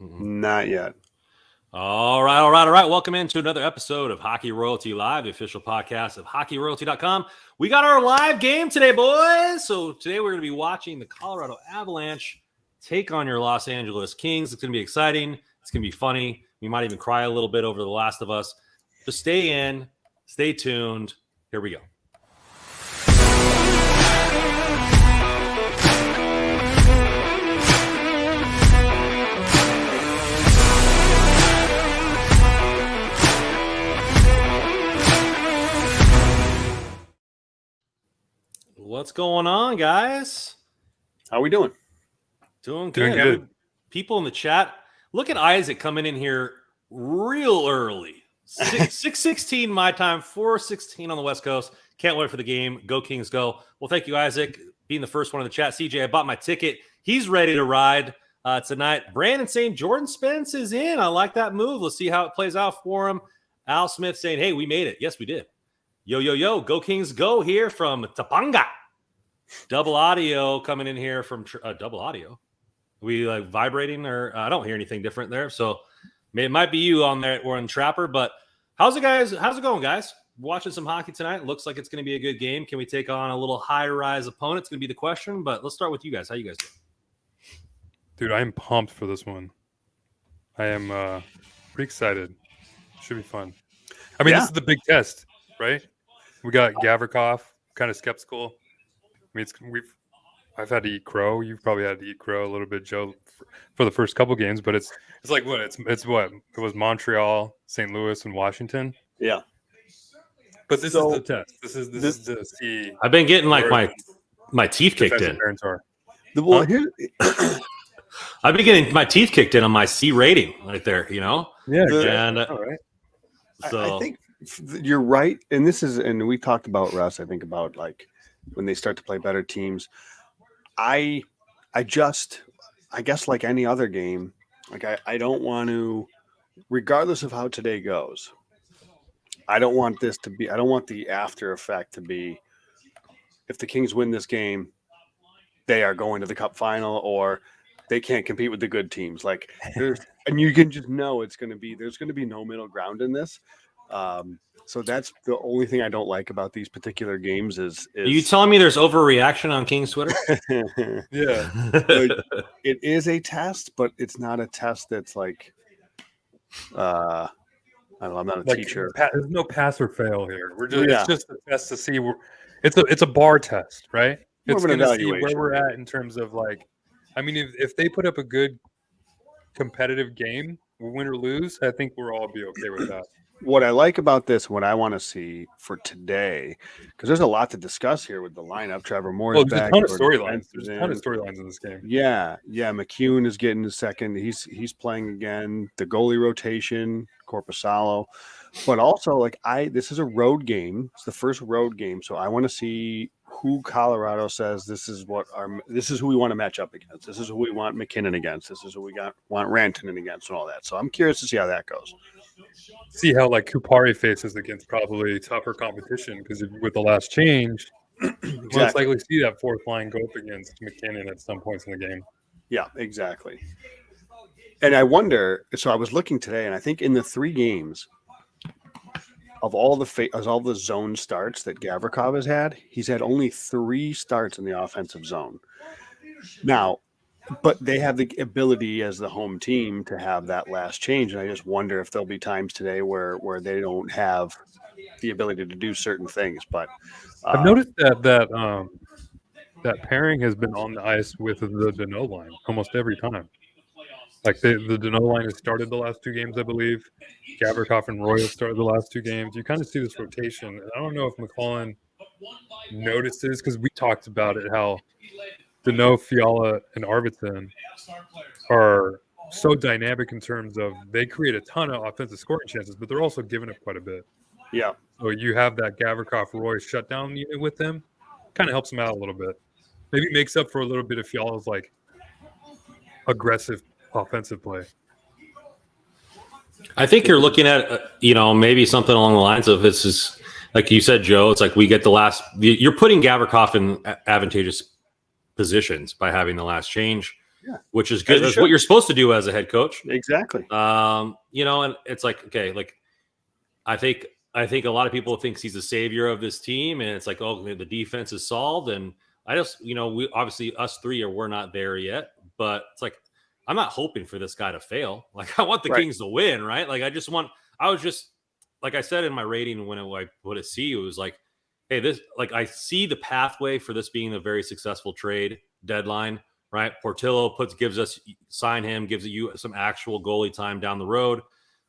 Not yet. All right. Welcome into another episode of Hockey Royalty Live, the official podcast of hockeyroyalty.com. We got our live game today, boys. So today we're going to be watching the Colorado Avalanche take on your Los Angeles Kings. It's going to be exciting. It's going to be funny. We might even cry a little bit over The Last of Us. Just stay in, stay tuned. Here we go. What's going on, guys? How we doing? Doing good. People in the chat. Look at Isaac coming in here real early. 6:16 my time, 4:16 on the West Coast. Can't wait for the game. Go Kings, go. Well, thank you, Isaac, being the first one in the chat. CJ, I bought my ticket. He's ready to ride tonight. Brandon saying Jordan Spence is in. I like that move. Let's see how it plays out for him. Al Smith saying, hey, we made it. Yes, we did. Yo. Go Kings, go here from Topanga. Double audio coming in here from double audio. Are we like vibrating or I don't hear anything different there. So it might be you on there or in Trapper, but how's it going, guys? Watching some hockey tonight. Looks like it's going to be a good game. Can we take on a little high-rise opponent? It's going to be the question, but let's start with you guys. How you guys doing? Dude, I'm pumped for this one. I am pretty excited. Should be fun. I mean, This is the big test, right? We got Gavrikov, kind of skeptical. I mean, I've had to eat crow. You've probably had to eat crow a little bit, Joe, for the first couple games. But it's like what? It's what? It was Montreal, St. Louis, and Washington. Yeah. But this is the test. This is to see. I've been getting like my teeth kicked in. I've been getting my teeth kicked in on my C rating right there. You know. Yeah. And all right. So I think you're right, and we talked about Russ. I think about like when they start to play better teams. I guess like any other game, like I don't want to, regardless of how today goes, I don't want the after effect to be, if the Kings win this game, they are going to the Cup final or they can't compete with the good teams. Like and you can just know there's going to be no middle ground in this. So that's the only thing I don't like about these particular games is Are you telling me there's overreaction on King's Twitter? Yeah. Like, it is a test, but it's not a test that's like I don't know, I'm not a teacher. There's no pass or fail here. It's just a test to see it's a bar test, right? It's going to see where we're at in terms of like, I mean, if they put up a good competitive game, win or lose, I think we'll all be okay with that. What I like about this, what I want to see for today, because there's a lot to discuss here with the lineup. Trevor Moore's back. There's a ton of storylines in this game. Yeah. McEwen is getting a second. He's playing again. The goalie rotation, Korpisalo, but also like this is a road game. It's the first road game, so I want to see who Colorado says this is who we want to match up against. This is who we want McKinnon against. This is who we want Rantanen against, and all that. So I'm curious to see how that goes. See how like Kupari faces against probably tougher competition because with the last change, exactly. Most likely see that fourth line go up against McKinnon at some points in the game. Yeah, exactly. And I wonder. So I was looking today, and I think in the 3 games of all the zone starts that Gavrikov has had, he's had only 3 starts in the offensive zone. Now. But they have the ability as the home team to have that last change. And I just wonder if there'll be times today where they don't have the ability to do certain things. But I've noticed that pairing has been on the ice with the Dano line almost every time. Like the Dano line has started the last 2 games, I believe. Gavrikov and Roy have started the last 2 games. You kind of see this rotation. And I don't know if McClellan notices because we talked about it, how Dano, Fiala, and Arvidsson are so dynamic in terms of they create a ton of offensive scoring chances, but they're also giving up quite a bit. Yeah. So you have that Gavrikov-Roy shutdown unit with them, kind of helps them out a little bit. Maybe makes up for a little bit of Fiala's like aggressive offensive play. I think you're looking at, maybe something along the lines of this is, like you said, Joe, it's like we get you're putting Gavrikov in advantageous positions by having the last change. which is good. That's what you're supposed to do as a head coach. Exactly. And it's like, okay, like I think a lot of people think he's the savior of this team, and it's like, oh, the defense is solved. And I just, we obviously us three we're not there yet, but it's like I'm not hoping for this guy to fail. Like I want the Kings to win, right? Like I was just like I said in my rating when I put a C, it was like, hey, this I see the pathway for this being a very successful trade deadline, right? Portillo sign him, gives you some actual goalie time down the road.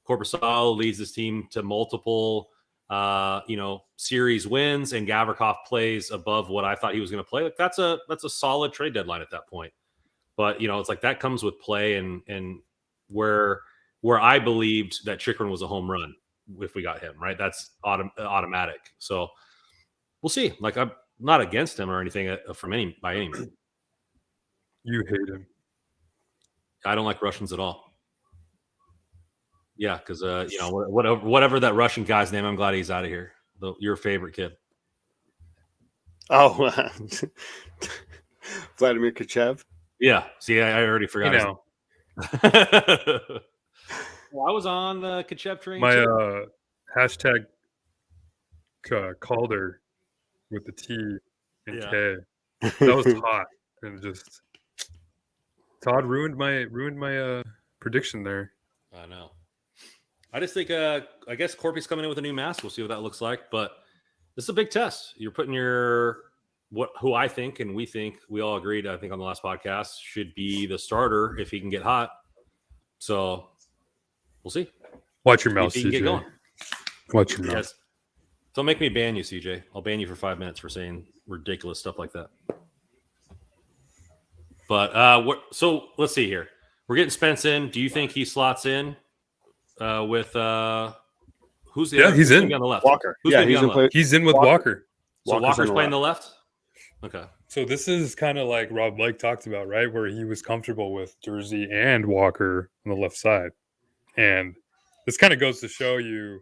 Korpisalo leads this team to multiple, series wins, and Gavrikov plays above what I thought he was going to play. Like that's a solid trade deadline at that point. But it's like that comes with play, and where I believed that Chychrun was a home run if we got him, right? That's automatic. So we'll see. Like I'm not against him or anything by any means. You hate him. I don't like Russians at all. Yeah, because whatever that Russian guy's name, I'm glad he's out of here. Your favorite kid. Oh, Vladimir Tkachev. Yeah. See, I already forgot. Well, I was on the Tkachev train. My hashtag Calder with the T and K. That was hot, and just Todd ruined my prediction there. I know. I just think, I guess Corpy's coming in with a new mask. We'll see what that looks like. But this is a big test. You're putting who I think and we all agreed, I think on the last podcast, should be the starter if he can get hot. So we'll see. Watch your mouth, CJ. Get going. Watch your mouth. Yes. Don't make me ban you, CJ. I'll ban you for 5 minutes for saying ridiculous stuff like that. But so let's see here. We're getting Spence in. Do you think he slots in? With who's the he's in on the left? Walker. He's in with Walker. So Walker's playing the left. Okay. So this is kind of like Rob Blake talked about, right? Where he was comfortable with Jersey and Walker on the left side, and this kind of goes to show you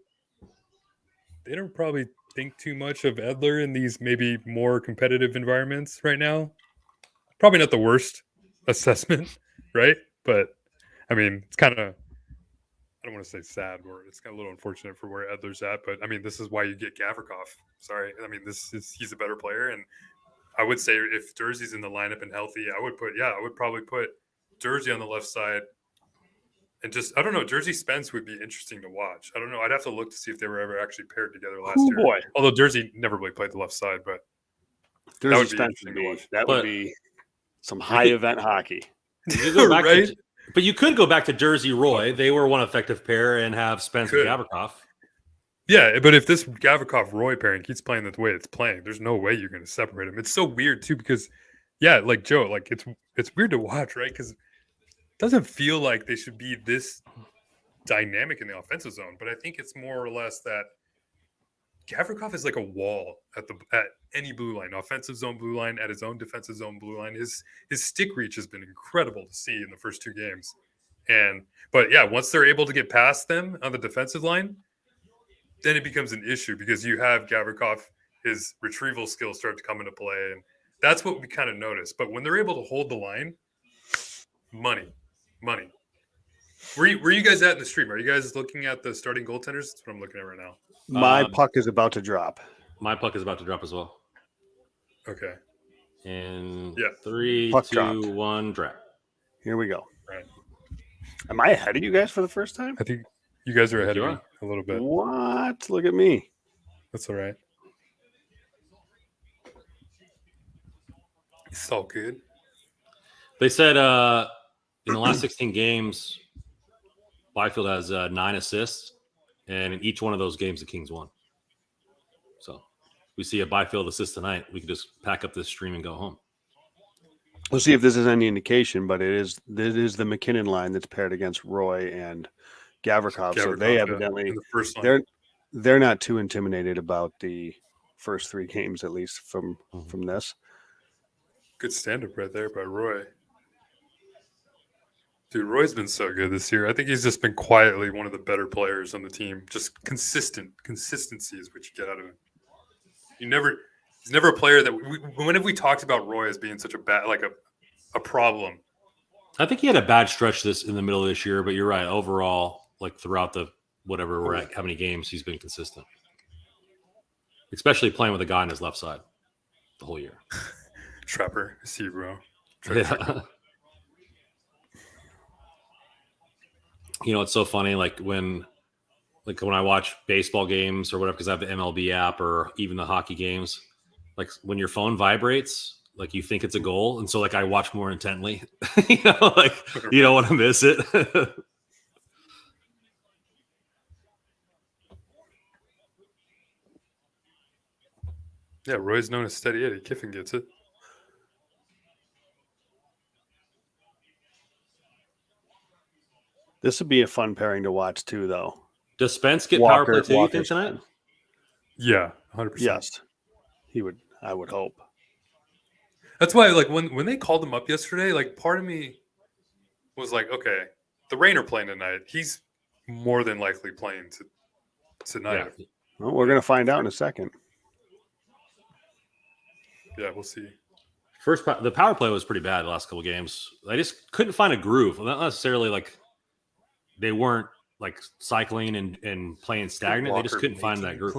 they don't probably think too much of Edler in these maybe more competitive environments right now. Probably not the worst assessment, right? But I mean, it's kind of. I don't want to say sad, or it's kind of a little unfortunate for where Edler's at, but I mean, this is why you get Gavrikov. Sorry. I mean, he's a better player. And I would say if Jersey's in the lineup and healthy, I would probably put Jersey on the left side and I don't know, Jersey Spence would be interesting to watch. I don't know. I'd have to look to see if they were ever actually paired together last year. Boy. Although Jersey never really played the left side, but Jersey that would be Spence interesting to watch. That would be some high event hockey. You go back right? But you could go back to Jersey Roy. They were one effective pair, and have Spence and Gavrikov. Yeah, but if this Gavrikov-Roy pairing keeps playing the way it's playing, there's no way you're going to separate them. It's so weird, too, because, like Joe, like it's weird to watch, right? Because it doesn't feel like they should be this dynamic in the offensive zone. But I think it's more or less that Gavrikov is like a wall at any blue line, offensive zone blue line, at his own defensive zone blue line. His stick reach has been incredible to see in the first two games. But once they're able to get past them on the defensive line, then it becomes an issue because you have Gavrikov, his retrieval skills start to come into play. And that's what we kind of noticed. But when they're able to hold the line, money. Where you guys at in the stream? Are you guys looking at the starting goaltenders? That's what I'm looking at right now. My puck is about to drop. My puck is about to drop as well. Okay. And 3, puck 2, dropped. 1, drop. Here we go. Right. Am I ahead of you guys for the first time? I think you guys are ahead of me a little bit. What? Look at me. That's all right. It's all good. They said in the last 16 games, Byfield has 9 assists, and in each one of those games, the Kings won. So we see a Byfield assist tonight. We can just pack up this stream and go home. We'll see if this is any indication, but it is the McKinnon line that's paired against Roy and Gavrikov. So they evidently the first line. they're not too intimidated about the first 3 games, at least from this. Good stand-up right there by Roy. Dude, Roy's been so good this year. I think he's just been quietly one of the better players on the team. Just consistency is what you get out of him. He's never a player that when have we talked about Roy as being such a bad, like a problem? I think he had a bad stretch in the middle of this year, but you're right. Overall, like throughout the whatever we're at, how many games he's been consistent, especially playing with a guy on his left side the whole year. Trapper, see, bro. Yeah. You know, it's so funny. Like when I watch baseball games or whatever, because I have the MLB app or even the hockey games, like when your phone vibrates, like you think it's a goal. And so like I watch more intently, you know, like you don't want to miss it. Yeah, Roy's known as Steady Eddie. Kiffin gets it. This would be a fun pairing to watch too, though. Does Spence get power play too, you think, tonight? Spence. Yeah, 100%. Yes, he would. I would hope. That's why, like, when they called him up yesterday, like, part of me was like, okay, the Rain are playing tonight. He's more than likely playing tonight. Yeah. Well, we're going to find out in a second. Yeah, we'll see. The power play was pretty bad the last couple of games. I just couldn't find a groove. Not necessarily like they weren't like cycling and playing stagnant. They just couldn't find that groove.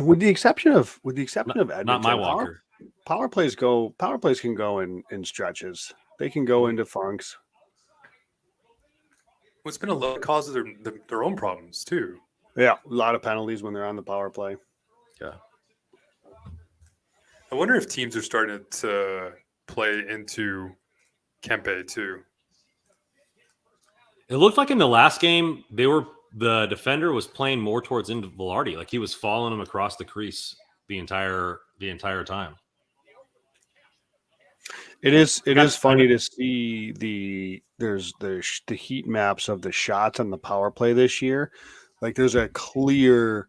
With the exception of Edmonton, Not my Walker. Power plays can go in stretches. They can go into funks. Well, it's been a lot of causes of their own problems too. Yeah, a lot of penalties when they're on the power play. Yeah. I wonder if teams are starting to play into Kempe too. It looked like in the last game the defender was playing more towards into Velarde, like he was following him across the crease the entire time. It is funny to see the heat maps of the shots on the power play this year. Like there's a clear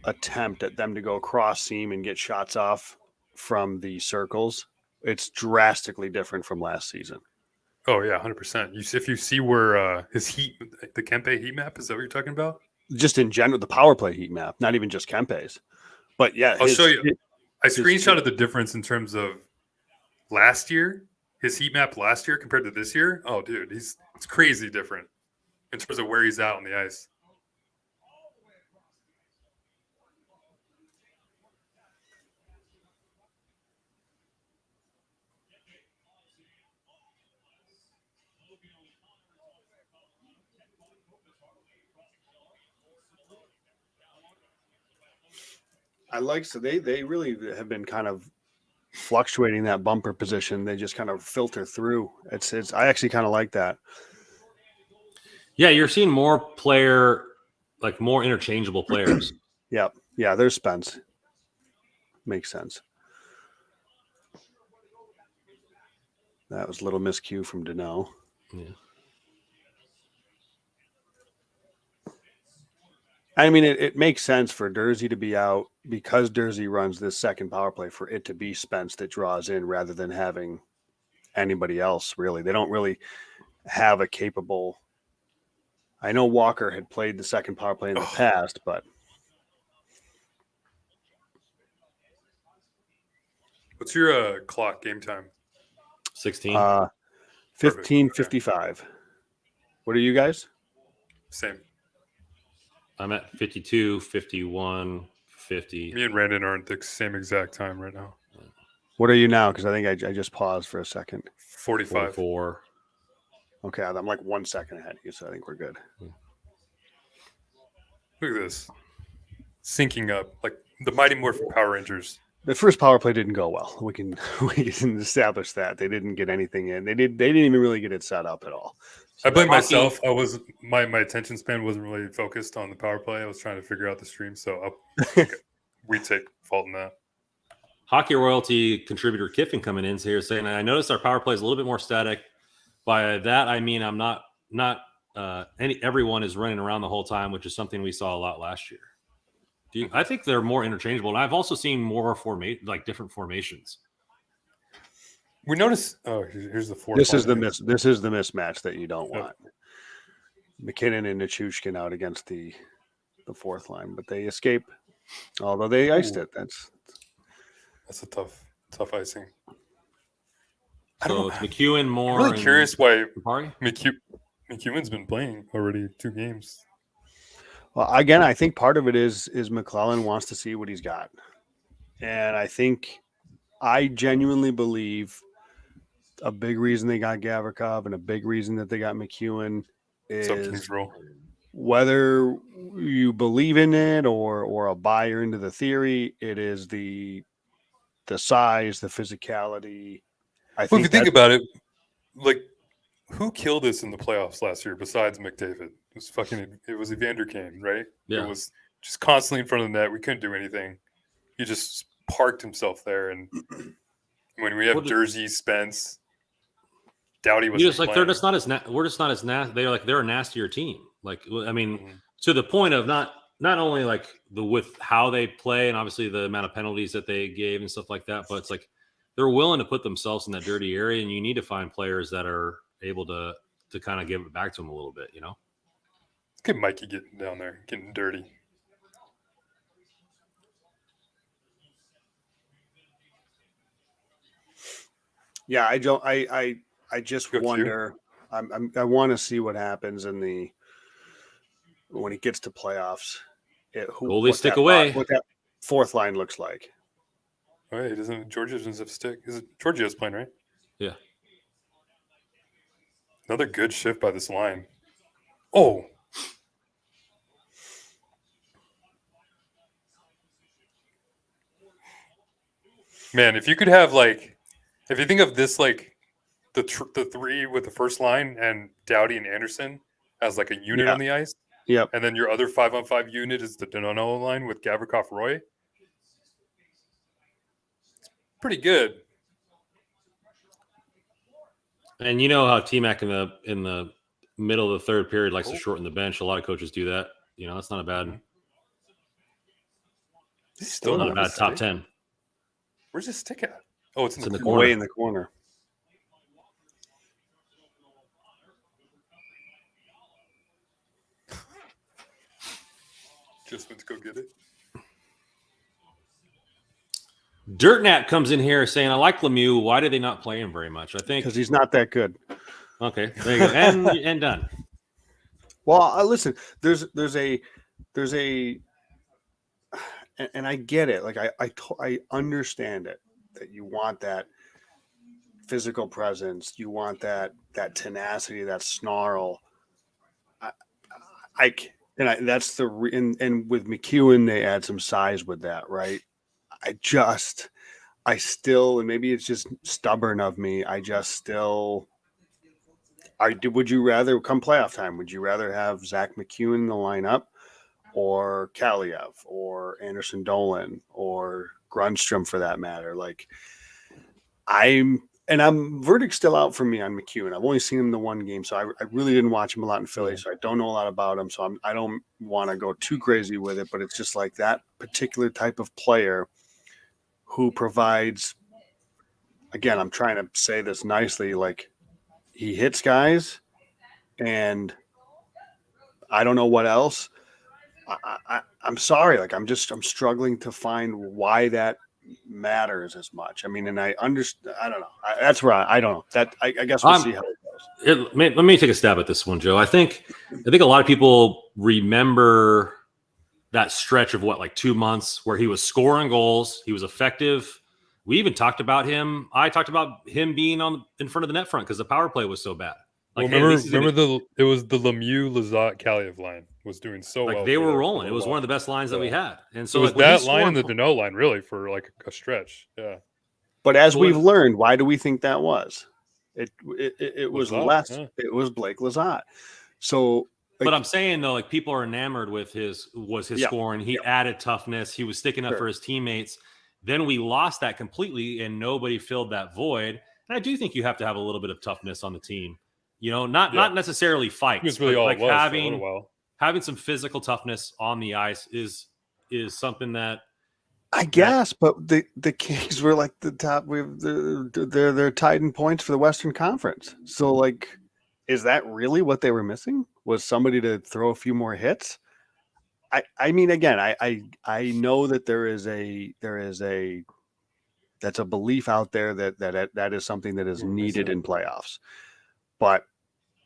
attempt at them to go cross seam and get shots off from the circles. It's drastically different from last season. Oh yeah, 100%. If you see where the Kempe heat map, is that what you're talking about? Just in general, the power play heat map, not even just Kempe's. But yeah, I'll show you. I screenshotted the difference in terms of last year, his heat map last year compared to this year. Oh, dude, it's crazy different in terms of where he's out on the ice. They really have been kind of fluctuating that bumper position. They just kind of filter through. I actually kind of like that. Yeah, you're seeing more interchangeable players. Yep. Yeah, there's Spence. Makes sense. That was a little miscue from Deneau. Yeah. I mean, it makes sense for Dursey to be out because Dursey runs this second power play for it to be Spence that draws in rather than having anybody else, really. They don't really have a capable – I know Walker had played the second power play in the past, but – What's your clock game time? 16. 15:55. What are you guys? Same. I'm at 52, 51, 50. Me and Brandon are at the same exact time right now. What are you now? Because I think I just paused for a second. 45. 44. Okay, I'm like 1 second ahead of you, so I think we're good. Look at this. Syncing up. Like the Mighty Morphin Power Rangers. The first power play didn't go well. We can establish that. They didn't get anything in. They didn't even really get it set up at all. I blame myself. My attention span wasn't really focused on the power play. I was trying to figure out the stream, so we take fault in that. Hockey royalty contributor Kiffin coming in here saying, I noticed our power play is a little bit more static. By that I mean I'm not everyone is running around the whole time, which is something we saw a lot last year. I think they're more interchangeable, and I've also seen more different formations. We notice. Oh, here's the fourth. This is the mismatch that you don't want. McKinnon and Nichushkin out against the fourth line, but they escape. Although they iced it. That's a tough icing. So it's McEwen more. I'm really curious why Party? McEwen's been playing already 2 games. Well, again, I think part of it is McClellan wants to see what he's got. And I genuinely believe a big reason they got Gavrikov and a big reason that they got McEwen is whether you believe in it or a buyer into the theory, it is the size, the physicality. If you think about it, like, who killed us in the playoffs last year besides McDavid? It was Evander Kane, right? Yeah. It was just constantly in front of the net. We couldn't do anything. He just parked himself there. And when we have Jersey, Spence, Doughty was just like they're just not as we're just not as they're a nastier team. Like, I mean, to the point of not only like with how they play and obviously the amount of penalties that they gave and stuff like that, but it's like they're willing to put themselves in that dirty area, and you need to find players that are able to kind of give it back to them a little bit, you know. Let's get Mikey getting down there, getting dirty. Yeah, I just wonder. I want to see what happens when he gets to playoffs. Goalie stick away. What that fourth line looks like. Oh, yeah, Georgia doesn't have stick. Is it Georgia's playing, right? Yeah. Another good shift by this line. Oh. Man, if you could have if you think of this the 3 with the first line and Doughty and Anderson as like a unit on the ice. Yep. And then your other 5-on-5 unit is the Dono line with Gavrikov, Roy. It's pretty good. And you know how T-Mac in the middle of the third period likes to shorten the bench. A lot of coaches do that. You know, that's not a bad. Still not a bad top 10. Where's his stick at? Oh, it's in the corner. Way in the corner. Just went to go get it. Dirtnat comes in here saying, "I like Lemieux. Why do they not play him very much? I think because he's not that good." Okay, there you go, and done. Well, listen. There's a, and I get it. Like I understand it that you want that physical presence, you want that tenacity, that snarl. That's and with McEwen they add some size with that, right? I still, and maybe it's just stubborn of me. Would you rather come playoff time? Would you rather have Zach McEwen in the lineup, or Kaliev, or Anderson Dolan, or Grundstrom for that matter? Like, verdict's still out for me on McEwen. I've only seen him the one game, so I really didn't watch him a lot in Philly, so I don't know a lot about him. So I don't want to go too crazy with it, but it's just like that particular type of player who provides. Again, I'm trying to say this nicely, like he hits guys, and I don't know what else. I'm sorry, like I'm struggling to find why that matters as much. I mean, and I understand. I don't know. That's where I don't know. That I guess we'll see how it goes. Let me take a stab at this one, Joe. I think a lot of people remember that stretch of like 2 months where he was scoring goals, he was effective. We even talked about him. I talked about him being in front of the net front because the power play was so bad. Like, well, remember it was the Lemieux, Lizotte, Kaliev line was doing so well. They were rolling. It was one of the best lines that we had. And so it was that line and the Deneau line really for like a stretch. Yeah. But as we've learned, why do we think that was? It was Lizotte, less. Yeah. It was Blake Lizotte. So, but I'm saying though, like people are enamored with his scoring. He added toughness. He was sticking up for his teammates. Then we lost that completely, and nobody filled that void. And I do think you have to have a little bit of toughness on the team. You know, not necessarily fights. It's really all like it was for a little while. Having some physical toughness on the ice is something that I guess. But the Kings were like the top. They're tied in points for the Western Conference. So like, is that really what they were missing? Was somebody to throw a few more hits? I mean, again, I know that there is a That's a belief out there that is something that is needed in playoffs. But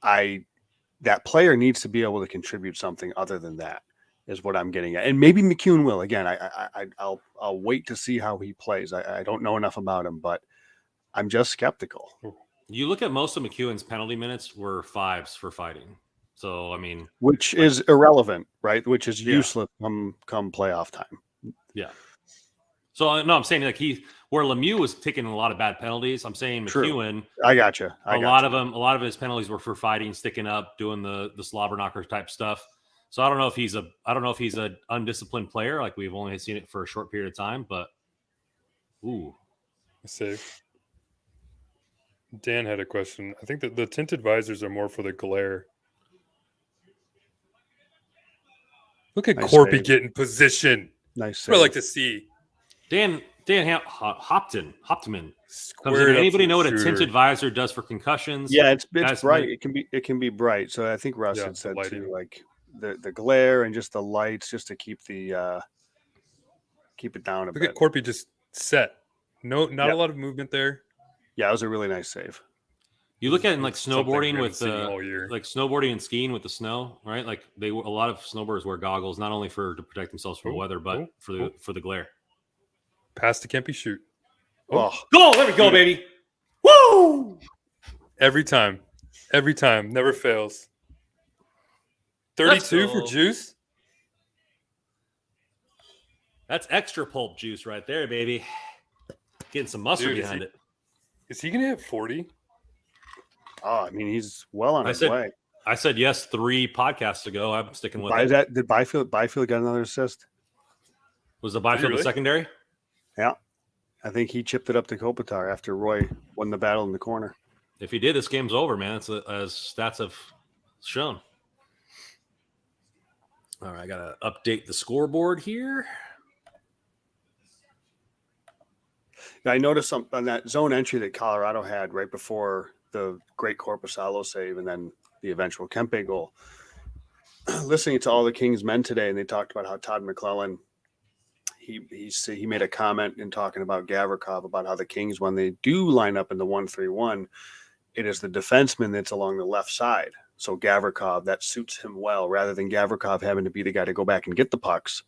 that player needs to be able to contribute something other than that, is what I'm getting at. And maybe McEwen will. Again, I'll wait to see how he plays. I don't know enough about him, but I'm just skeptical. You look at most of McEwen's penalty minutes were 5s for fighting. So, I mean, which is irrelevant, right? Which is useless come playoff time. Yeah. So no, I'm saying like where Lemieux was taking a lot of bad penalties. I'm saying McEwen. I got you. A lot of his penalties were for fighting, sticking up, doing the slobber knocker type stuff. So I don't know if he's an undisciplined player. Like we've only seen it for a short period of time, but Safe. Dan had a question. I think that the tinted visors are more for the glare. Look at Corpy get in position. Nice. That's what I like to see. Dan Hoptman. Anybody know what a tinted visor does for concussions? Yeah, it's bright. It can be bright. So I think Russ had said too, like the glare and just the lights, just to keep it down a bit. Look at Corpy just set. Not a lot of movement there. Yeah, it was a really nice save. You look at it in like snowboarding like snowboarding and skiing with the snow, right? Like a lot of snowboarders wear goggles, not only to protect themselves from the weather, but for the glare. Pass to Kempy, shoot. Goal! There we go, baby. Woo! Every time, never fails. 32 for Juice. That's extra pulp juice right there, baby. Getting some mustard behind it. Is he gonna hit 40? Oh, I mean, he's well on his way. I said yes 3 podcasts ago. I'm sticking with it. Did Byfield get another assist? Was the Byfield the secondary? Yeah. I think he chipped it up to Kopitar after Roy won the battle in the corner. If he did, this game's over, man. It's as stats have shown. All right, I got to update the scoreboard here. Now, I noticed on that zone entry that Colorado had right before the great Korpisalo save and then the eventual Kempe goal. Listening to all the Kings men today, and they talked about how Todd McClellan, he made a comment in talking about Gavrikov about how the Kings, when they do line up in the 1-3-1, it is the defenseman that's along the left side. So Gavrikov, that suits him well, rather than Gavrikov having to be the guy to go back and get the pucks.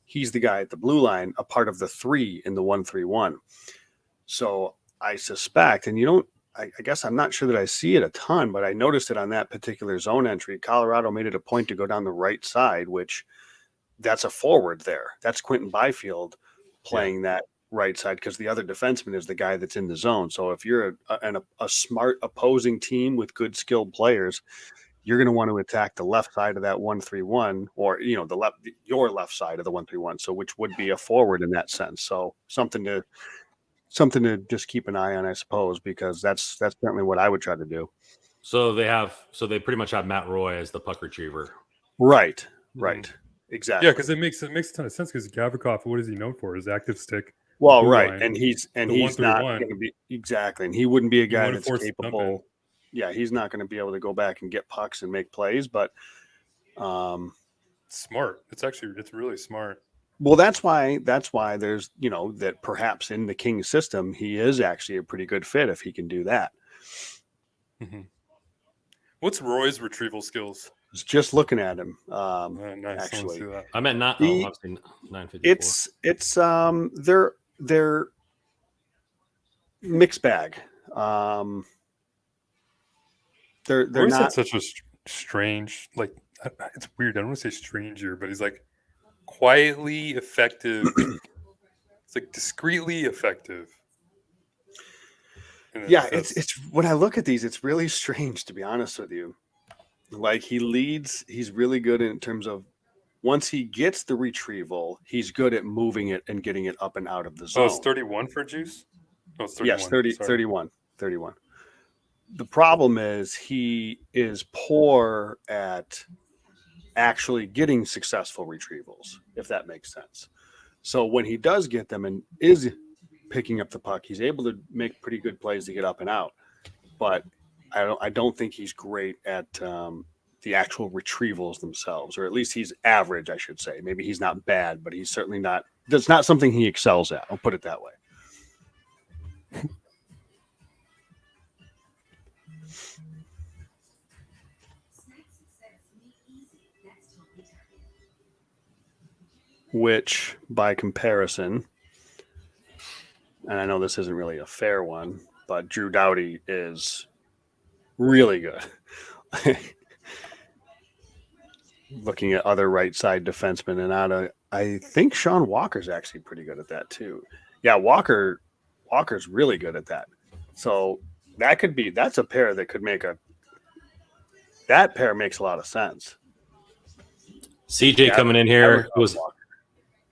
He's the guy at the blue line, a part of the 3 in the 1-3-1. So I suspect, and I guess I'm not sure that I see it a ton, but I noticed it on that particular zone entry. Colorado made it a point to go down the right side, which that's a forward there. That's Quentin Byfield playing that right side because the other defenseman is the guy that's in the zone. So if you're a smart opposing team with good skilled players, you're going to want to attack the left side of that 1-3-1, or your left side of the 1-3-1. So which would be a forward in that sense. So something to just keep an eye on, I suppose, because that's certainly what I would try to do. So they pretty much have Matt Roy as the puck retriever. Right. Exactly. Yeah, because it makes a ton of sense because Gavrikov, what is he known for? His active stick. Well, right. Line. And he's not going to be exactly. And he wouldn't be a guy that's capable. Yeah, he's not going to be able to go back and get pucks and make plays, but smart. It's really smart. Well, that's why there's, that perhaps in the King system, he is actually a pretty good fit if he can do that. Mm-hmm. What's Roy's retrieval skills? I was just looking at him. Nice. Actually, I meant not. Obviously 954. It's they're mixed bag. They're Roy's not had such a strange, like, it's weird. I don't want to say stranger, but he's like quietly effective. It's like discreetly effective. Yeah, it's when I look at these, it's really strange, to be honest with you. Like he leads, he's really good in terms of once he gets the retrieval, he's good at moving it and getting it up and out of the zone. Oh, it's 31 for Juice? Oh, it's 31. Yes, 31. The problem is he is poor at actually getting successful retrievals, if that makes sense. So when he does get them and is picking up the puck, he's able to make pretty good plays to get up and out. But I don't think he's great at the actual retrievals themselves, or at least he's average, I should say. Maybe he's not bad, but he's certainly not. That's not something he excels at. I'll put it that way. Which, by comparison, and I know this isn't really a fair one, but Drew Doughty is really good. Looking at other right side defensemen, and I think Sean Walker's actually pretty good at that too. Yeah, Walker's really good at that. So that's a pair that could that pair makes a lot of sense. CJ coming in here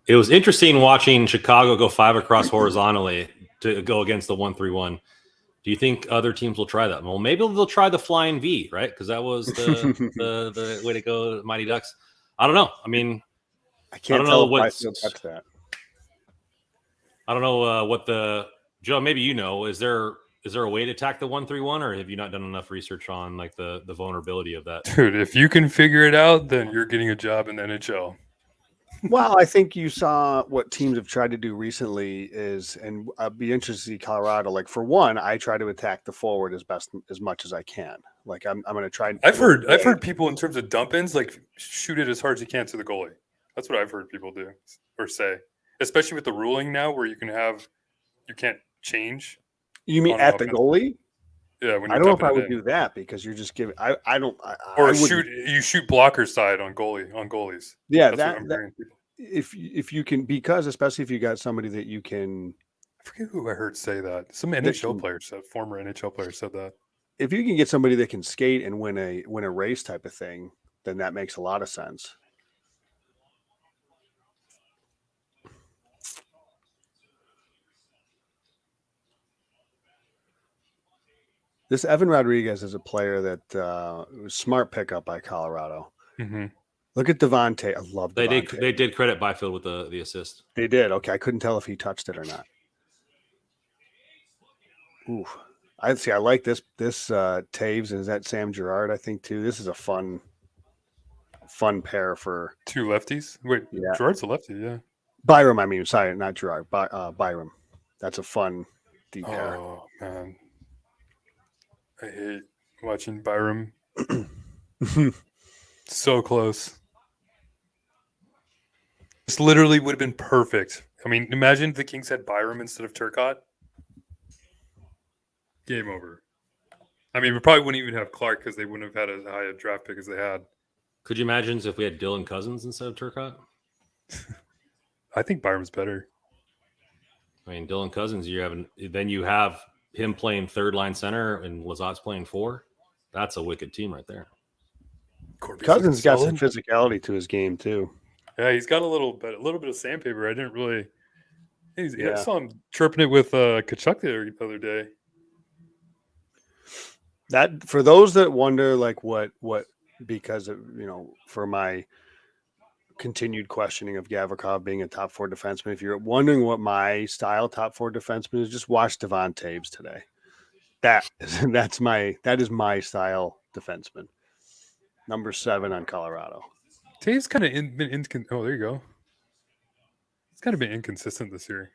it was interesting watching Chicago go 5 across horizontally to go against the 1-3-1. Do you think other teams will try that? Well, maybe they'll try the flying V, right? Because that was the way to go, Mighty Ducks. I don't know. I mean, I don't know what touch that. I don't know what Joe. Maybe you know. Is there a way to attack the 1-3-1, or have you not done enough research on like the vulnerability of that? Dude, if you can figure it out, then you're getting a job in the NHL. Well, I think you saw what teams have tried to do recently and I'd be interested to see Colorado. Like for one, I try to attack the forward as much as I can. Like I'm going to try. I've heard people in terms of dump-ins, like shoot it as hard as you can to the goalie. That's what I've heard people do or say, especially with the ruling now where you can't change. You mean at the goalie? Yeah, I don't know if I would do that because you're just giving. You shoot blocker side on goalies. Yeah, if you can, because especially if you got somebody that you can. I forget who I heard say that. Some former NHL player said that. If you can get somebody that can skate and win a race type of thing, then that makes a lot of sense. This Evan Rodriguez is a player that was smart pickup by Colorado. Mm-hmm. Look at Devontae. I love Devontae. They did credit Byfield with the assist. They did. Okay, I couldn't tell if he touched it or not. Ooh, I like this Taves, and is that Sam Girard? I think too. This is a fun pair for two lefties. Wait, yeah. Girard's a lefty, yeah. Byram, I mean, sorry, not Girard. Byram. That's a fun deep pair. Oh man. I hate watching Byram. So close. This literally would have been perfect. I mean, imagine if the Kings had Byram instead of Turcotte. Game over. I mean, we probably wouldn't even have Clark because they wouldn't have had as high a draft pick as they had. Could you imagine if we had Dylan Cousins instead of Turcotte? I think Byram's better. I mean, Dylan Cousins, you have him playing third line center and Lazat's playing 4. That's a wicked team right there. Cousins got some physicality to his game too. Yeah, he's got a little bit of sandpaper. I didn't really. I saw him chirping it with Kachuk the other day. That for those that wonder, like what because of for my continued questioning of Gavrikov being a top 4 defenseman. If you're wondering what my style top 4 defenseman is, just watch Devon Taves today. That is my style defenseman. Number 7 on Colorado. Taves kind of been oh, there you go. It's kind of been inconsistent this year.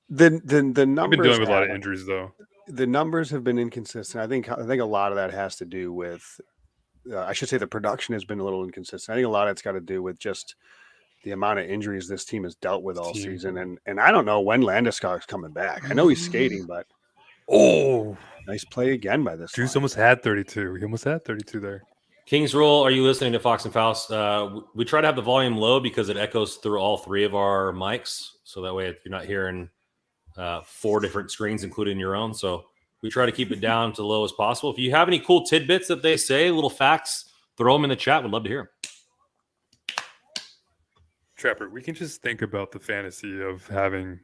The numbers. I've been dealing with a lot of injuries though. The numbers have been inconsistent. I think a lot of that has to do with. I should say the production has been a little inconsistent. I think a lot of it's got to do with just the amount of injuries this team has dealt with all season. And I don't know when Landeskog's coming back. I know he's skating, but nice play again by this. Juice almost had 32. He almost had 32 there. King's Rule, are you listening to Fox and Faust? We try to have the volume low because it echoes through all 3 of our mics. So that way you're not hearing 4 different screens, including your own. So we try to keep it down to low as possible. If you have any cool tidbits that they say, little facts, throw them in the chat. We'd love to hear them. Trapper, we can just think about the fantasy of having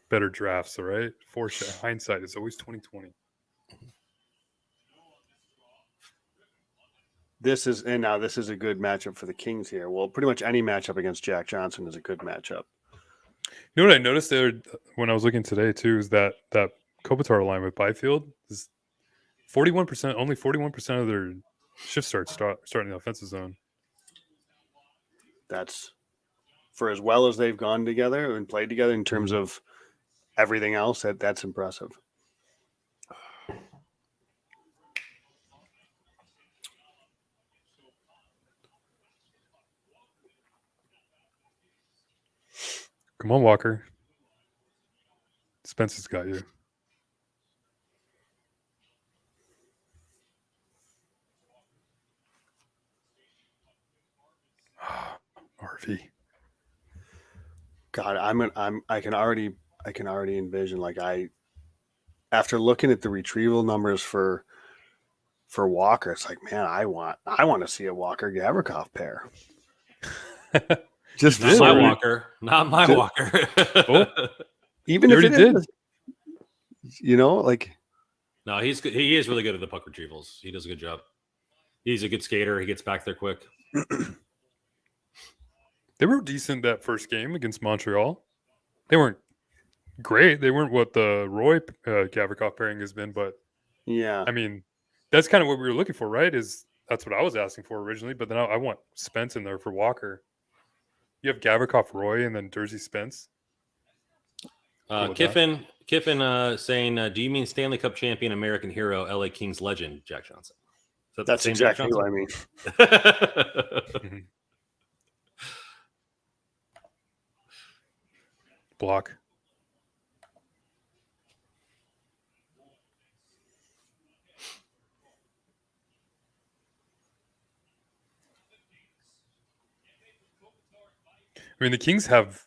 better drafts, all right? Hindsight is always 20/20. This is a good matchup for the Kings here. Well, pretty much any matchup against Jack Johnson is a good matchup. You know what I noticed there when I was looking today too is that Kopitar line with Byfield is 41%. Only 41% of their shift starting the offensive zone. That's for as well as they've gone together and played together in terms of everything else, that's impressive. Come on, Walker. Spence has got you. RV. God, I can already envision, like, after looking at the retrieval numbers for Walker, it's like, man, I want to see a Walker Gavrikov pair. Just not my Walker, not my Walker. Even if it is, like, no, he's good. He is really good at the puck retrievals. He does a good job. He's a good skater. He gets back there quick. They were decent that first game against Montreal. They weren't great. They weren't what the Roy Gavrikov pairing has been, but yeah, I mean, that's kind of what we were looking for, right? That's what I was asking for originally, but then I want Spence in there for Walker. You have Gavrikov, Roy, and then Dursey, Spence. Kiffin saying, do you mean Stanley Cup champion, American hero, LA Kings legend, Jack Johnson? That's exactly what I mean. Block. I mean, the Kings have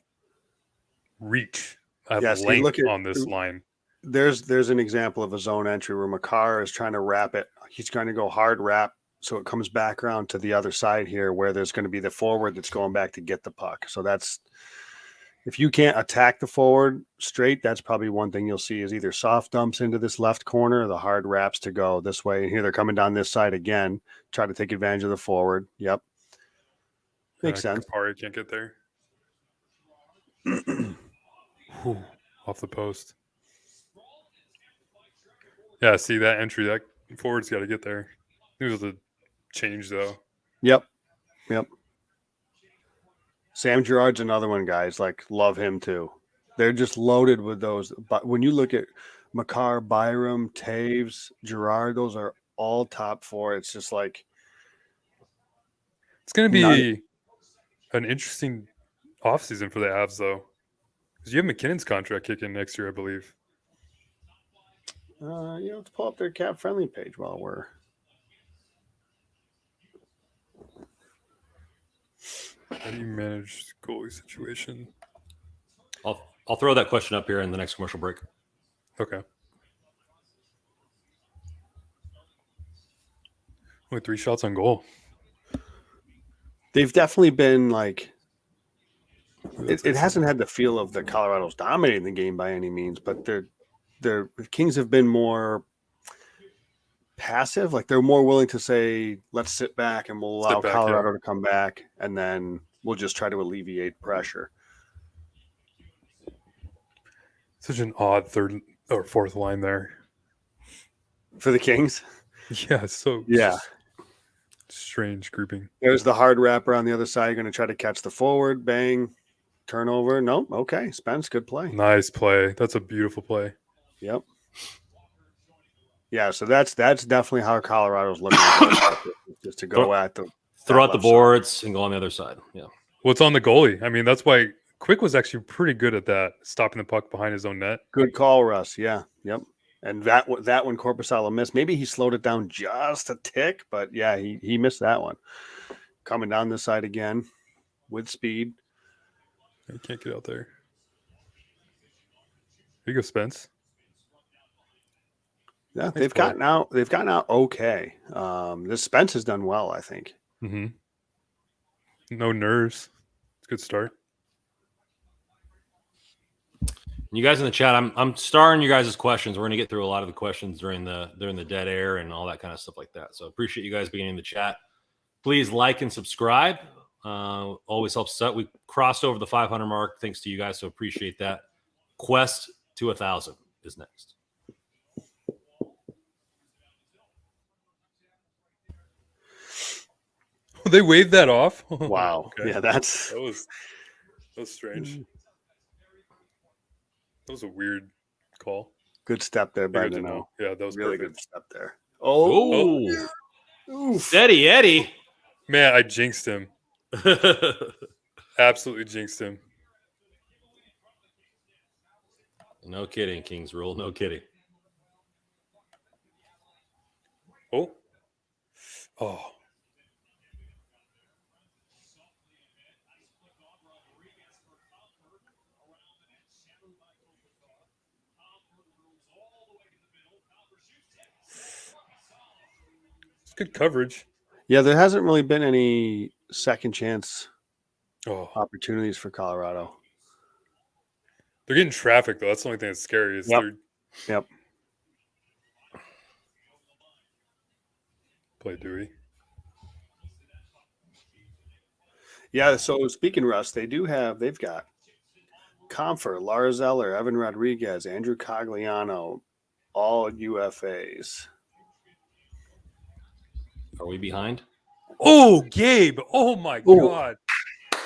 reach, length on this line. There's an example of a zone entry where Makar is trying to wrap it. He's trying to go hard wrap, so it comes back around to the other side here, where there's going to be the forward that's going back to get the puck. So that's, if you can't attack the forward straight, that's probably one thing you'll see is either soft dumps into this left corner or the hard wraps to go this way. And here they're coming down this side again, try to take advantage of the forward. Yep. Makes sense. Kapari can't get there. Off the post. Yeah, see that entry, that forward's got to get there. It was a change, though. Yep. Sam Girard's another one, guys. Like, love him too. They're just loaded with those. But when you look at Makar, Byram, Taves, Girard, those are all top four. It's just like, it's going to be an interesting offseason for the Avs, though, because you have McKinnon's contract kicking next year, I believe. Let's pull up their cap friendly page while we're. How do you manage the goalie situation? I'll throw that question up here in the next commercial break. Okay. Only 3 shots on goal. They've definitely been like. It hasn't had the feel of the Colorado's dominating the game by any means, but the Kings have been more passive. Like, they're more willing to say, let's sit back and we'll allow Colorado to come back, and then we'll just try to alleviate pressure. Such an odd third or fourth line there for the Kings. Yeah, strange grouping. There's the hard wrapper on the other side. You're going to try to catch the forward. Bang. Turnover. Nope. Okay. Spence, good play. Nice play. That's a beautiful play. Yep. Yeah, so that's definitely how Colorado's looking at it, just to go throw out the boards side and go on the other side. Yeah. Well, it's on the goalie. I mean, that's why Quick was actually pretty good at that, stopping the puck behind his own net. Good call, Russ. Yeah. Yep. And that one Korpisalo missed. Maybe he slowed it down just a tick, but yeah, he missed that one. Coming down this side again with speed. He can't get out there. Here you go, Spence. Yeah, they've gotten out okay. This Spence has done well, I think. Mm-hmm. No nerves. It's a good start. You guys in the chat, I'm starring you guys' questions. We're gonna get through a lot of the questions during the dead air and all that kind of stuff like that. So appreciate you guys being in the chat. Please like and subscribe. Always helps us out. We crossed over the 500 mark thanks to you guys, so appreciate that. Quest to 1,000 is next. They waved that off. Wow. Okay. Yeah, that was strange. That was a weird call. Good step there by Dano. Yeah, that was really perfect. good step there. Oh, Oof. steady Eddie. Man, I jinxed him. Absolutely jinxed him. No kidding, King's rule. No kidding. Oh. It's good coverage. Yeah, there hasn't really been any second chance opportunities for Colorado. They're getting traffic, though. That's the only thing that's scary. Is Yep. Play Dewey. Yeah, so speaking Russ, they've got Comfer, Lars Eller, Evan Rodriguez, Andrew Cogliano, all UFAs. Are we behind? Oh, Gabe. Oh, my God. I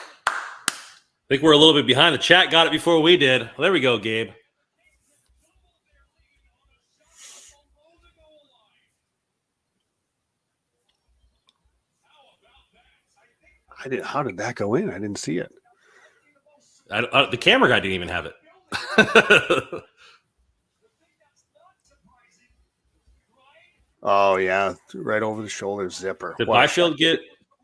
think we're a little bit behind. The chat got it before we did. Well, there we go, Gabe. How did that go in? I didn't see it. The camera guy didn't even have it. Oh yeah, right over the shoulder zipper. Did Byfield get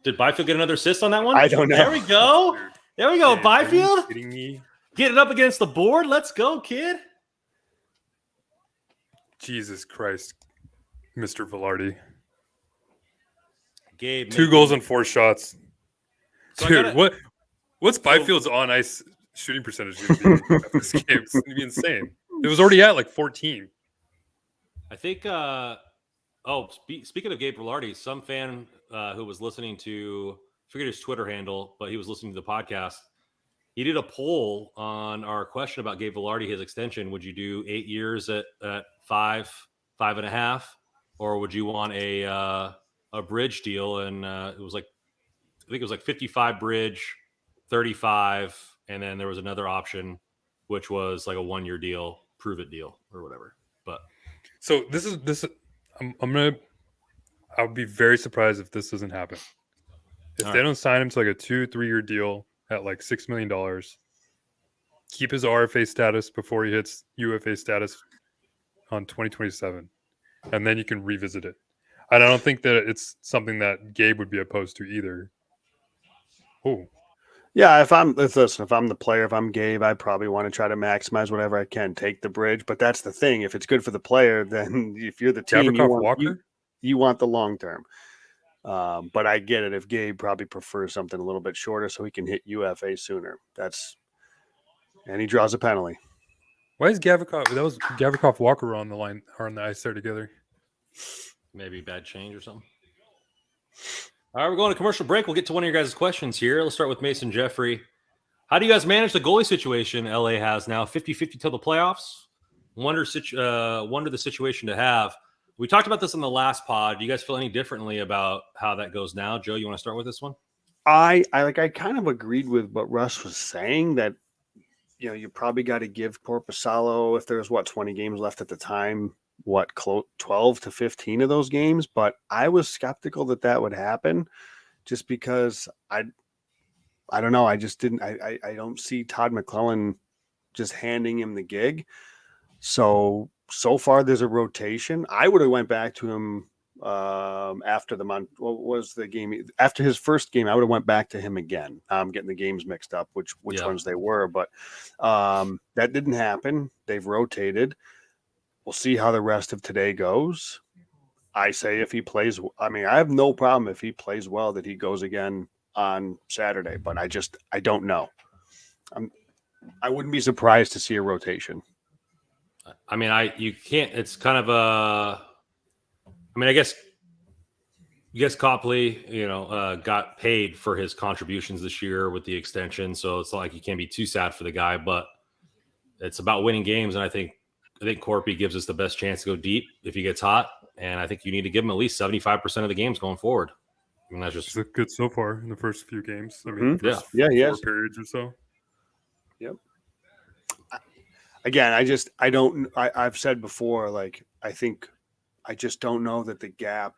another assist on that one? I don't know. There we go. There we go. Byfield. Are you kidding me? Get it up against the board. Let's go, kid. Jesus Christ, Mr. Velarde. Gabe. 2 goals and 4 shots. So dude, what's Byfield's on ice shooting percentage going to be after this game? It's going to be insane. It was already at like 14. I think. Speaking of Gabe Velarde, some fan who was listening to, I forget his Twitter handle, but he was listening to the podcast. He did a poll on our question about Gabe Velarde, his extension. Would you do 8 years at 5.5, or would you want a bridge deal? And it was like, I think it was like 55 bridge, 35, and then there was another option, which was like a 1-year deal, prove it deal, or whatever. But so I would be very surprised if this doesn't happen. If they don't sign him to like a 2-3 year deal at like $6 million, keep his RFA status before he hits UFA status on 2027, and then you can revisit it. And I don't think that it's something that Gabe would be opposed to either. Oh, yeah. If I'm the player, if I'm Gabe, I probably want to try to maximize whatever I can, take the bridge. But that's the thing. If it's good for the player, then if you're the team, you want the long term. But I get it. If Gabe probably prefers something a little bit shorter so he can hit UFA sooner. And he draws a penalty. Why is Gavrikov? That was Gavrikov Walker on the line or on the ice there together. Maybe bad change or something. All right, we're going to commercial break. We'll get to one of your guys' questions here. Let's start with Mason Jeffrey. How do you guys manage the goalie situation LA has now? 50-50 till the playoffs? Wonder the situation to have. We talked about this in the last pod. Do you guys feel any differently about how that goes now? Joe, you want to start with this one? I kind of agreed with what Russ was saying, that you probably got to give Korpisalo, if there's 20 games left at the time, 12 to 15 of those games. But I was skeptical that would happen, just because I don't know. I just didn't. I don't see Todd McClellan just handing him the gig. So far there's a rotation. I would have went back to him after what was the game after his first game. I would have went back to him again. I'm getting the games mixed up, which ones they were, but that didn't happen. They've rotated. We'll see how the rest of today goes. I say if he plays, I have no problem if he plays well that he goes again on Saturday, but I don't know. I wounn't be surprised to see a rotation. You can't. It's kind of I guess Copley, got paid for his contributions this year with the extension, so it's not like you can't be too sad for the guy. But it's about winning games, and I think Corpy gives us the best chance to go deep if he gets hot, and I think you need to give him at least 75% of the games going forward. That's just good so far in the first few games. Four periods or so. Yep. again, I've said before, like, I just don't know that the gap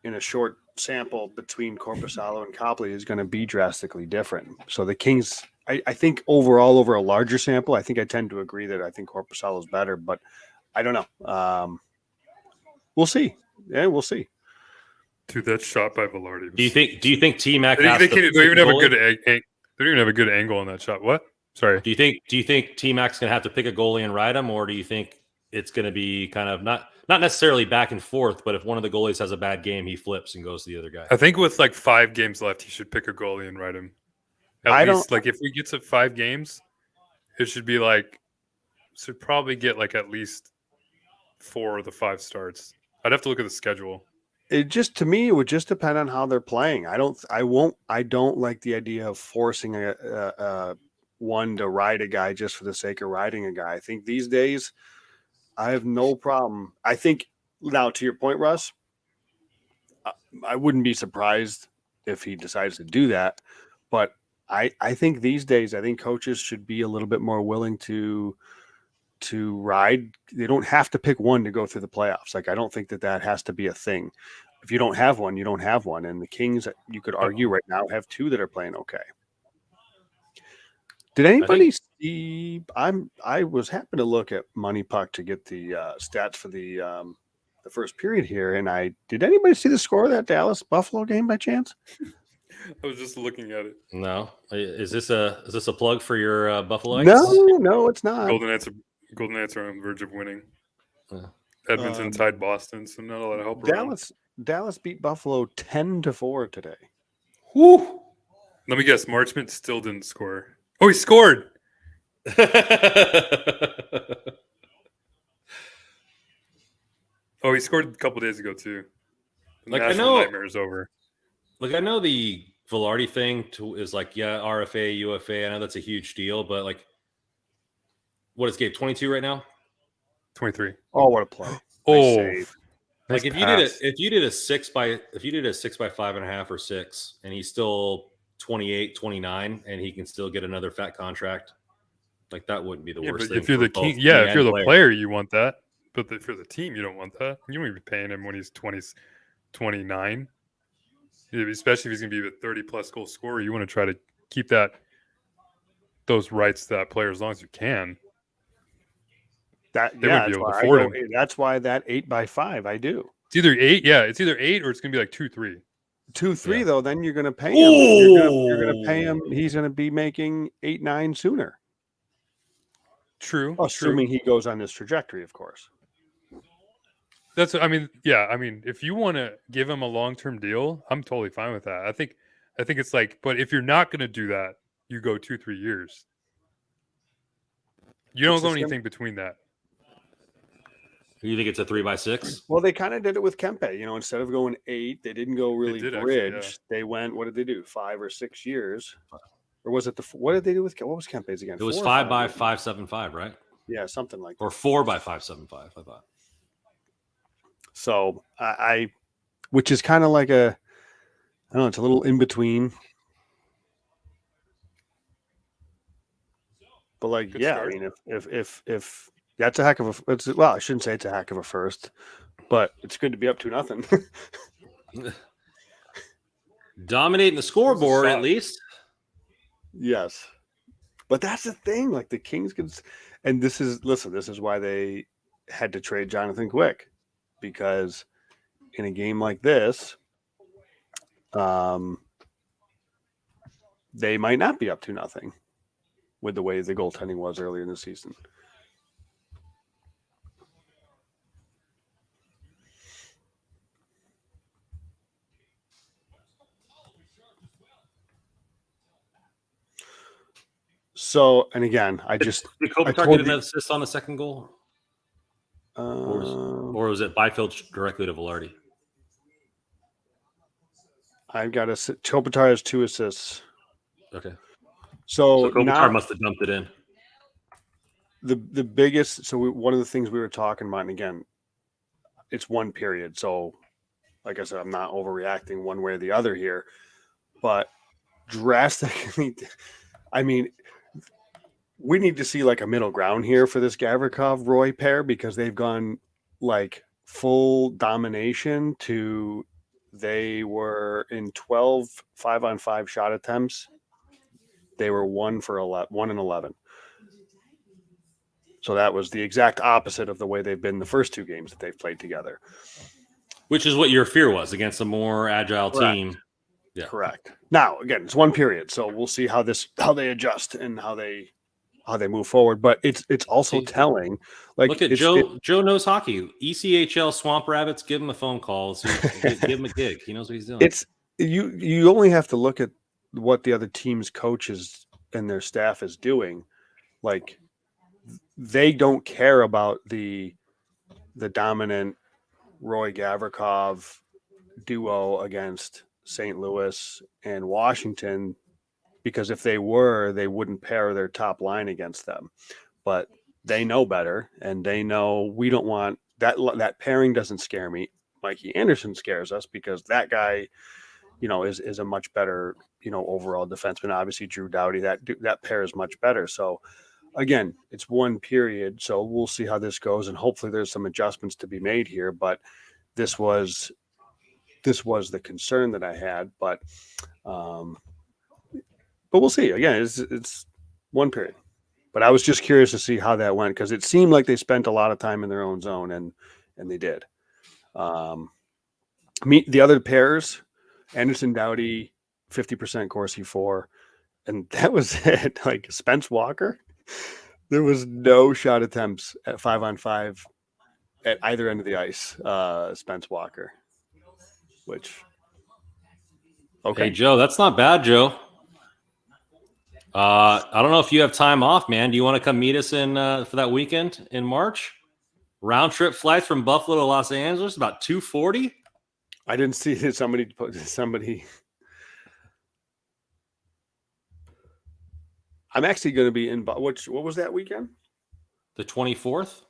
in a short sample between Korpisalo and Copley is going to be drastically different. So the Kings, I think overall over a larger sample, I think I tend to agree that I think Korpisalo is better, but I don't know. We'll see. Yeah, we'll see. Dude, that shot by Velarde. Do you think T-Mac they has don't to even have a goalie? they don't even have a good angle on that shot. What? Sorry. Do you think T-Mac's going to have to pick a goalie and ride him, or do you think it's going to be kind of not necessarily back and forth, but if one of the goalies has a bad game, he flips and goes to the other guy? I think with like 5 games left, he should pick a goalie and ride him. At least, like if we get to 5 games, it should be like should probably get like at least 4 of the 5 starts. I'd have to look at the schedule. It just, to me, it would just depend on how they're playing. I don't like the idea of forcing a one to ride a guy just for the sake of riding a guy. I think these days, I have no problem. I think now, to your point, Russ, I wouldn't be surprised if he decides to do that. But I think these days, I think coaches should be a little bit more willing to ride. They don't have to pick one to go through the playoffs. Like, I don't think that has to be a thing. If you don't have one, you don't have one. And the Kings, you could argue right now, have 2 that are playing okay. Did anybody see? I was happy to look at Money Puck to get the stats for the first period here, and did anybody see the score of that Dallas Buffalo game by chance? I was just looking at it. No, is this a plug for your Buffalo? No, it's not. Golden Knights are on the verge of winning. Yeah. Edmonton tied Boston, so not a lot of help. Dallas beat Buffalo 10-4 today. Whoo! Let me guess. Marchment still didn't score. Oh, he scored. Oh, he scored a couple days ago too. The national nightmare is over. Like, I know the Velarde thing is like, yeah, RFA, UFA. I know that's a huge deal, but like, what is Gabe 22 right now? 23. Oh, what a play! Like if you did a 6 by 5.5 or 6, and he's still 28, 29, and he can still get another fat contract, like that wouldn't be the worst thing. If you're the king, if you're the player, you want that. But if you're the team, you don't want that. You don't even be paying him when he's 29. Especially if he's going to be a 30-plus goal scorer. You want to try to keep those rights to that player as long as you can. That's why that 8 by 5 I do. It's either 8, it's either 8 or it's gonna be like 2-3. 2-3 though, then you're gonna pay him. You're gonna pay him. He's gonna be making 8-9 sooner. True. Assuming he goes on this trajectory, of course. If you want to give him a long-term deal, I'm totally fine with that. I think it's like, but if you're not gonna do that, you go 2-3 years. You don't go anything between that. You think it's a 3 by 6? Well, they kind of did it with Kempe. Instead of going 8, they didn't go really bridge. Actually, They went. What did they do? 5 or 6 years, or was it what did they do with what was Kempe's again? It was 5 by 5.75, right? Yeah, something like that. Or 4 by 5.75. I thought. So which is kind of like I don't know. It's a little in between. But like, I mean, if that's a heck of a. I shouldn't say it's a heck of a first, but it's good to be up to nothing. Dominating the scoreboard, at least. Yes, but that's the thing. Like the Kings could, and this is why they had to trade Jonathan Quick, because in a game like this, they might not be up to nothing with the way the goaltending was earlier in the season. So, and again, did Kopitar get an assist on the second goal? Or was it Byfield directly to Velarde? I've got Kopitar has 2 assists. Okay. So Kopitar must have dumped it in. The biggest. So one of the things we were talking about, and again, it's one period. So, like I said, I'm not overreacting one way or the other here, but drastically. I mean, we need to see like a middle ground here for this Gavrikov Roy pair, because they've gone like full domination to they were in 12 5-on-5 shot attempts. They were 1 and 11. So that was the exact opposite of the way they've been the first two games that they've played together. Which is what your fear was against a more agile team. Yeah. Correct. Now, again, it's one period, so we'll see how they adjust and how they move forward. But it's also telling. Like, look at Joe. Joe knows hockey. ECHL Swamp Rabbits. Give him a phone call. So give him a gig. He knows what he's doing. It's you only have to look at what the other team's coaches and their staff is doing. Like, they don't care about the dominant Roy Gavrikov duo against St. Louis and Washington, because if they were, they wouldn't pair their top line against them. But they know better, and they know we don't want that. That pairing doesn't scare me. Mikey Anderson scares us because that guy, is a much better, overall defenseman. Obviously, Drew Doughty, that pair is much better. So again, it's one period, so we'll see how this goes, and hopefully there's some adjustments to be made here. But this was the concern that I had, but we'll see. Again, it's one period. But I was just curious to see how that went, because it seemed like they spent a lot of time in their own zone, and they did. The other pairs, Anderson Doughty, 50% Corsi 4, and that was it. Like Spence Walker, there was no shot attempts at 5-on-5 at either end of the ice. Spence Walker, which okay, hey Joe, that's not bad, Joe. I don't know if you have time off, man. Do you want to come meet us in for that weekend in March? Round trip flights from Buffalo to Los Angeles, about $240. I didn't see that somebody. I'm actually going to be in. What was that weekend? The 24th.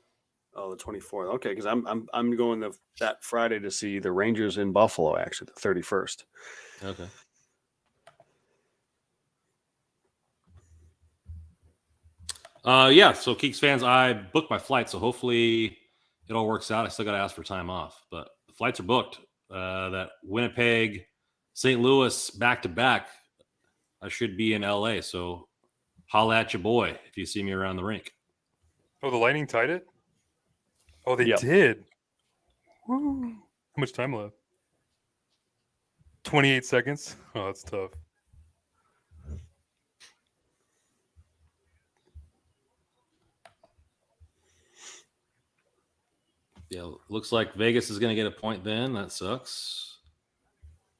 Oh, the 24th. Okay, because I'm going that Friday to see the Rangers in Buffalo. Actually, the 31st. Okay. Yeah. So Keeks fans, I booked my flight, so hopefully it all works out. I still got to ask for time off, but the flights are booked. That Winnipeg, St. Louis back to back. I should be in LA, so holla at your boy if you see me around the rink. Oh, the Lightning tied it? Oh, they did. Woo. How much time left? 28 seconds. Oh, that's tough. Yeah, looks like Vegas is going to get a point then. That sucks.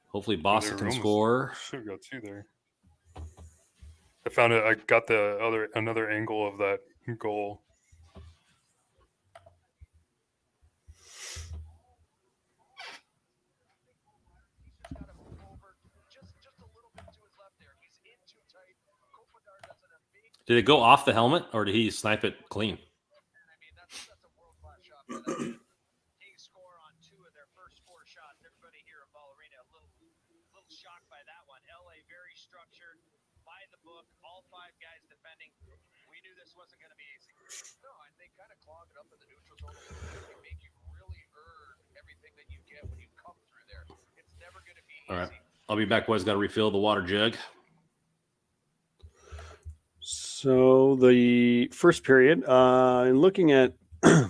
Hopefully Boston can score. Should have got 2 there. I found it. I got another angle of that goal. Did it go off the helmet, or did he snipe it clean? All right. I'll be back, boys. Got to refill the water jug. So the first period, in looking at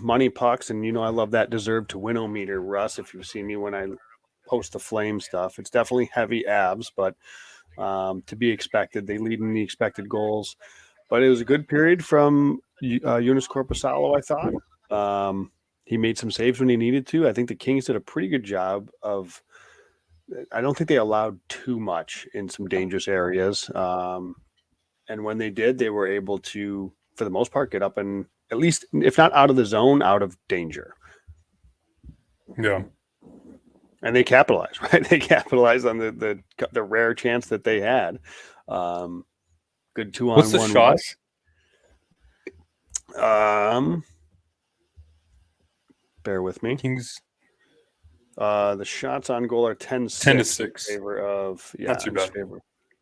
money pucks, and I love that deserve to win-o-meter, Russ, if you've seen me when I post the Flame stuff. It's definitely heavy abs, but to be expected. They lead in the expected goals. But it was a good period from Jonas Korpisalo, I thought. He made some saves when he needed to. I think the Kings did a pretty good job of – I don't think they allowed too much in some dangerous areas. And when they did, they were able to, for the most part, get up and at least, if not out of the zone, out of danger. Yeah. And they capitalized, right? They capitalized on the rare chance that they had. Good 2-on-1. What's the shots? Bear with me. Kings. The shots on goal are 10-6. 10-6. In favor of, not too bad.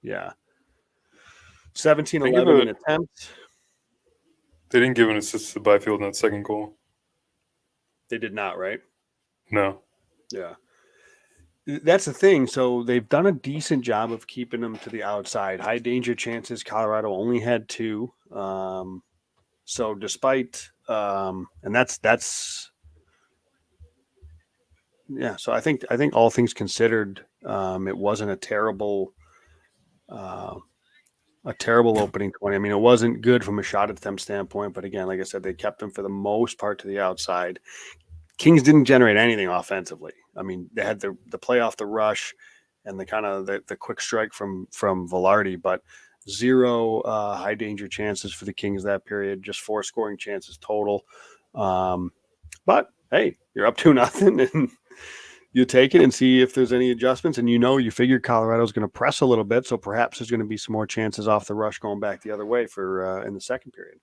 Yeah. 17-11 in attempts. They didn't give an assist to Byfield in that second goal. They did not, right? No. Yeah. That's the thing. So they've done a decent job of keeping them to the outside. High danger chances. Colorado only had 2. So despite and that's yeah. So I think all things considered, it wasn't a terrible opening 20. I mean, it wasn't good from a shot attempt standpoint, but again, like I said, they kept them for the most part to the outside. Kings didn't generate anything offensively. I mean, they had the play off the rush and the kind of the quick strike from Velarde, but 0 high danger chances for the Kings that period. Just 4 scoring chances total. But hey, you're up 2-0, and you take it and see if there's any adjustments. And you figure Colorado's going to press a little bit, so perhaps there's going to be some more chances off the rush going back the other way for in the second period.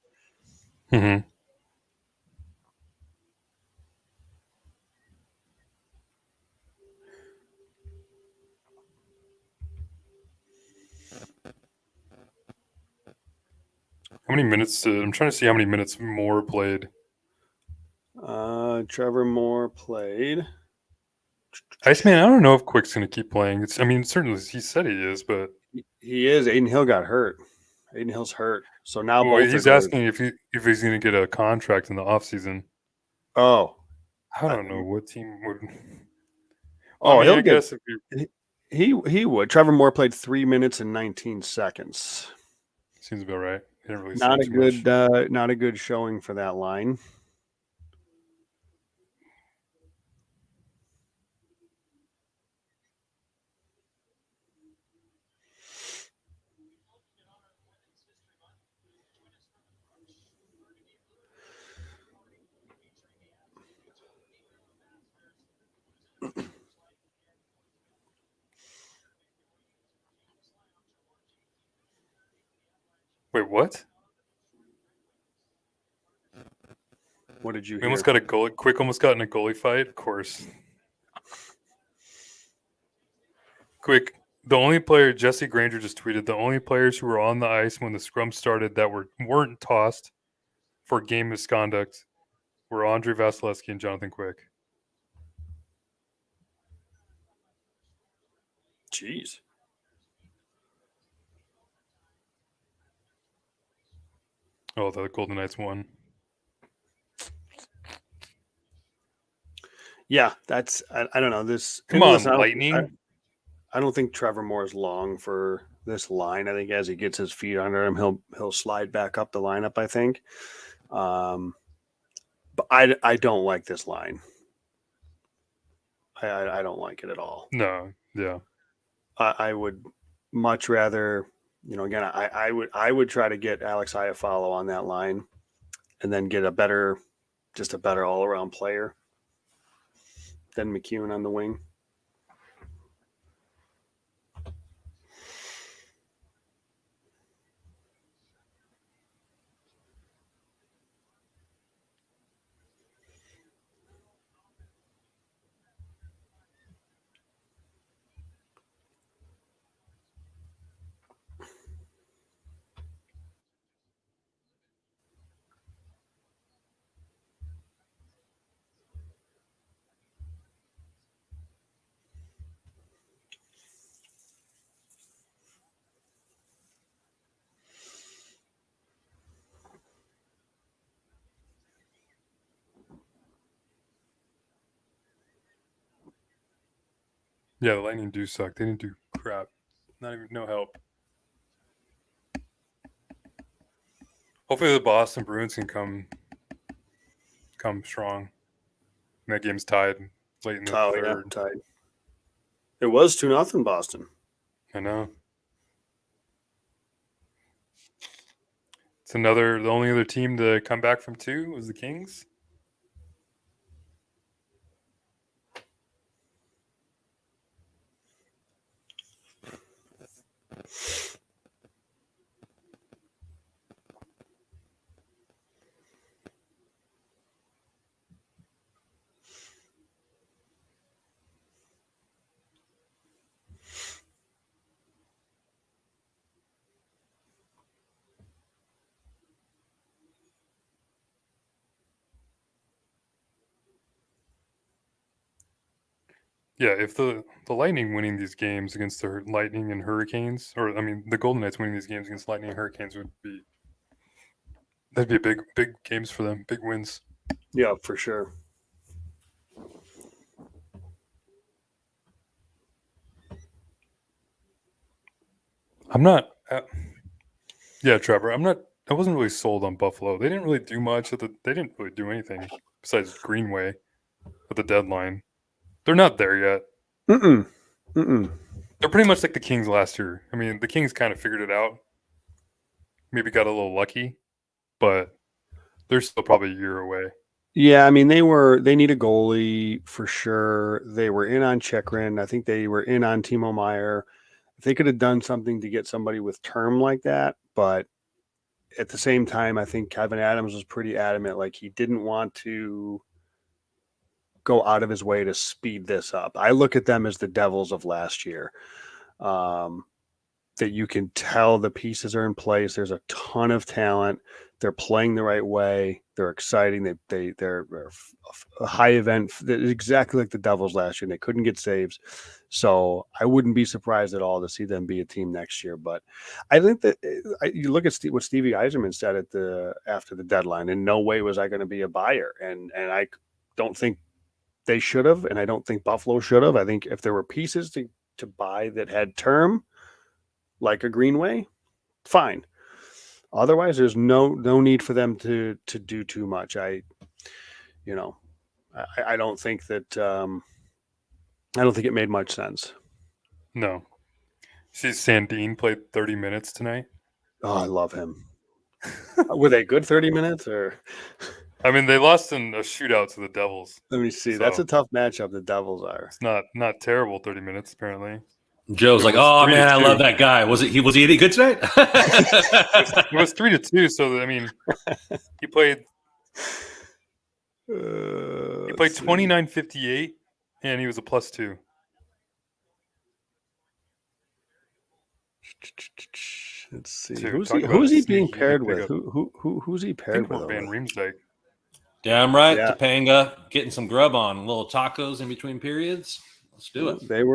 Mm-hmm. How many minutes I'm trying to see how many minutes Moore played. Trevor Moore played. Iceman, I don't know if Quick's going to keep playing. Certainly he said he is, but he is. Aiden Hill got hurt. Aiden Hill's hurt. So now he's asking if he's going to get a contract in the offseason. Oh. I don't know what team would. Oh, I guess he would. Trevor Moore played 3 minutes and 19 seconds. Seems about right. He didn't really not a good showing for that line. Wait, what? What did you hear? We almost got a goalie. Quick almost got in a goalie fight. Of course. Quick. The only player, Jesse Granger just tweeted, the only players who were on the ice when the scrum started that weren't tossed for game misconduct were Andre Vasilevsky and Jonathan Quick. Jeez. Oh, the Golden Knights won. Yeah, that's I don't know this. Come on, Lightning. I don't think Trevor Moore is long for this line. I think as he gets his feet under him, he'll slide back up the lineup. I think, but I don't like this line. I don't like it at all. No, yeah. I would much rather, again, I would try to get Alex Iafallo on that line, and then get a better all around player than McEwen on the wing. Yeah, the Lightning do suck. They didn't do crap. No help. Hopefully the Boston Bruins can come strong. And that game's tied late in the third. Yeah, tied. It was 2-0 Boston. I know. It's the only other team to come back from 2 was the Kings. Yeah, if the Lightning winning these games against the Lightning and Hurricanes, or I mean the Golden Knights winning these games against Lightning and Hurricanes that'd be big games for them, big wins. Yeah, for sure. I'm not. Yeah, Trevor, I wasn't really sold on Buffalo. They didn't really do much. They didn't really do anything besides Greenway at the deadline. They're not there yet. They're pretty much like the Kings last year. I mean, the Kings kind of figured it out. Maybe got a little lucky, but they're still probably a year away. Yeah, I mean they need a goalie for sure. They were in on Chekrin. I think they were in on Timo Meier. If they could have done something to get somebody with term like that, but at the same time, I think Kevin Adams was pretty adamant. Like he didn't want to go out of his way to speed this up. I look at them as the Devils of last year. That you can tell the pieces are in place. There's a ton of talent. They're playing the right way. They're exciting. They're a high event, exactly like the Devils last year. And they couldn't get saves, so I wouldn't be surprised at all to see them be a team next year. But I think that you look at what Stevie Yzerman said after the deadline. In no way was I going to be a buyer, and I don't think they should have, and I don't think Buffalo should have. I think if there were pieces to buy that had term, like a Greenway, fine. Otherwise, there's no need for them to do too much. I don't think that I don't think it made much sense. No. See, Sandin played 30 minutes tonight. Oh, I love him. Were they good 30 minutes or? I mean, they lost in a shootout to the Devils. Let me see. So that's a tough matchup. The Devils are. It's not terrible 30 minutes apparently. Joe's like, oh man, I love that guy. Was he any good tonight? It was 3-2. So I mean, he played 29.58, and he was a +2. Let's see. Who's he being paired with? Who's he paired with? Van Riemsdyk. Damn right, yeah. Topanga getting some grub on, little tacos in between periods. Let's do it. That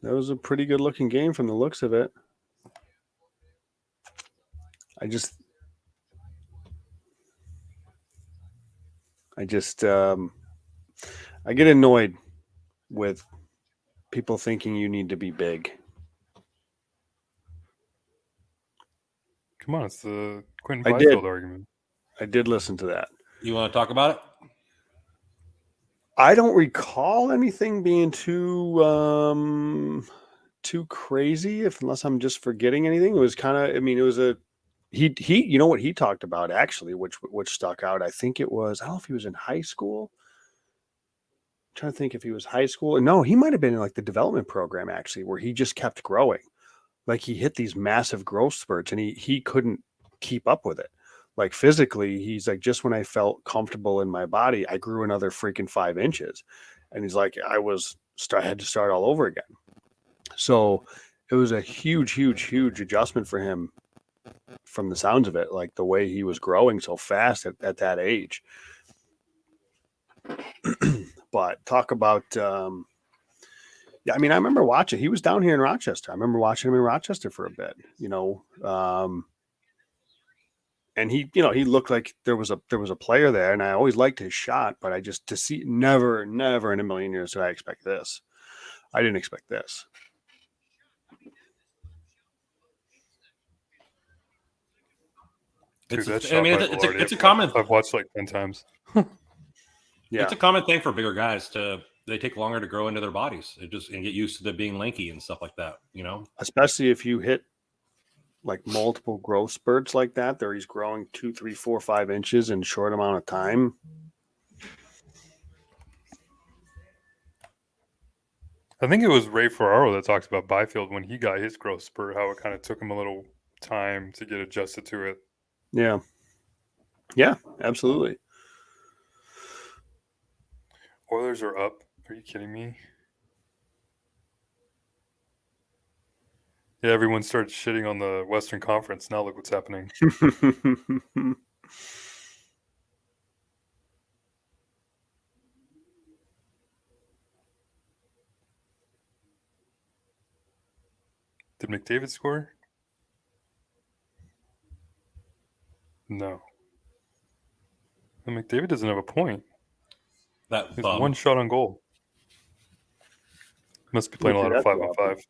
was a pretty good looking game from the looks of it. I get annoyed with people thinking you need to be big. Come on, it's the Quentin Byfield argument. I did listen to that. You want to talk about it? I don't recall anything being too crazy, unless I'm just forgetting anything. It was kind of, I mean, it was he. You know what he talked about actually, which stuck out. I think it was. I don't know if he was in high school. I'm trying to think if he was high school. No, he might have been in like the development program actually, where he just kept growing. Like he hit these massive growth spurts, and he couldn't keep up with it. Like physically, he's like, just when I felt comfortable in my body, I grew another freaking 5 inches. And he's like, I had to start all over again. So it was a huge adjustment for him from the sounds of it, like the way he was growing so fast at that age. But talk about, yeah, I mean, I remember watching, he was down here in Rochester. I remember watching him in Rochester for a bit, and he looked like there was a player there, and I always liked his shot, but to see never in a million years did I expect this. I didn't expect this. Dude, it's a common. I've watched like 10 times. Yeah, it's a common thing for bigger guys they take longer to grow into their bodies and get used to being lanky and stuff like that. Especially if you hit like multiple growth spurts like that, there he's growing 2, 3, 4, 5 inches in a short amount of time. I think it was Ray Ferraro that talks about Byfield when he got his growth spurt, how it kind of took him a little time to get adjusted to it. Yeah, absolutely. Oilers are up. Are you kidding me? Yeah, everyone started shitting on the Western Conference. Now look what's happening. Did McDavid score? No. And McDavid doesn't have a point. That There's one shot on goal. Must be playing a lot of 5-on-5.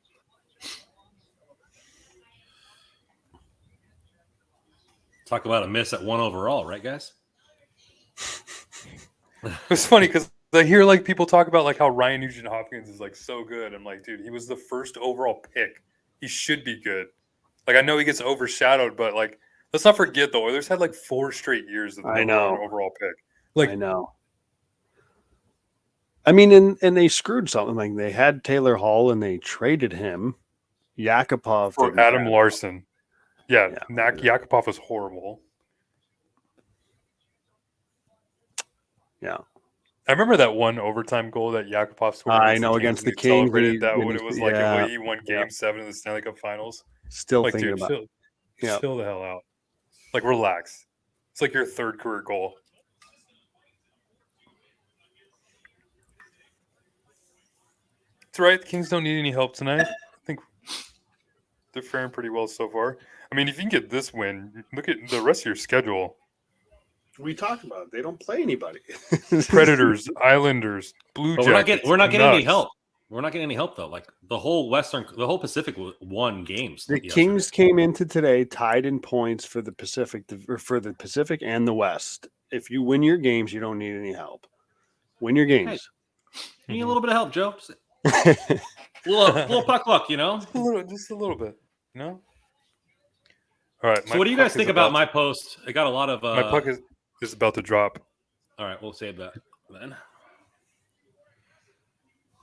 Talk about a miss at 1 overall, right, guys? It's funny because I hear like people talk about like how Ryan Nugent-Hopkins is like so good. I'm like, dude, he was the first overall pick. He should be good. Like I know he gets overshadowed, but like let's not forget the Oilers had like 4 straight years of the number 1 overall pick. Like I know. I mean, and they screwed something. Like they had Taylor Hall and they traded him. Yakupov for Adam Larson. Yeah. Yakupov was horrible. Yeah. I remember that one overtime goal that Yakupov scored. I know against the Kings. That when it was like when he won Game 7 of the Stanley Cup Finals. Still like, thinking dude, about it. Chill the hell out. Like relax. It's like your 3rd career goal. It's right. The Kings don't need any help tonight. I think they're faring pretty well so far. I mean, if you can get this win, look at the rest of your schedule. We talked about it. They don't play anybody. Predators, Islanders, Blue Jackets. We're not getting any help. We're not getting any help though. Like the whole Pacific won games. The Kings came into today tied in points for the Pacific and the West. If you win your games, you don't need any help. Win your games. Hey, you need a little bit of help, Joe. a little puck luck, you know? Just a little bit, you know? All right. So what do you guys think about my post? I got a lot of... my puck is about to drop. All right, we'll save that then.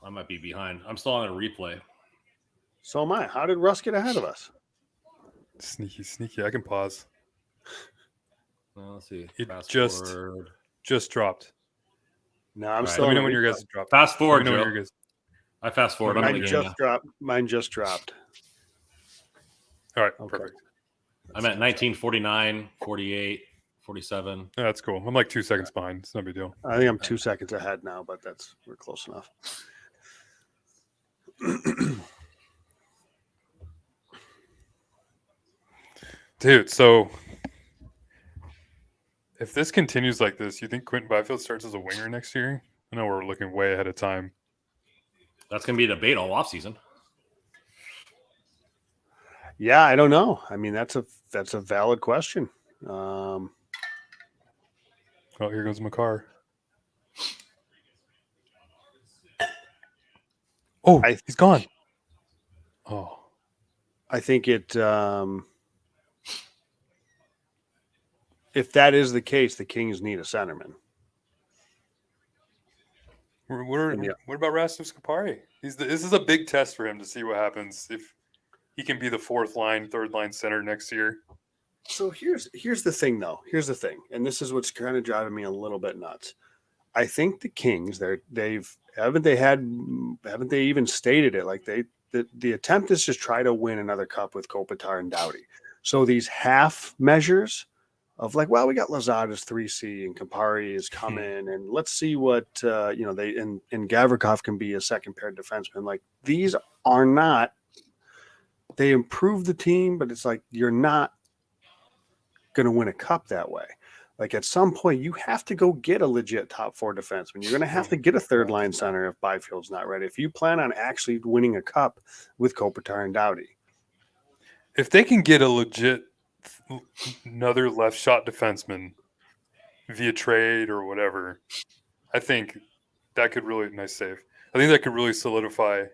I might be behind. I'm still on a replay. So am I. How did Russ get ahead of us? Sneaky. I can pause. Well, let's see. It just dropped. No, I'm still. Let me know when your guys drop. Fast forward, Joe. Guys... I fast forward. Mine just dropped. All right, perfect. I'm at 1949, 48, 47. Yeah, that's cool. I'm like 2 seconds behind. It's no big deal. I think I'm 2 seconds ahead now, but we're close enough. Dude, so if this continues like this, you think Quentin Byfield starts as a winger next year? I know we're looking way ahead of time. That's going to be a debate all offseason. Yeah, I don't know. I mean, that's a valid question. Oh, here goes Makar. Oh, he's gone. Oh, I think it. If that is the case, the Kings need a centerman. What about Rasmus Kupari? This is a big test for him to see what happens if he can be the 4th line, 3rd line center next year. So here's the thing, though. Here's the thing, and this is what's kind of driving me a little bit nuts. I think the Kings, haven't they even stated it? Like the attempt is just try to win another cup with Kopitar and Doughty. So these half measures of like, well, we got Lazard as 3C and Kupari is coming, and let's see what they and Gavrikov can be a second pair defenseman. Like these are not. They improve the team, but it's like you're not going to win a cup that way. Like at some point, you have to go get a legit top 4 defenseman. You're going to have to get a 3rd line center if Byfield's not ready. If you plan on actually winning a cup with Kopitar and Doughty, if they can get a legit another left shot defenseman via trade or whatever, I think that could really nice save. I think that could really solidify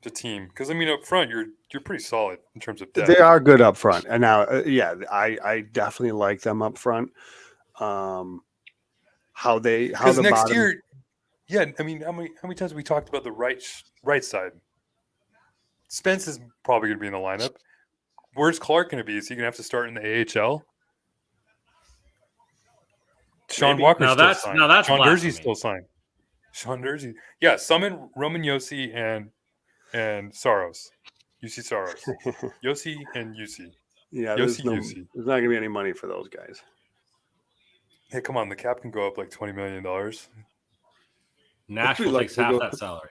the team because I mean up front you're pretty solid in terms of depth. They are good up front, and now I definitely like them up front. How the next bottom... year, yeah. I mean, how many times have we talked about the right side? Spence is probably going to be in the lineup. Where's Clark going to be? Is he going to have to start in the AHL? Sean Walker's still signed. Sean Durzi's still signed. Sean Durzi, yeah. Summon Roman Yossi and Saros. UC Saros. Yossi and UC. Yeah, there's not going to be any money for those guys. Hey, come on. The cap can go up like $20 million. Nashville takes half that salary.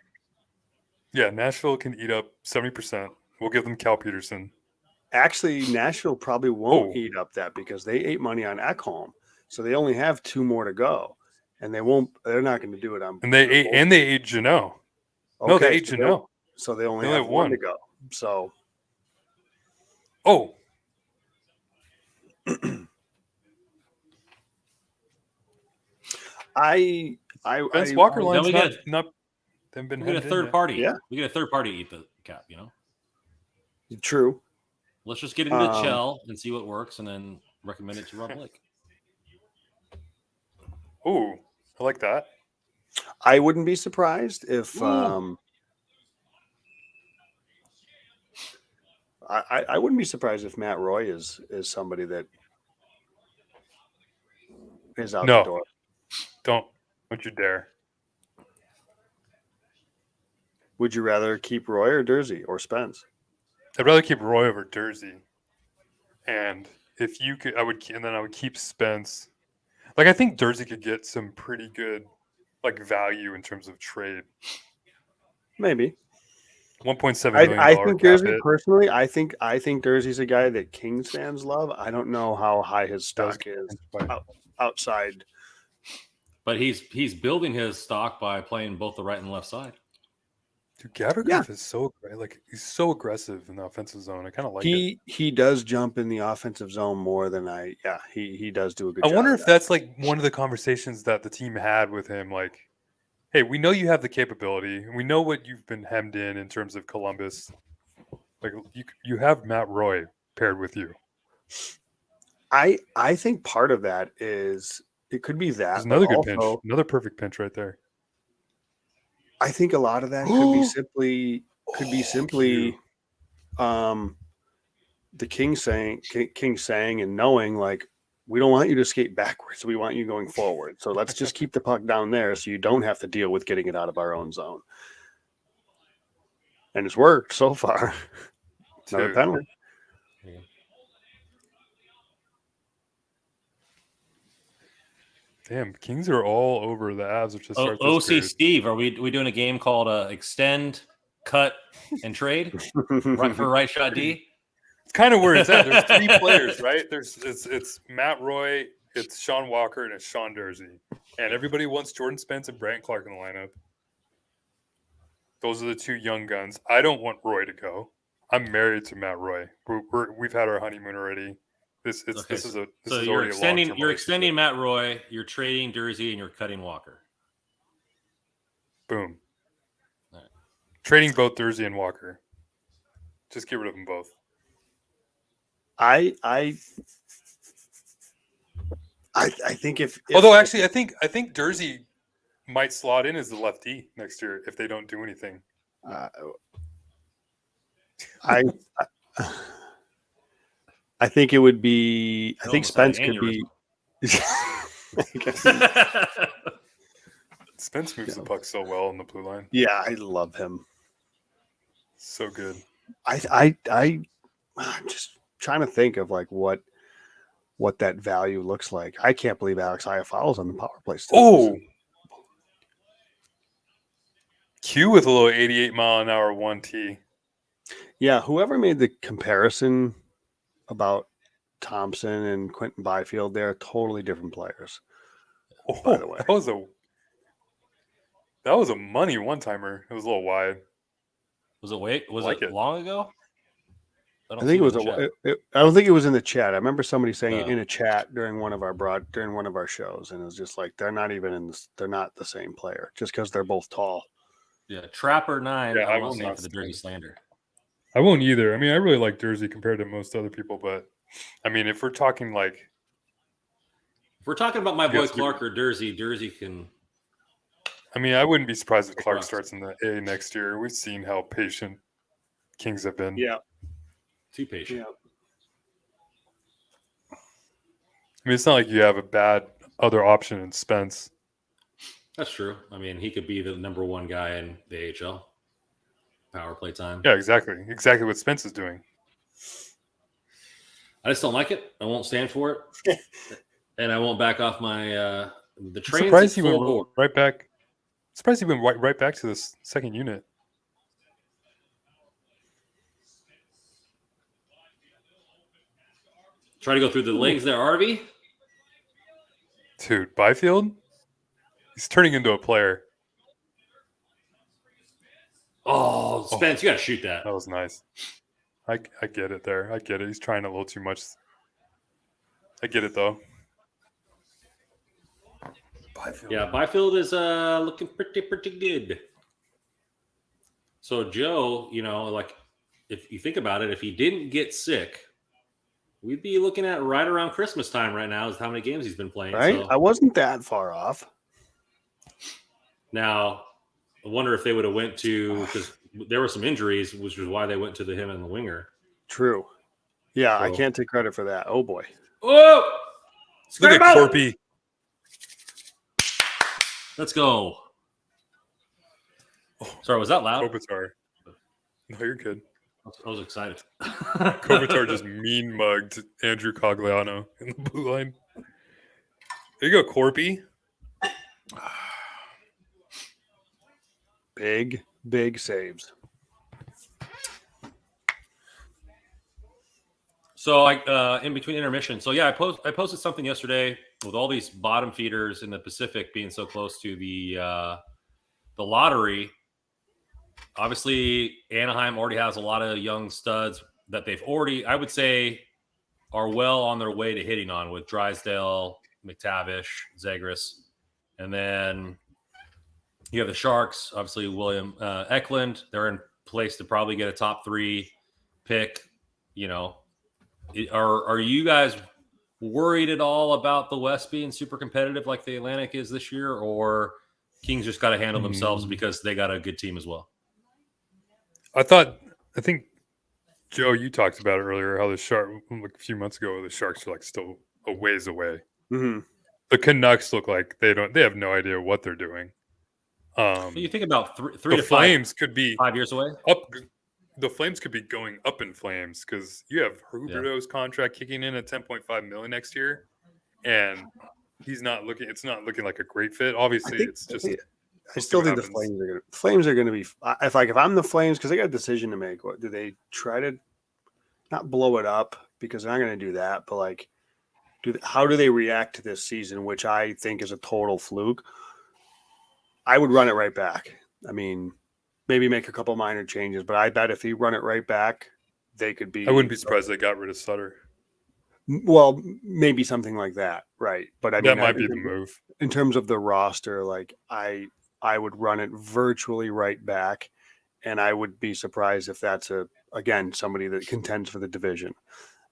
Yeah, Nashville can eat up 70%. We'll give them Cal Peterson. Actually, Nashville probably won't eat up that because they ate money on Ekholm, so they only have 2 more to go, and they won't. They're not going to do it on. And they ate Janot. Okay, No, they ate Janot. So they only have 1 to go. So. Oh. Vince Walker line's not been. We get a third party. Yeah, we get a third party to eat the cap. True. Let's just get it into Chell and see what works, and then recommend it to Rob Blake. Ooh, I like that. I wouldn't be surprised if I wouldn't be surprised if Matt Roy is somebody that is out the door. Don't you dare. Would you rather keep Roy or Dursey or Spence? I'd rather keep Roy over Dursey. And if you could, I would keep Spence. Like, I think Dursey could get some pretty good, like, value in terms of trade. Maybe. $1.7 million. I think Dursey personally. I think Dursey's a guy that Kings fans love. I don't know how high his stock is outside. But he's building his stock by playing both the right and left side. Dude, Gavrikov is so great. Like, he's so aggressive in the offensive zone. I kind of like it. He does jump in the offensive zone more than he does do a good job. I wonder if that's like one of the conversations that the team had with him. Like, hey, we know you have the capability. We know what you've been hemmed in terms of Columbus. Like, you have Matt Roy paired with you. I think part of that is it could be that. There's another good pinch. Another perfect pinch right there. I think a lot of that could be simply the King saying and knowing, like, we don't want you to skate backwards. We want you going forward. So let's just keep the puck down there so you don't have to deal with getting it out of our own zone. And it's worked so far. Another penalty. Damn, Kings are all over the Avs, which is OC Steve, are we doing a game called Extend, Cut, and Trade? Right for right shot D? It's kind of where it's at. There's 3 players, right? It's Matt Roy, it's Sean Walker, and it's Sean Dursey. And everybody wants Jordan Spence and Brant Clark in the lineup. Those are the 2 young guns. I don't want Roy to go. I'm married to Matt Roy. We've had our honeymoon already. This is you're extending Matt Roy, you're trading Dursey, and you're cutting Walker. Boom. Right. Trading both Dursey and Walker. Just get rid of them both. I think if although actually I think Dursey might slot in as the lefty next year if they don't do anything. I think it would be. I think Spence could be. Spence moves the puck so well on the blue line. Yeah, I love him. So good. I'm just trying to think of like what that value looks like. I can't believe Alex Iafallo's on the power play still. Oh, Q with a little 88-mile-an-hour 1T. Yeah, whoever made the comparison about Thompson and Quentin Byfield, they're totally different players. Oh, by the way, that was a money one-timer. It was a little wide. Was it long ago? I think it was I don't think it was in the chat. I remember somebody saying it in a chat during one of our shows, and it was just like they're not the same player just because they're both tall. Yeah, Trapper 9. Yeah, I won't stand for the Dursey slander. I won't either. I mean, I really like Dursey compared to most other people, but I mean, if we're talking about my boy Clark or Dursey can. I mean, I wouldn't be surprised if Clark starts in the A next year. We've seen how patient Kings have been. Yeah. Too patient. Yeah. I mean, it's not like you have a bad other option in Spence. That's true. I mean, he could be the number 1 guy in the AHL. Power play time. Yeah, exactly. Exactly what Spence is doing. I just don't like it. I won't stand for it. And I won't back off my the train. Surprised he went right back. Surprised he went right back to this second unit. Try to go through the legs there, Arby. Dude, Byfield? He's turning into a player. Oh, Spence, you got to shoot that. That was nice. I get it there. I get it. He's trying a little too much. I get it, though. Byfield. Yeah, Byfield is looking pretty good. So, Joe, like, if you think about it, if he didn't get sick, we'd be looking at right around Christmas time right now is how many games he's been playing. Right? So. I wasn't that far off. Now, I wonder if they would have went to, because there were some injuries, which was why they went to him and the winger. True. Yeah, so. I can't take credit for that. Oh, boy. Oh! Look at Corpy. Let's go. Oh, sorry, was that loud? Kopitar. No, you're good. I was excited. Kopitar just mean mugged Andrew Cogliano in the blue line. There you go, Corpy. Big saves. So, in between intermission. So, yeah, I posted something yesterday with all these bottom feeders in the Pacific being so close to the lottery. Obviously, Anaheim already has a lot of young studs that they've already, I would say, are well on their way to hitting on with Drysdale, McTavish, Zegras. And then you have the Sharks, obviously William Eklund. They're in place to probably get a top 3 pick. Are you guys worried at all about the West being super competitive like the Atlantic is this year, or Kings just got to handle themselves because they got a good team as well? I think, Joe, you talked about it earlier, how the Sharks, like a few months ago, the Sharks are like still a ways away. Mm-hmm. The Canucks look like they have no idea what they're doing. You think about three the to Flames could be 5 years away. The Flames could be going up in flames because you have Huberdeau's contract kicking in at $10.5 million next year, and he's not looking. It's not looking like a great fit. Obviously, it's just. I still think the Flames are going to be. If I'm the Flames, because they got a decision to make. What do they try to not blow it up, because they're not going to do that, but like, how do they react to this season, which I think is a total fluke? I would run it right back. I mean, maybe make a couple minor changes, but I bet if you run it right back, they could be. I wouldn't be surprised they got rid of Sutter. Well, maybe something like that, right? But I mean, that might be the move in terms of the roster. Like I would run it virtually right back, and I would be surprised if that's again somebody that contends for the division.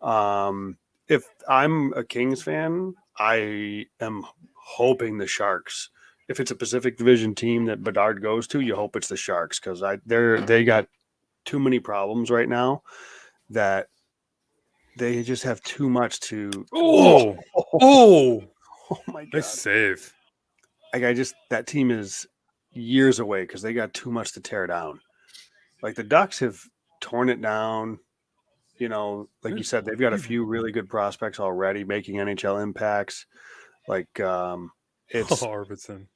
If I'm a Kings fan, I am hoping the Sharks. If it's a Pacific Division team that Bedard goes to, you hope it's the Sharks, because they got too many problems right now that they just have too much to. Oh my God! Nice save. Like that team is years away because they got too much to tear down. Like the Ducks have torn it down. Like you said, they've got a few really good prospects already making NHL impacts. Like it's Arvidsson.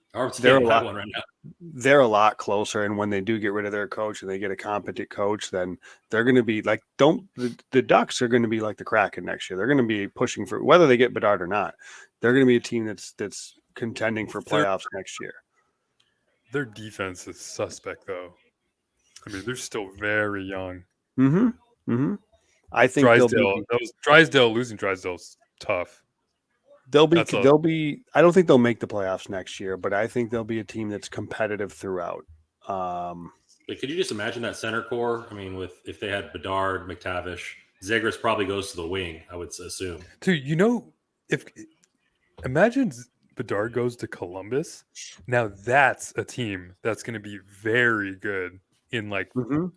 They're a lot closer, and when they do get rid of their coach and they get a competent coach, then they're going to be like the Ducks are going to be like the Kraken next year. They're going to be pushing for whether they get Bedard or not. They're going to be a team that's contending for playoffs next year. Their defense is suspect, though. I mean, they're still very young. Mm-hmm. Mm-hmm. I think losing Drysdale's tough. They'll be. I don't think they'll make the playoffs next year, but I think they'll be a team that's competitive throughout. Could you just imagine that center core? I mean, if they had Bedard, McTavish, Zegras probably goes to the wing, I would assume. Dude, imagine Bedard goes to Columbus. Now that's a team that's going to be very good in like 2-3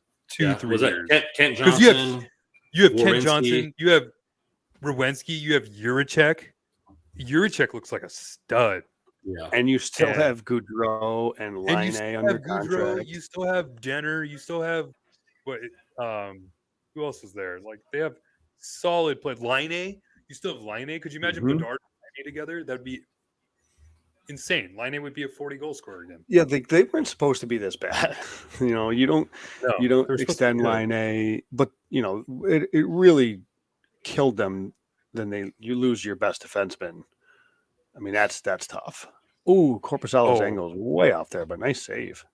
years. Kent Johnson? You have Kent Johnson. You have Rowensky. You have Juracek. Juracek looks like a stud. Yeah, and you still have Goudreau and Laine under contract. You still have Jenner. You still have who else is there? Like they have solid play. Laine. You still have Laine. Could you imagine Bedard and Laine together? That'd be insane. Laine would be a 40-goal scorer again. Yeah, they weren't supposed to be this bad. You don't extend Laine, but it really killed them then you lose your best defenseman. I mean, that's tough. Ooh, Korpisalo's angle is way off there, but nice save.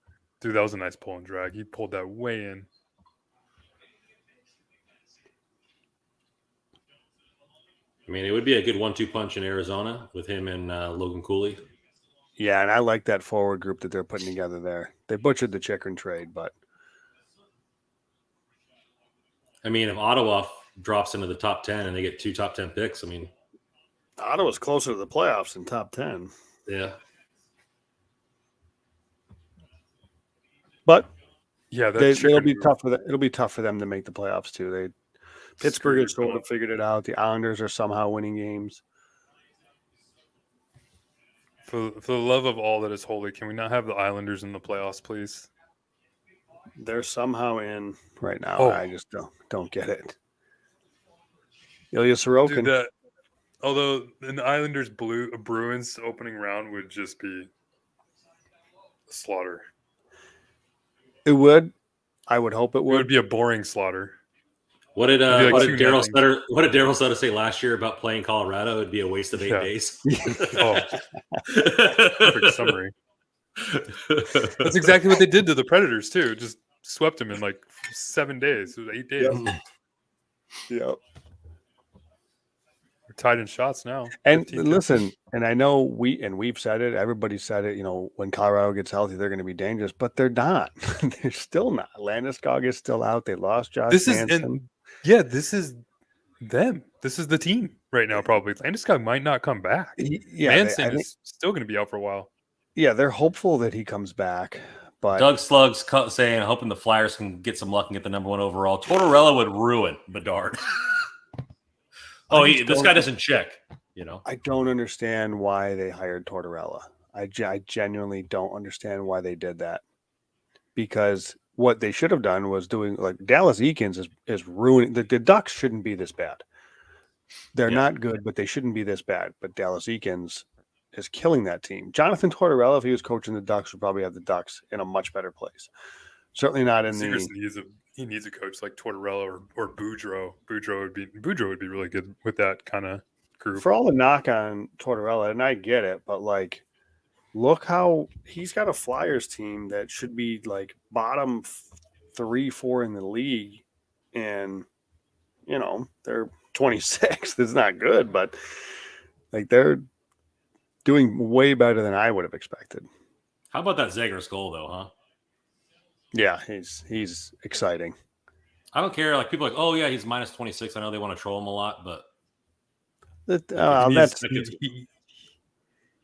Dude, that was a nice pull and drag. He pulled that way in. I mean, it would be a good 1-2 punch in Arizona with him and Logan Cooley. Yeah, and I like that forward group that they're putting together there. They butchered the Chikrin trade, but I mean, if Ottawa drops into the top 10 and they get 2 top 10 picks, I mean, Ottawa's closer to the playoffs than top 10. Yeah. But yeah, it'll be tough for them. It'll be tough for them to make the playoffs too. Pittsburgh has sort of figured it out. The Islanders are somehow winning games. For the love of all that is holy, can we not have the Islanders in the playoffs, please? They're somehow in right now. Oh. I just don't get it. Ilya Sorokin. Dude, although an Islanders Bruins opening round would just be a slaughter. It would. I would hope it would. It would be a boring slaughter. What did Daryl Sutter say last year about playing Colorado? It'd be a waste of 8 days. Perfect summary. That's exactly what they did to the Predators too. Just swept them in like 7 days. It was 8 days. Yep. We're tied in shots now. And listen, and I know we've said it. Everybody said it. You know, when Colorado gets healthy, they're going to be dangerous, but they're not. They're still not. Landeskog is still out. They lost Josh Manson. This is them. This is the team right now. Probably Landeskog might not come back. Manson is still going to be out for a while. Yeah, they're hopeful that he comes back. But Doug Slugs saying, hoping the Flyers can get some luck and get the number 1 overall. Tortorella would ruin Bedard. This guy doesn't check. You know, I don't understand why they hired Tortorella. I genuinely don't understand why they did that. Because what they should have done was doing like Dallas Eakins is ruining the Ducks shouldn't be this bad. They're not good, but they shouldn't be this bad. But Dallas Eakins is killing that team. Jonathan Tortorella, if he was coaching the Ducks, would probably have the Ducks in a much better place. Certainly not in he needs a coach like Tortorella or Boudreau. Boudreau would be really good with that kind of group. For all the knock on Tortorella, and I get it, but like, look how he's got a Flyers team that should be like bottom 3-4 in the league, and you know they're 26th. It's not good, but like they're doing way better than I would have expected. How about that Zegras goal though, huh? Yeah, he's exciting. I don't care. Like people are like, oh yeah, he's minus 26. I know they want to troll him a lot, but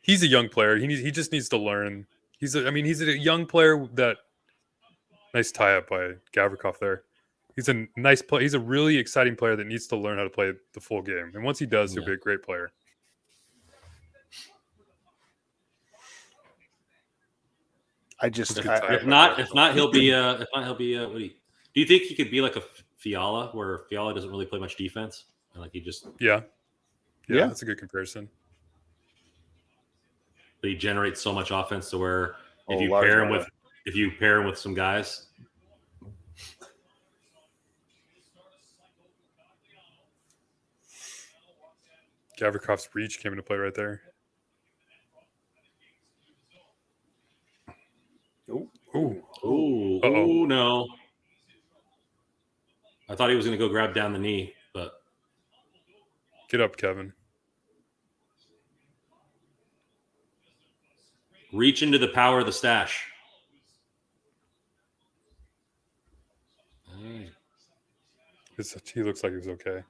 he's a young player. He just needs to learn. He's a young player. That nice tie up by Gavrikov there. He's a nice player. He's a really exciting player that needs to learn how to play the full game. And once he does, he'll be a great player. If not, he'll be what do you think he could be like a Fiala, where Fiala doesn't really play much defense and like he just yeah, that's a good comparison. But he generates so much offense to where if you pair him with some guys. Gavrikov's reach came into play right there. Oh, no. I thought he was going to go grab down the knee, but. Get up, Kevin. Reach into the power of the stash. He looks like he's okay.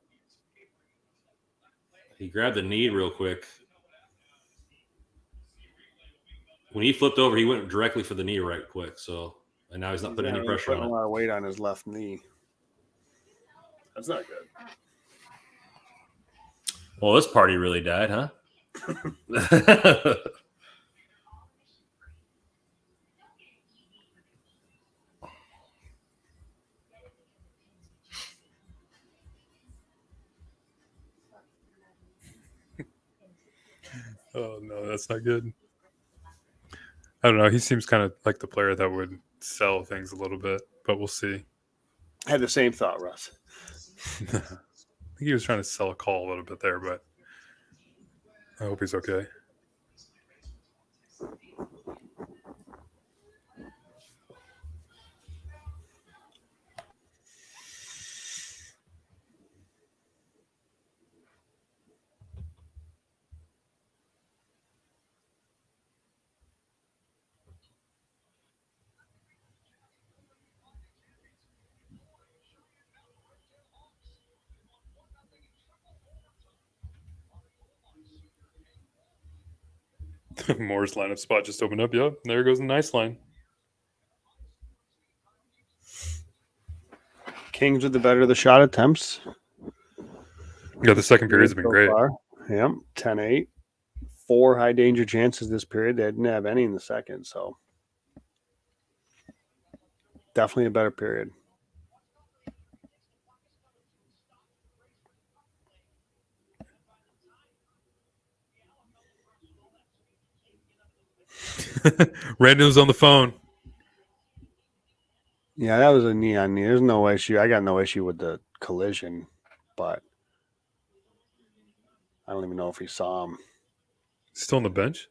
He grabbed the knee real quick. When he flipped over, he went directly for the knee right quick. So, and now he's not putting any pressure on it. A lot of weight on his left knee. That's not good. Well, this party really died, huh? Oh, no, that's not good. I don't know. He seems kind of like the player that would sell things a little bit, but we'll see. I had the same thought, Russ. think he was trying to sell a call a little bit there, but I hope he's okay. Moore's lineup spot just opened up. Yep, there goes the nice line. Kings with the better of the shot attempts. Yeah, the second period's been great. Far. Yep, 10-8. 4 high danger chances this period. They didn't have any in the second, so definitely a better period. Random's on the phone. Yeah, that was a knee on knee. There's no issue. I got no issue with the collision, but I don't even know if he saw him. Still on the bench?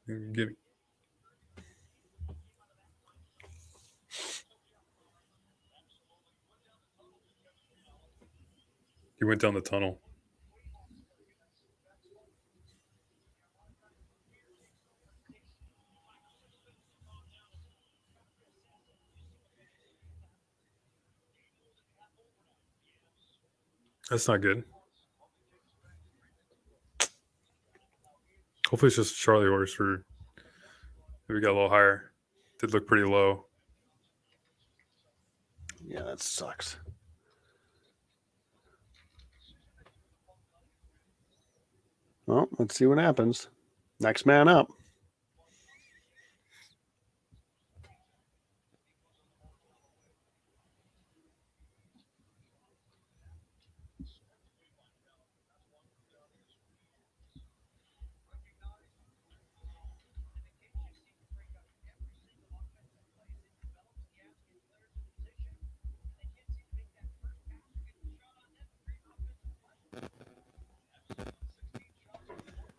He went down the tunnel. That's not good. Hopefully it's just a Charlie horse for maybe got a little higher. Did look pretty low. Yeah, that sucks. Well, let's see what happens. Next man up.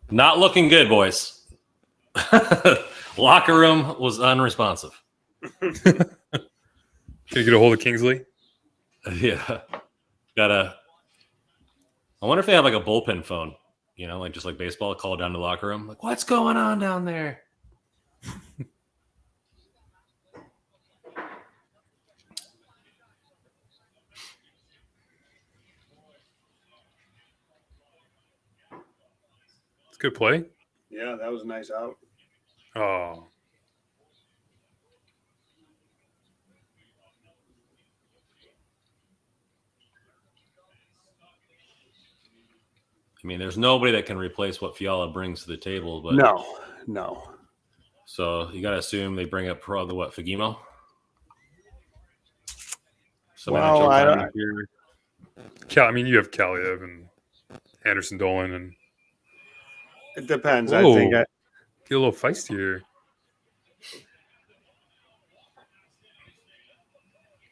Not looking good, boys. Locker room was unresponsive. Can you get a hold of Kingsley? Yeah. I wonder if they have like a bullpen phone, like just like baseball, call down to the locker room. Like, what's going on down there? It's a good play. Yeah, that was a nice out. Oh. I mean, there's nobody that can replace what Fiala brings to the table, but no. So you got to assume they bring up probably what, Fagemo? Well, I mean, you have Kaliev and Anderson Dolan, and it depends. Whoa. I think get a little feisty here.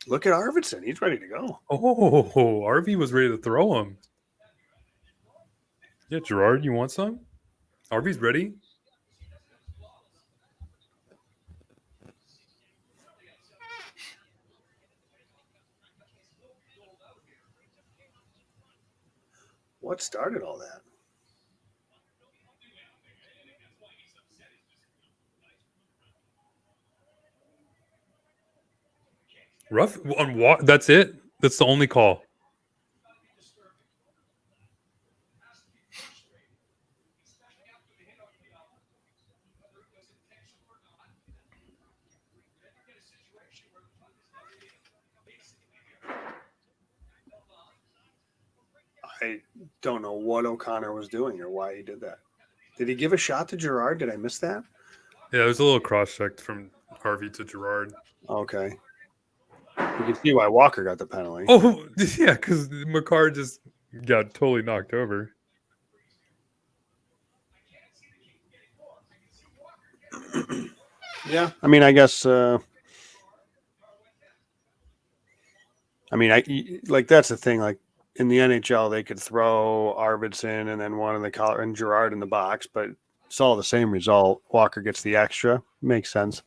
Look at Arvidsson. He's ready to go. Oh, RV was ready to throw him. Yeah, Gerard, you want some? RV's ready. What started all that? Rough on what? That's it. That's the only call. I don't know what O'Connor was doing or why he did that. Did he give a shot to Gerard? Did I miss that? Yeah, there's a little cross-check from Harvey to Gerard. Okay. You can see why Walker got the penalty. Oh, yeah, because McCarr just got totally knocked over. Yeah, I mean, I guess. I mean, that's the thing. Like, in the NHL they could throw Arvidsson and then one in the collar and Girard in the box, but it's all the same result. Walker gets the extra. Makes sense.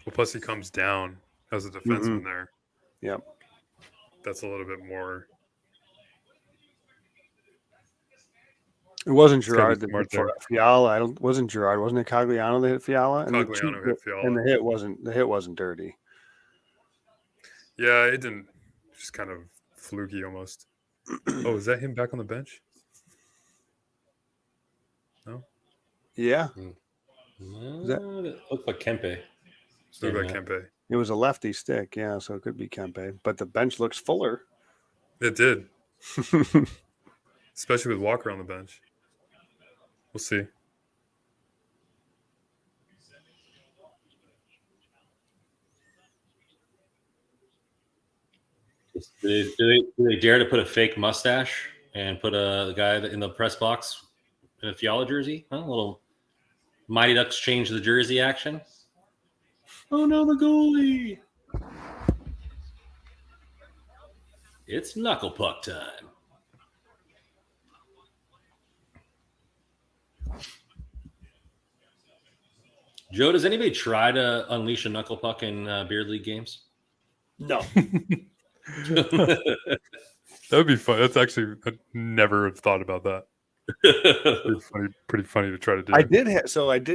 Well, plus he comes down as a defenseman there. Yep. That's a little bit more. It wasn't Girard that smart hit for Fiala. Wasn't Girard. Wasn't it Cogliano that hit Fiala? And Cogliano hit Fiala. And the hit wasn't dirty. Yeah, it didn't. Just kind of fluky almost. Oh, is that him back on the bench? No. Yeah. It looked like Kempe. Looked like Kempe. It was a lefty stick, yeah, so it could be Kempe. But the bench looks fuller. It did. Especially with Walker on the bench. We'll see. Do they dare to put a fake mustache and put the guy in the press box in a Fiala jersey? Huh? A little Mighty Ducks change the jersey action. Oh no, the goalie! It's knuckle puck time. Joe, does anybody try to unleash a knuckle puck in beard league games? No. That would be fun. That's actually, I never have thought about that. Pretty funny to try to do. I did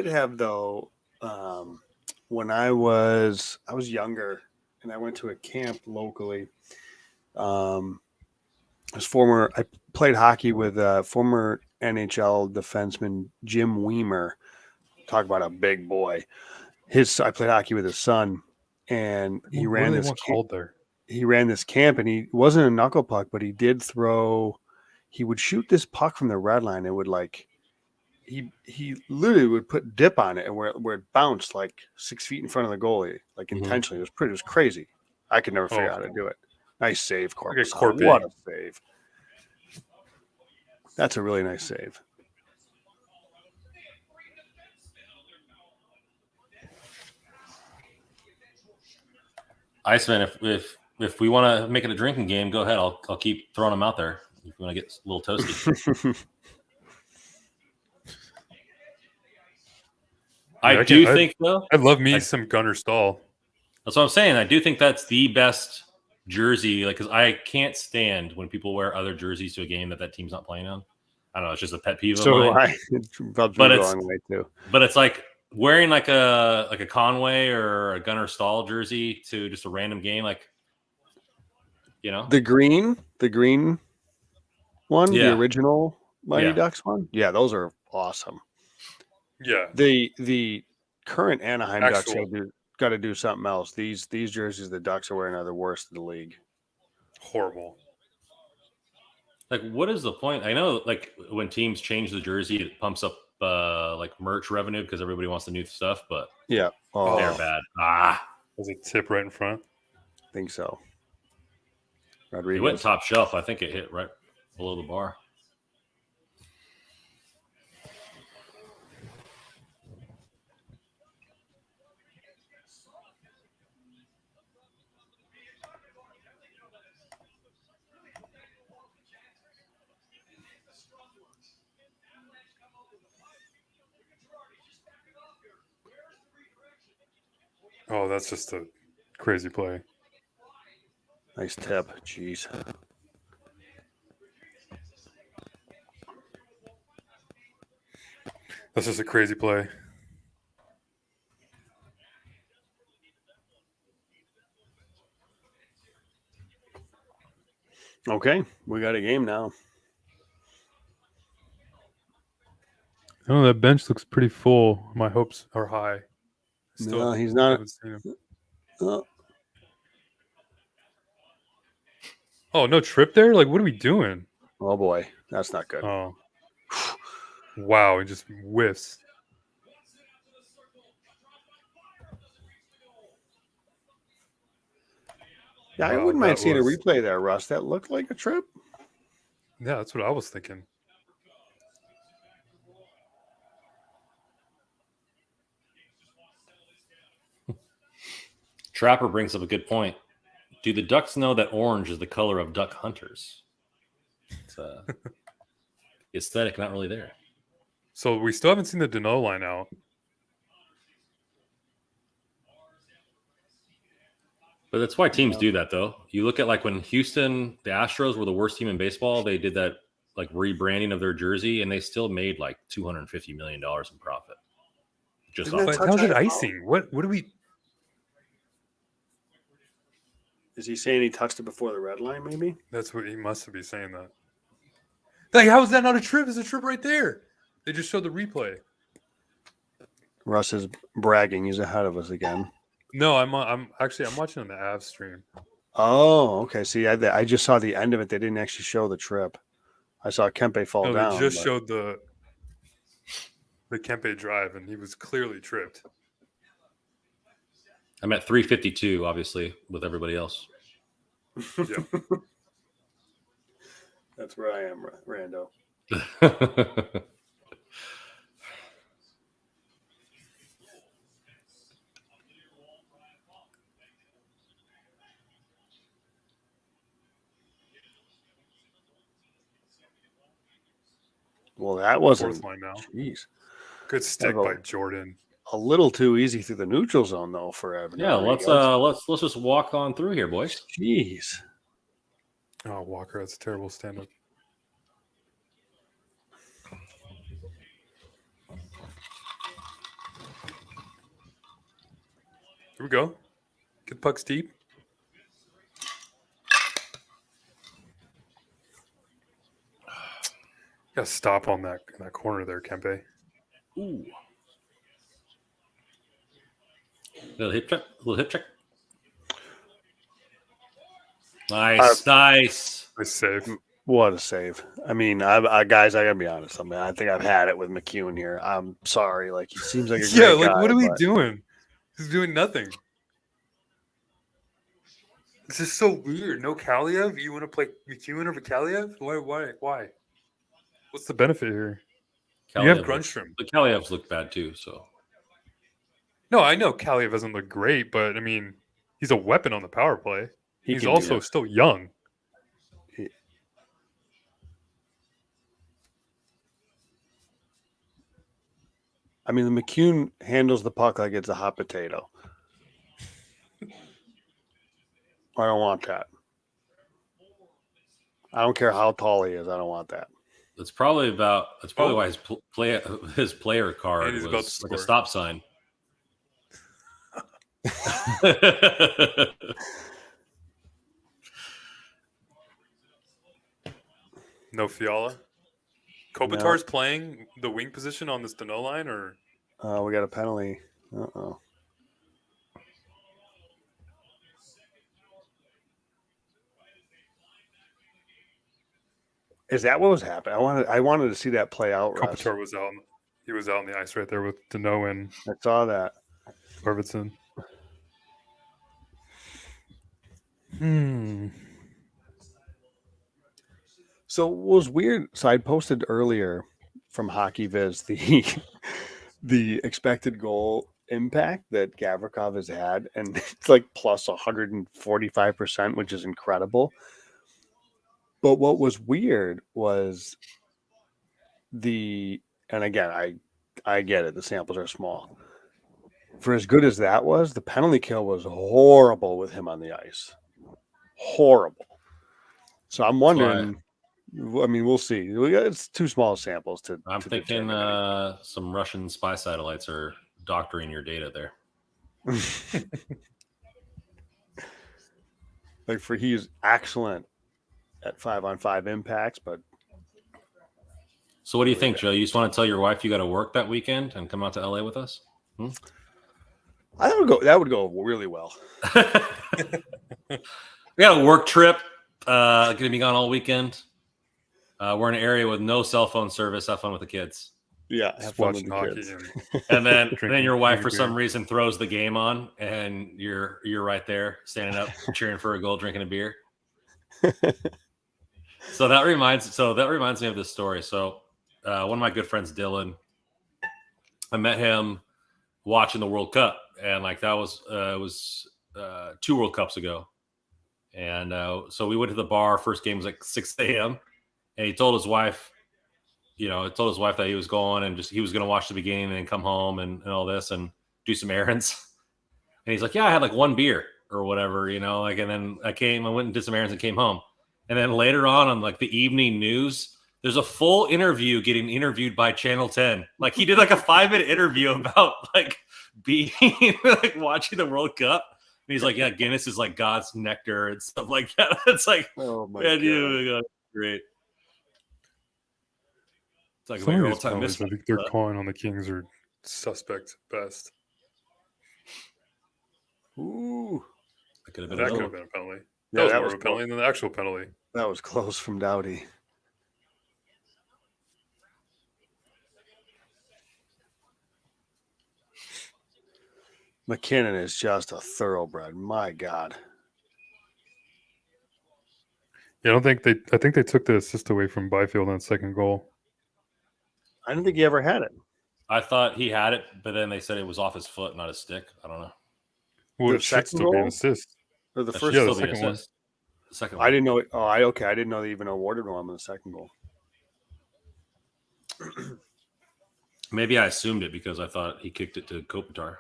have though, when I was younger and I went to a camp locally. I played hockey with former NHL defenseman Jim Weimer. Talk about a big boy. I played hockey with his son, and he ran this camp. He ran this camp, and he wasn't a knuckle puck, but he did throw. He would shoot this puck from the red line. It would he literally would put dip on it, and where it bounced like 6 feet in front of the goalie, like intentionally. It was crazy. I could never figure out how to do it. Nice save, Corpus. What a save! That's a really nice save. Iceman, if we want to make it a drinking game, go ahead. I'll keep throwing them out there if you want to get a little toasty. I think though. I love me some Gunnar Stahl. That's what I'm saying. I do think that's the best jersey, because I can't stand when people wear other jerseys to a game that team's not playing on. I don't know. It's just a pet peeve of mine. But it's like wearing like a Conway or a Gunnar Stahl jersey to just a random game, the green one, the original Mighty Ducks one. Yeah, those are awesome. Yeah, the current Anaheim Ducks got to do something else. These jerseys the Ducks are wearing are the worst in the league. Horrible. Like, what is the point? I know, when teams change the jersey, it pumps up merch revenue because everybody wants the new stuff. But they're bad. Was it tip right in front? I think so. Rodriguez. It went top shelf. I think it hit right below the bar. Oh, that's just a crazy play. Nice tip. Jeez. That's just a crazy play. Okay, we got a game now. Oh, that bench looks pretty full. My hopes are high. No, he's not. Oh, no trip there? What are we doing? Oh, boy. That's not good. Oh. Wow, he just whiffs. Yeah, I wouldn't mind seeing a replay there, Russ. That looked like a trip. Yeah, that's what I was thinking. Trapper brings up a good point. Do the Ducks know that orange is the color of duck hunters? It's aesthetic, not really there. So we still haven't seen the Dano line out. But that's why teams do that, though. You look at like when Houston, the Astros were the worst team in baseball. They did that like rebranding of their jersey, and they still made like $250 million in profit. Just off. But how's it icing? What do we? Is he saying he touched it before the red line? Maybe That's what he must be saying. That. Like, how is that not a trip? It's a trip right there. They just showed the replay. Russ is bragging. He's ahead of us again. No, I'm watching on the Avs stream. Oh, okay. See, I just saw the end of it. They didn't actually show the trip. I saw Kempe fall down. They just showed the Kempe drive, and he was clearly tripped. I'm at 352, obviously, with everybody else. Yeah. That's where I am, Rando. Well, that wasn't. Fourth line now. Jeez. Good stick by Jordan. A little too easy through the neutral zone, though, for Evan. Yeah, let's just walk on through here, boys. Jeez. Oh, Walker, that's a terrible stand-up. Here we go. Get the pucks deep. Got to stop on that corner there, Kempe. Ooh. Little hip check. Nice. Nice save. What a save. I mean, guys, I got to be honest. I mean, I think I've had it with McEwen here. I'm sorry. Like, he seems like a great guy, what are we doing? He's doing nothing. This is so weird. No Kaliev? You want to play McEwen over Kaliev? Why? What's the benefit here? You have Grunstrom. The Kalievs look bad too, so. No, I know Kaliev doesn't look great, but I mean, he's a weapon on the power play. He's also still young. I mean, the McEwen handles the puck like it's a hot potato. I don't want that. I don't care how tall he is. I don't want that. That's probably why his player card was like a stop sign. No Fiala. Kopitar's playing the wing position on this Dano line, or we got a penalty. Uh-oh. Is that what was happening? I wanted to see that play out. Kopitar was out. He was out on the ice right there with Dano and I saw that. Arvidsson. So what was weird? So I posted earlier from Hockey Viz the expected goal impact that Gavrikov has had, and it's like plus 145%, which is incredible. But what was weird was and again, I get it, the samples are small. For as good as that was, the penalty kill was horrible with him on the ice. Horrible. So I'm wondering. I mean, we'll see. It's too small samples to. I'm thinking some Russian spy satellites are doctoring your data there. He's excellent at 5-on-5 impacts, but. So what do you think, Joe? You just want to tell your wife you got to work that weekend and come out to LA with us? That would go really well. We got a work trip. Going to be gone all weekend. We're in an area with no cell phone service. Have fun with the kids. Yeah, have fun with the kids. And then your wife, for some reason, throws the game on, and you're right there, standing up, cheering for a goal, drinking a beer. So that reminds me of this story. So one of my good friends, Dylan, I met him watching the World Cup, and like that was 2 World Cups ago. And so we went to the bar. First game was like 6 a.m. And he told his wife, that he was going and he was going to watch the beginning and then come home and all this and do some errands. And he's like, yeah, I had like one beer or whatever, and then I went and did some errands and came home. And then later on like the evening news, there's a full interview getting interviewed by Channel 10. Like he did like a 5-minute interview about like being like watching the World Cup. And he's like, yeah, Guinness is like God's nectar and stuff like that. It's like, oh my God, great. It's like some of these penalties I think they're calling on the Kings are suspect at best. Ooh, that could have been a penalty. Yeah, that was more of a penalty than the actual penalty. That was close from Doughty. McKinnon is just a thoroughbred. My God. Yeah, I think they took the assist away from Byfield on the second goal. I didn't think he ever had it. I thought he had it, but then they said it was off his foot, not his stick. I don't know. Well, it should still be an assist. Or the first, the second one. The second one. I didn't know it. Oh, I didn't know they even awarded him on the second goal. Maybe I assumed it because I thought he kicked it to Kopitar.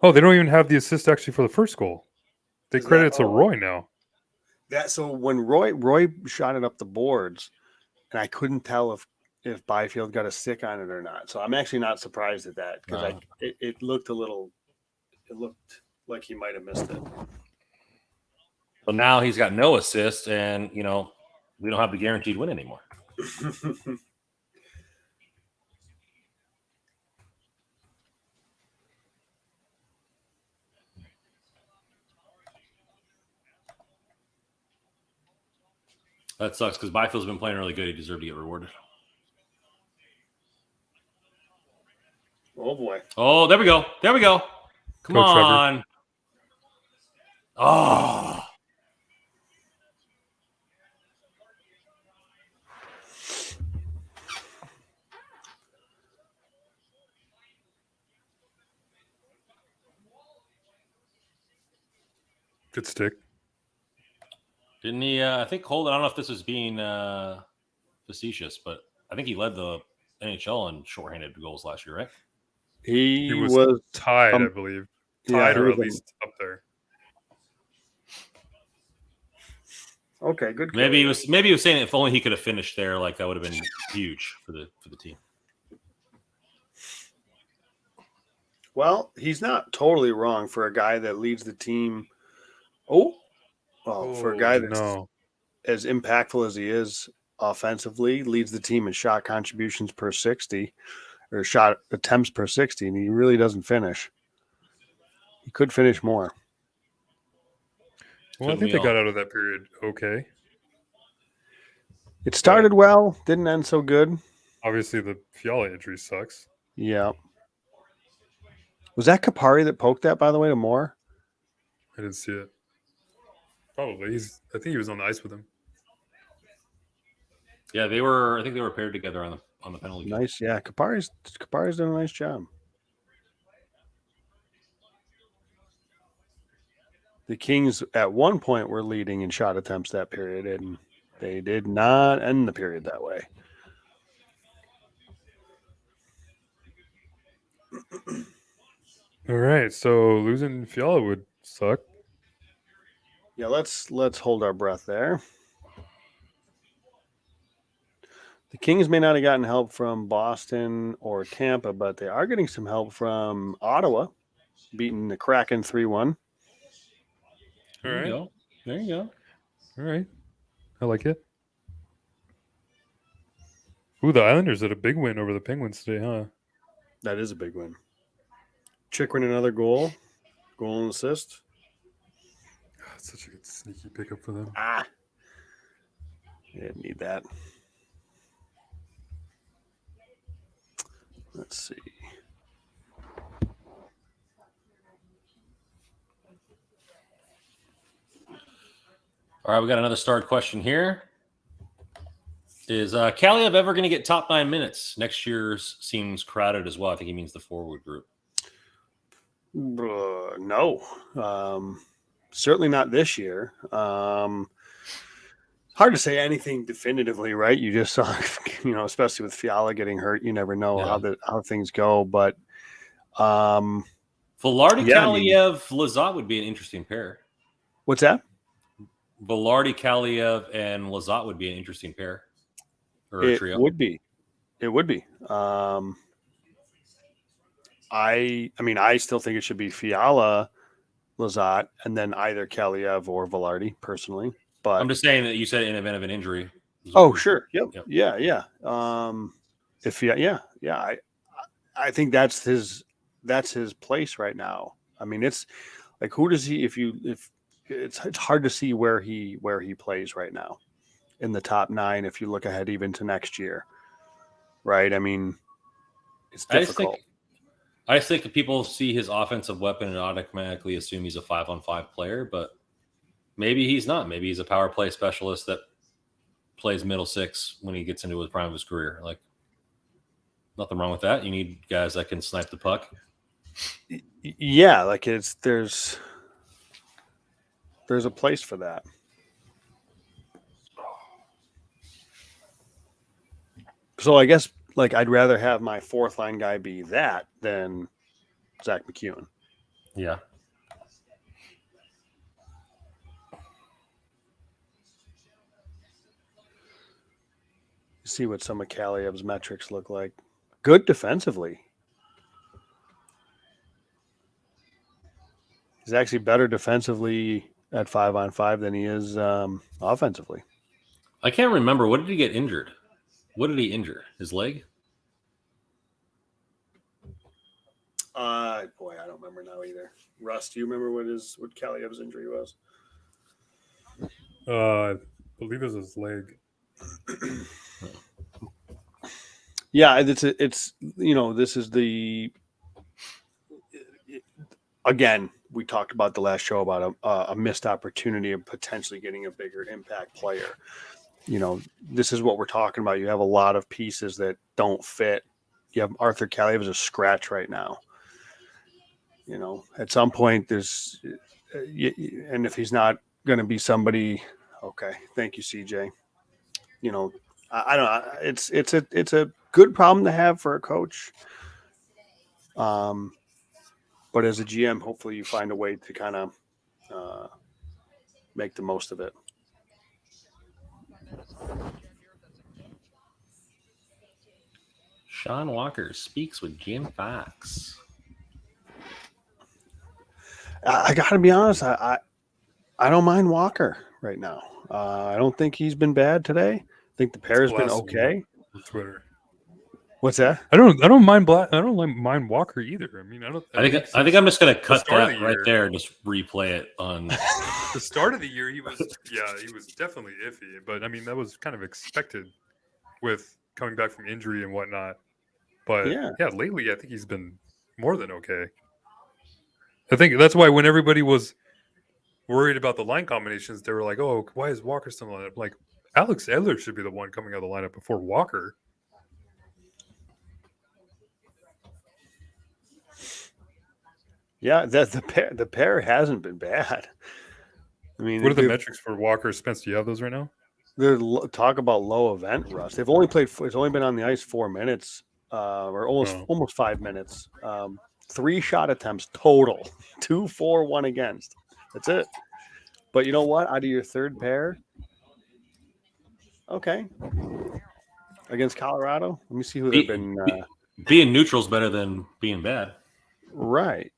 Oh, they don't even have the assist actually for the first goal. They credit it to Roy now. So when Roy shot it up the boards, and I couldn't tell if Byfield got a stick on it or not. So I'm actually not surprised at that because it looked like he might have missed it. So now he's got no assist, and we don't have the guaranteed win anymore. That sucks because Byfield's been playing really good. He deserved to get rewarded. Oh, boy. Oh, there we go. There we go. Come on. Trevor. Oh. Good stick. Didn't he? I think Holden. I don't know if this is being facetious, but I think he led the NHL in shorthanded goals last year, right? He was tied, I believe. Tied or at least up there. Okay, good. Maybe he was saying if only he could have finished there, like that would have been huge for the team. Well, he's not totally wrong for a guy that leads the team. For a guy that's as impactful as he is offensively, leads the team in shot contributions per 60 or shot attempts per 60, and he really doesn't finish. He could finish more. Well, I think they got out of that period okay. It started well, didn't end so good. Obviously, the Fiala injury sucks. Yeah. Was that Kapari that poked that, by the way, to Moore? I didn't see it. Probably. I think he was on the ice with him. Yeah, they were. I think they were paired together on the penalty. Nice, yeah. Kapari's doing a nice job. The Kings at one point were leading in shot attempts that period, and they did not end the period that way. All right, so losing Fiala would suck. Yeah, let's hold our breath there. The Kings may not have gotten help from Boston or Tampa, but they are getting some help from Ottawa, beating the Kraken 3-1. All right. There you go. All right. I like it. Ooh, the Islanders had a big win over the Penguins today, huh? That is a big win. Chikrin another goal and assist. God, such a good sneaky pickup for them. You didn't need that. Let's see. All right, we got another starred question here. Is Kaliev ever going to get top 9 minutes? Next year's seems crowded as well. I think he means the forward group. No, certainly not this year. Hard to say anything definitively, right? You just saw, especially with Fiala getting hurt, you never know how things go. But Velarde, Kaliev, Lizotte would be an interesting pair. What's that? Velarde, Kaliev, and Lizotte would be an interesting pair. Or a trio. Would be. It would be. I still think it should be Fiala, Lizotte, and then either Kaliev or Velarde, personally. But I'm just saying that you said in event of an injury. Oh, sure. Yep. Yeah. I think that's his place right now. I mean, it's like, who does he? If it's hard to see where he plays right now in the top 9. If you look ahead even to next year, right? I mean, it's difficult. I just think that people see his offensive weapon and automatically assume he's a 5-on-5 player, but maybe he's not. Maybe he's a power play specialist that plays middle 6 when he gets into the prime of his career. Like, nothing wrong with that. You need guys that can snipe the puck. Yeah, like there's a place for that. So I guess, like, I'd rather have my 4th line guy be that than Zach McEwen. Yeah. See what some of Kaliev's metrics look like. Good defensively. He's actually better defensively at 5-on-5 than he is offensively. I can't remember. What did he get injured? What did he injure? His leg? Boy, I don't remember now either. Russ, do you remember what Kaliev's injury was? I believe it was his leg. Yeah, this is again, we talked about the last show about a missed opportunity of potentially getting a bigger impact player. This is what we're talking about. You have a lot of pieces that don't fit. You have Arthur Kaliev as a scratch right now. At some point there's, and if he's not going to be somebody, okay, thank you, CJ. I don't know. It's a good problem to have for a coach. But as a GM, hopefully you find a way to kind of make the most of it. Sean Walker speaks with Jim Fox. I got to be honest. I don't mind Walker right now. I don't think he's been bad today. I think the pair's been okay. Twitter. What's that? I don't mind mind Walker either. I mean, I think I'm just going to cut that right there and just replay it on the start of the year. He was definitely iffy, but I mean that was kind of expected with coming back from injury and whatnot. But lately I think he's been more than okay. I think that's why when everybody was worried about the line combinations, they were like, "Oh, why is Walker still in the lineup?" Like, Alex Edler should be the one coming out of the lineup before Walker. Yeah, the pair hasn't been bad. I mean, what are the metrics for Walker Spence? Do you have those right now? They're talk about low event rust. They've only played. It's only been on the ice 4 minutes, or almost 5 minutes. 3 shot attempts total, 2 for, 1 against. That's it. But you know what? Out of your third pair, okay, against Colorado. Let me see who they've been. Being neutral is better than being bad, right?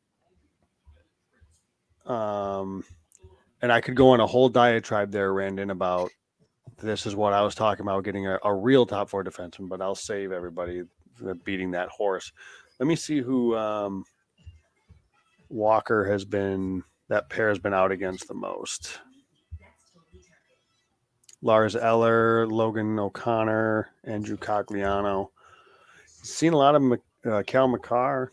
And I could go on a whole diatribe there, Randon, about this is what I was talking about, getting a real top 4 defenseman, but I'll save everybody beating that horse. Let me see who Walker has been, that pair has been out against the most. Lars Eller, Logan O'Connor, Andrew Cogliano. Seen a lot of Cal McCarr.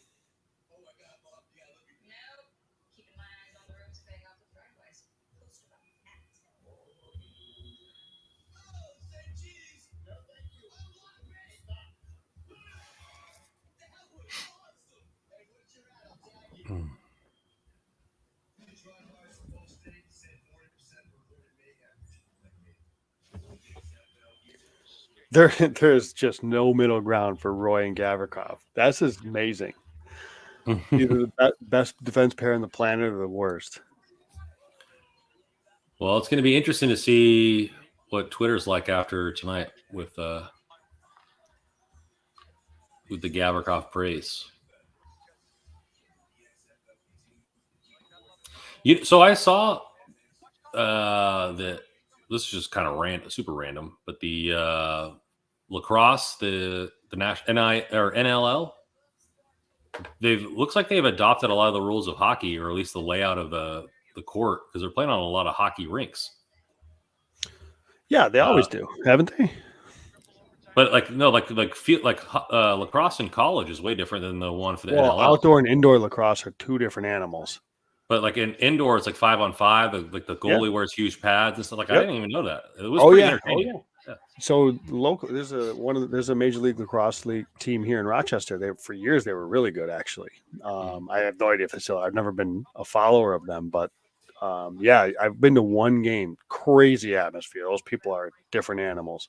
There's just no middle ground for Roy and Gavrikov. That's just amazing. Either the best defense pair on the planet or the worst. Well, it's going to be interesting to see what Twitter's like after tonight with the Gavrikov praise. So I saw that this is just kind of super random, but the lacrosse, the NLL, looks like they've adopted a lot of the rules of hockey, or at least the layout of the court, because they're playing on a lot of hockey rinks. Yeah, they always do, haven't they? But lacrosse in college is way different than the one for the NLL. Outdoor and indoor lacrosse are two different animals. But like in indoor, it's like 5-on-5. Like the goalie wears huge pads and stuff. Like I didn't even know that. It was pretty entertaining. Yeah. So local, there's a Major League Lacrosse League team here in Rochester. For years they were really good, actually. I have no idea if they still. I've never been a follower of them, but I've been to one game. Crazy atmosphere. Those people are different animals.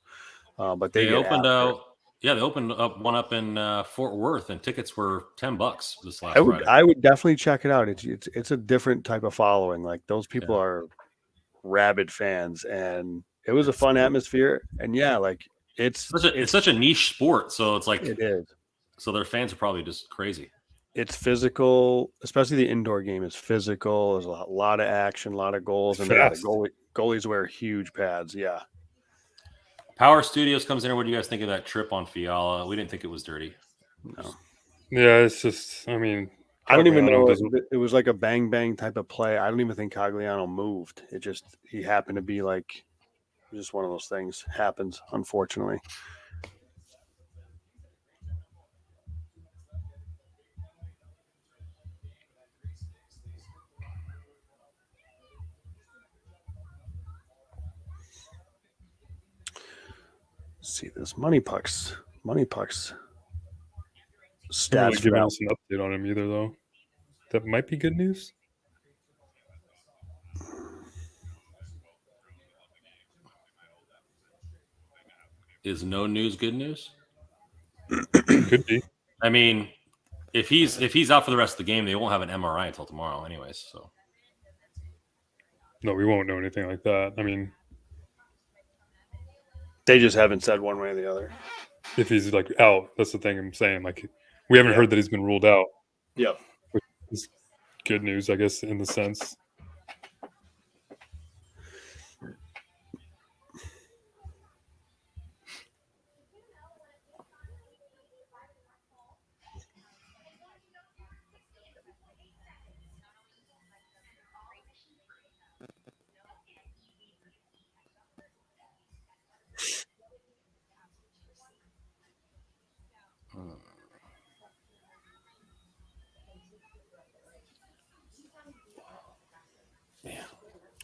But they opened out. Yeah, they opened up one up in Fort Worth, and tickets were $10 this last Friday. I would definitely check it out. It's a different type of following. Like those people are rabid fans, and it was a fun atmosphere. And it's such a niche sport, so it's like it is. So their fans are probably just crazy. It's physical, especially the indoor game is physical. There's a lot of action, a lot of goals, and the goalies wear huge pads. Yeah. Power Studios comes in. What do you guys think of that trip on Fiala? We didn't think it was dirty. No. Yeah, it's just, I mean, I don't even know. It was like a bang bang type of play. I don't even think Cogliano moved. He happened to be like, just one of those things happens, unfortunately. See this money pucks stats. Not giving us an update on him either, though. That might be good news. Is no news good news? Could be. I mean, if he's out for the rest of the game, they won't have an MRI until tomorrow, anyways. So no, we won't know anything like that. I mean, they just haven't said one way or the other. If he's like out, that's the thing I'm saying. Like, we haven't heard that he's been ruled out. Yep. Which is good news, I guess, in the sense.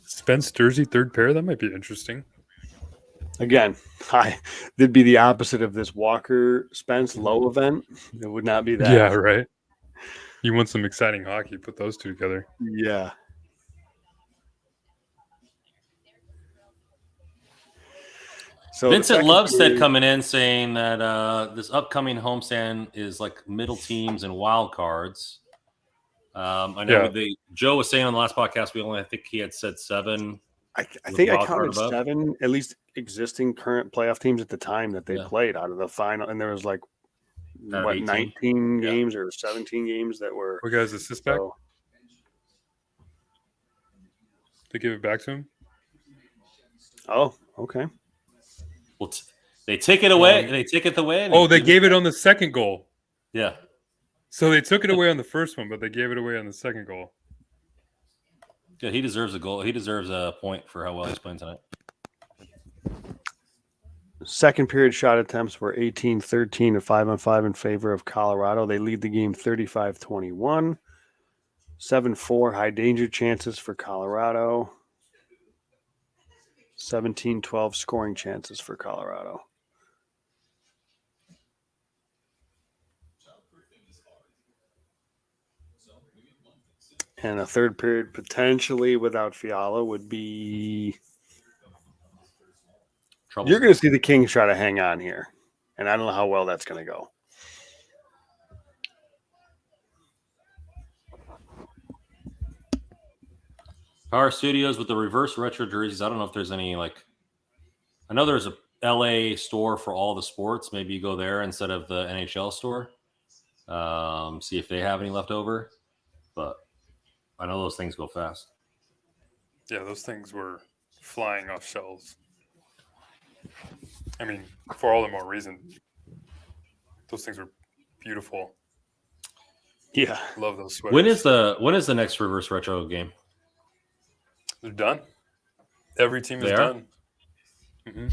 Spence Jersey third pair, that might be interesting. Again, it'd be the opposite of this Walker Spence low event. It would not be that. Yeah, right. You want some exciting hockey, put those two together. Yeah. So Vincent Lovestead coming in saying that this upcoming homestand is like middle teams and wild cards. I know Joe was saying on the last podcast, I think he had said 7. I think I counted 7, at least existing current playoff teams at the time that they played out of the final. And there was like, 19 games or 17 games that were. What guys, assist back? They give it back to him? Oh, okay. Well, they take it away. They take it away. They gave it on the second goal. Yeah. So they took it away on the first one, but they gave it away on the second goal. Yeah, he deserves a goal. He deserves a point for how well he's playing tonight. Second period shot attempts were 18-13 and 5-on-5 in favor of Colorado. They lead the game 35-21. 7-4 high danger chances for Colorado. 17-12 scoring chances for Colorado. And a third period potentially without Fiala would be trouble. You're going to see the Kings try to hang on here, and I don't know how well that's going to go. Power Studios with the reverse retro jerseys. I don't know if there's any I know there's a LA store for all the sports. Maybe you go there instead of the NHL store. See if they have any left over. But I know those things go fast. Yeah, those things were flying off shelves. I mean, for all the more reason, those things were beautiful. Yeah, love those sweaters. When is the next reverse retro game? They're done. Every team is done. Mm-hmm.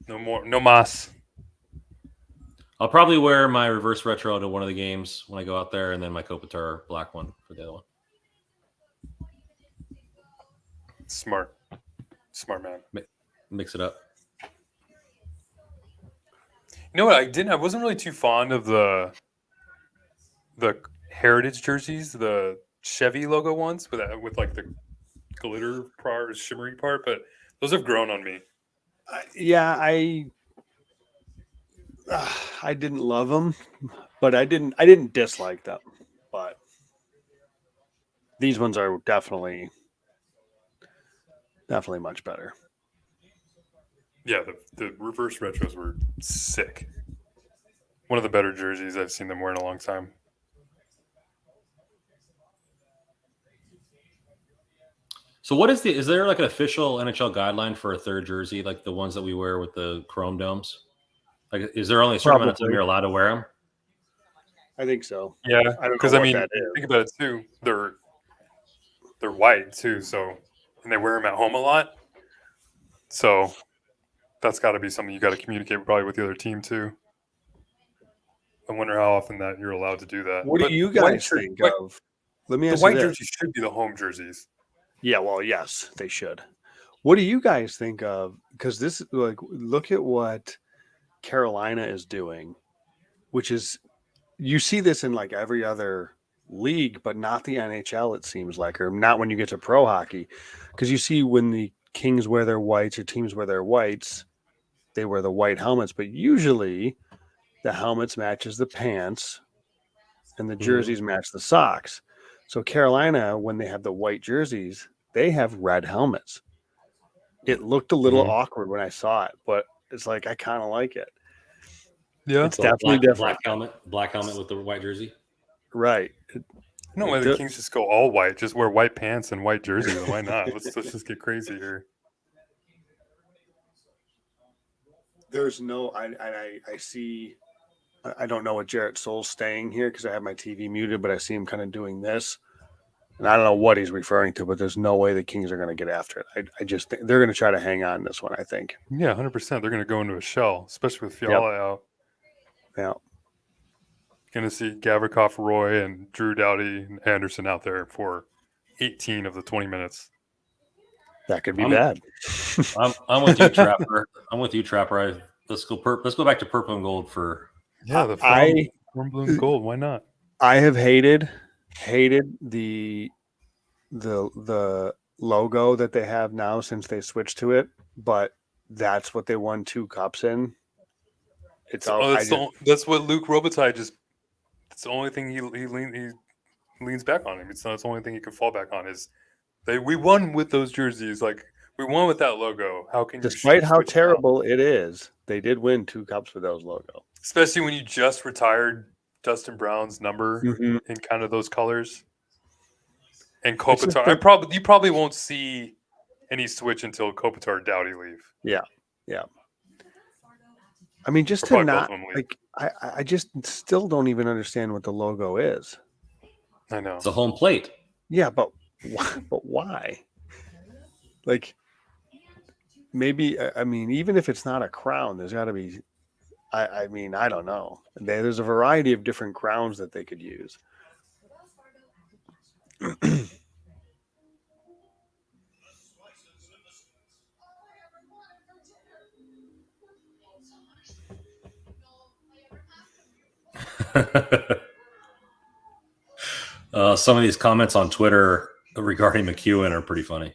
No more. No mas. I'll probably wear my reverse retro to one of the games when I go out there, and then my Kopitar black one for the other one. Smart man. Mix it up. You know what? I wasn't really too fond of the heritage jerseys, the Chevy logo ones with like the glitter part, shimmery part, but those have grown on me. I didn't love them, but I didn't dislike them. But these ones are definitely much better. Yeah, the reverse retros were sick. One of the better jerseys I've seen them wear in a long time. So is there like an official NHL guideline for a third jersey, like the ones that we wear with the chrome domes? Like, is there only a certain amount of time you're allowed to wear them? I think so. Yeah, because I mean, think about it too. They're white too, so and they wear them at home a lot. So that's got to be something you got to communicate probably with the other team too. I wonder how often that you're allowed to do that. What do you guys think of? Let me ask you this. The white jerseys should be the home jerseys. Yeah, well, yes, they should. What do you guys think of? Because this, look at what Carolina is doing, which is, you see this in like every other league, but not the NHL, it seems like, or not when you get to pro hockey. Because you see when the Kings wear their whites or teams wear their whites, they wear the white helmets, but usually the helmets matches the pants and the jerseys match the socks. So Carolina, when they have the white jerseys, they have red helmets. It looked a little awkward when I saw it, but it's like I kind of like it. Yeah, it's definitely different. Black helmet with the white jersey. Right. No way the Kings just go all white. Just wear white pants and white jerseys. Why not? Let's just get crazy here. There's no. I see. I don't know what Jarrett Soul's staying here because I have my TV muted, but I see him kind of doing this. And I don't know what he's referring to, but there's no way the Kings are going to get after it. I just think they're going to try to hang on this one, I think. Yeah, 100%. They're going to go into a shell, especially with Fiala out. Yeah. Going to see Gavrikov, Roy, and Drew Doughty and Anderson out there for 18 of the 20 minutes. That could be bad. I'm with you, Trapper. Let's go back to purple and gold for. Yeah, the form blue and gold. Why not? I have hated the logo that they have now since they switched to it, but that's what they won 2 cups in. It's that's what Luke Robitaille just. It's the only thing he leans back on. It's the only thing he can fall back on is we won with those jerseys. Like we won with that logo. How can despite how terrible it is, they did win 2 cups with those logo. Especially when you just retired Dustin Brown's number in kind of those colors. And Kopitar, you probably won't see any switch until Kopitar Doughty leave. Yeah. I mean, just to not like, I just still don't even understand what the logo is. I know it's a home plate. Yeah, but why? Like, maybe I mean, even if it's not a crown, there's got to be. I mean, I don't know. There's a variety of different crowns that they could use. Some of these comments on Twitter regarding McEwen are pretty funny.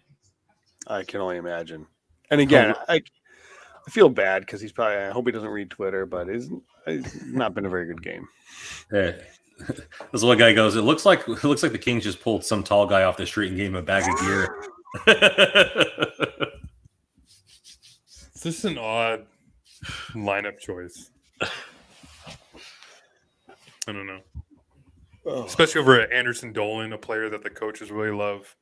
I can only imagine. And again, I feel bad because he's probably. I hope he doesn't read Twitter, but it's not been a very good game. Hey, this one guy goes. It looks like the Kings just pulled some tall guy off the street and gave him a bag of gear. This is an odd lineup choice. I don't know. Oh. Especially over Anderson Dolan, a player that the coaches really love.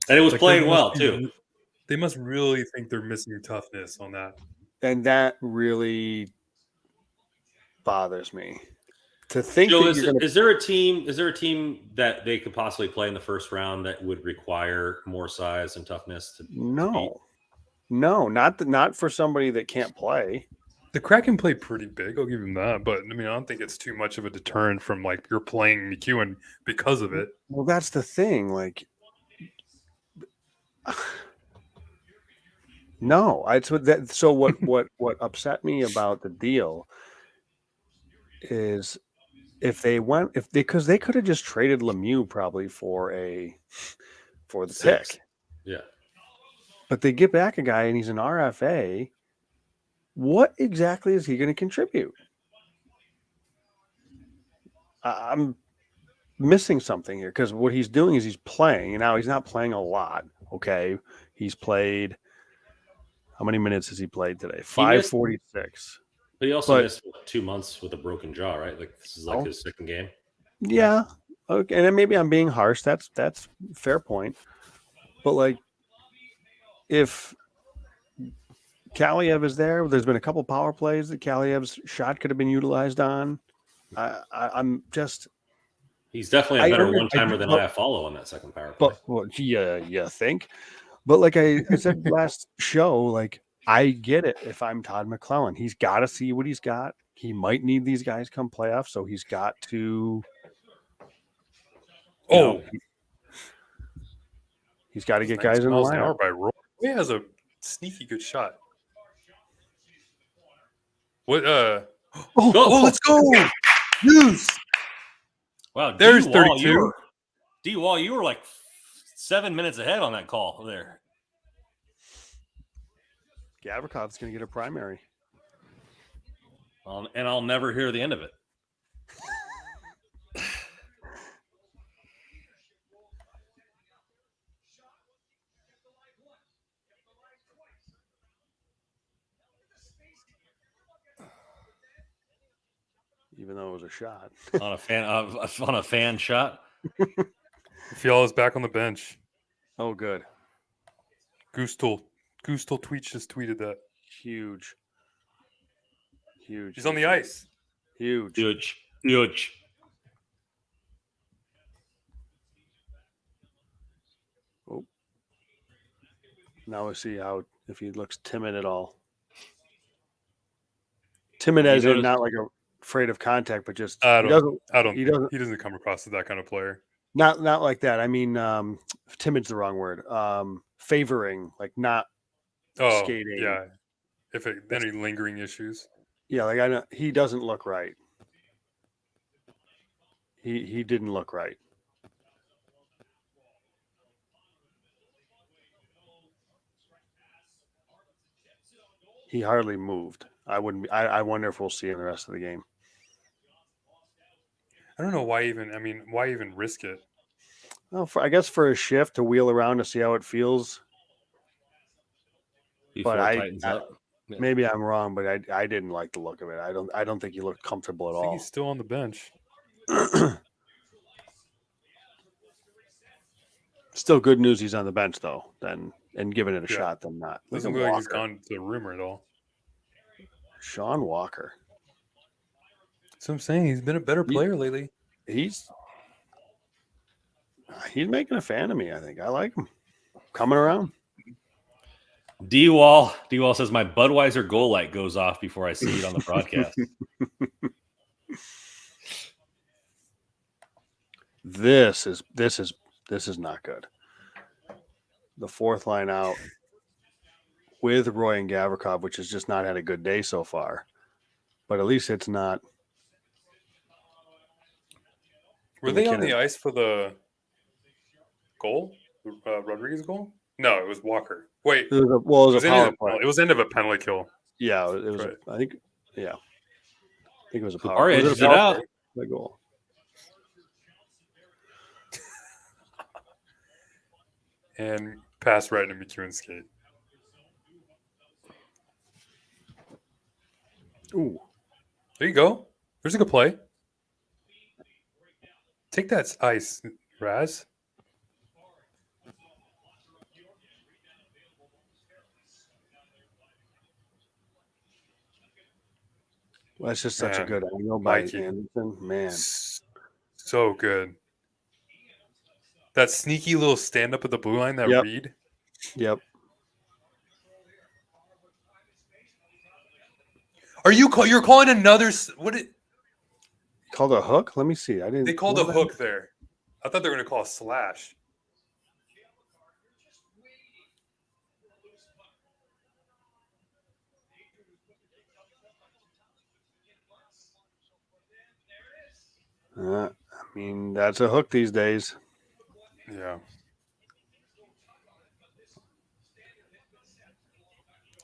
And it was playing well, too. They must really think they're missing toughness on that. And that really bothers me. To think Joe, that is there a team that they could possibly play in the first round that would require more size and toughness? No, not for somebody that can't play. The Kraken play pretty big, I'll give him that. But, I don't think it's too much of a deterrent from, like, you're playing McEwen because of it. Well, that's the thing. Like, no. So what upset me about the deal is because they could have just traded Lemieux probably for the pick. Yeah. But they get back a guy and he's an RFA. What exactly is he going to contribute? I'm missing something here because what he's doing is he's playing. And now he's not playing a lot. Okay. He's played. How many minutes has he played today? 546. But he also missed 2 months with a broken jaw, right? Like this is like his second game. Yeah. Okay. And then maybe I'm being harsh. That's fair point. But like if Kaliev is there's been a couple power plays that Kaliev's shot could have been utilized on. I'm just. He's definitely a better one-timer than I follow on that second power play. But you think? But like I said last show, like I get it. If I'm Todd McClellan, he's got to see what he's got. He might need these guys come playoffs, so he's got to. He's got to get guys in the lineup. By Roy. He has a sneaky good shot. What? Let's go! News. Wow, there's 32. D-Wall, you were like 7 minutes ahead on that call there. Gavrikoff's going to get a primary. And I'll never hear the end of it. Even though it was a shot. on a fan shot. Fiala's back on the bench. Oh, good. Goostel tweet just tweeted that. Huge. He's on the ice. Huge. Oh. Now we see if he looks timid at all. Timid as in not like afraid of contact, but just he doesn't come across as that kind of player. Not like that. I mean, timid's the wrong word. Favoring, like not skating. Yeah. Any lingering issues. Yeah, like I know he doesn't look right. He didn't look right. He hardly moved. I wonder if we'll see in the rest of the game. I don't know why even risk it? Well, I guess for a shift to wheel around to see how it feels. Before but it tightens up. Maybe I'm wrong, but I didn't like the look of it. I don't think he looked comfortable at all. He's still on the bench. Still good news he's on the bench though, and giving it a shot than not. Doesn't look like he's gone to the rumor at all. Sean Walker. That's what I'm saying. He's been a better player lately. He's making a fan of me, I think. I like him. Coming around. D-Wall says my Budweiser goal light goes off before I see it on the broadcast. This is not good. The fourth line out with Roy and Gavrikov, which has just not had a good day so far. But at least it's not. Were they on the ice for the goal? Rodriguez goal? No, it was Walker. Wait. It was a power play. It was end of a penalty kill. Yeah, it was. Right. I think. Yeah, I think it was a power. Our Was edges a it power out. play goal? And pass right into McEwen's skate. Ooh, There you go. There's a good play. Take that ice, Raz. well, that's just such a Man, good angle by Mikey. Anderson. Man, So good. That sneaky little stand up at the blue line, that Yep. read. Yep. You're calling another what it Called a hook? Let me see. I didn't. they called what a did I- hook there. I thought they were gonna call a slash. I mean, that's a hook these days. Yeah.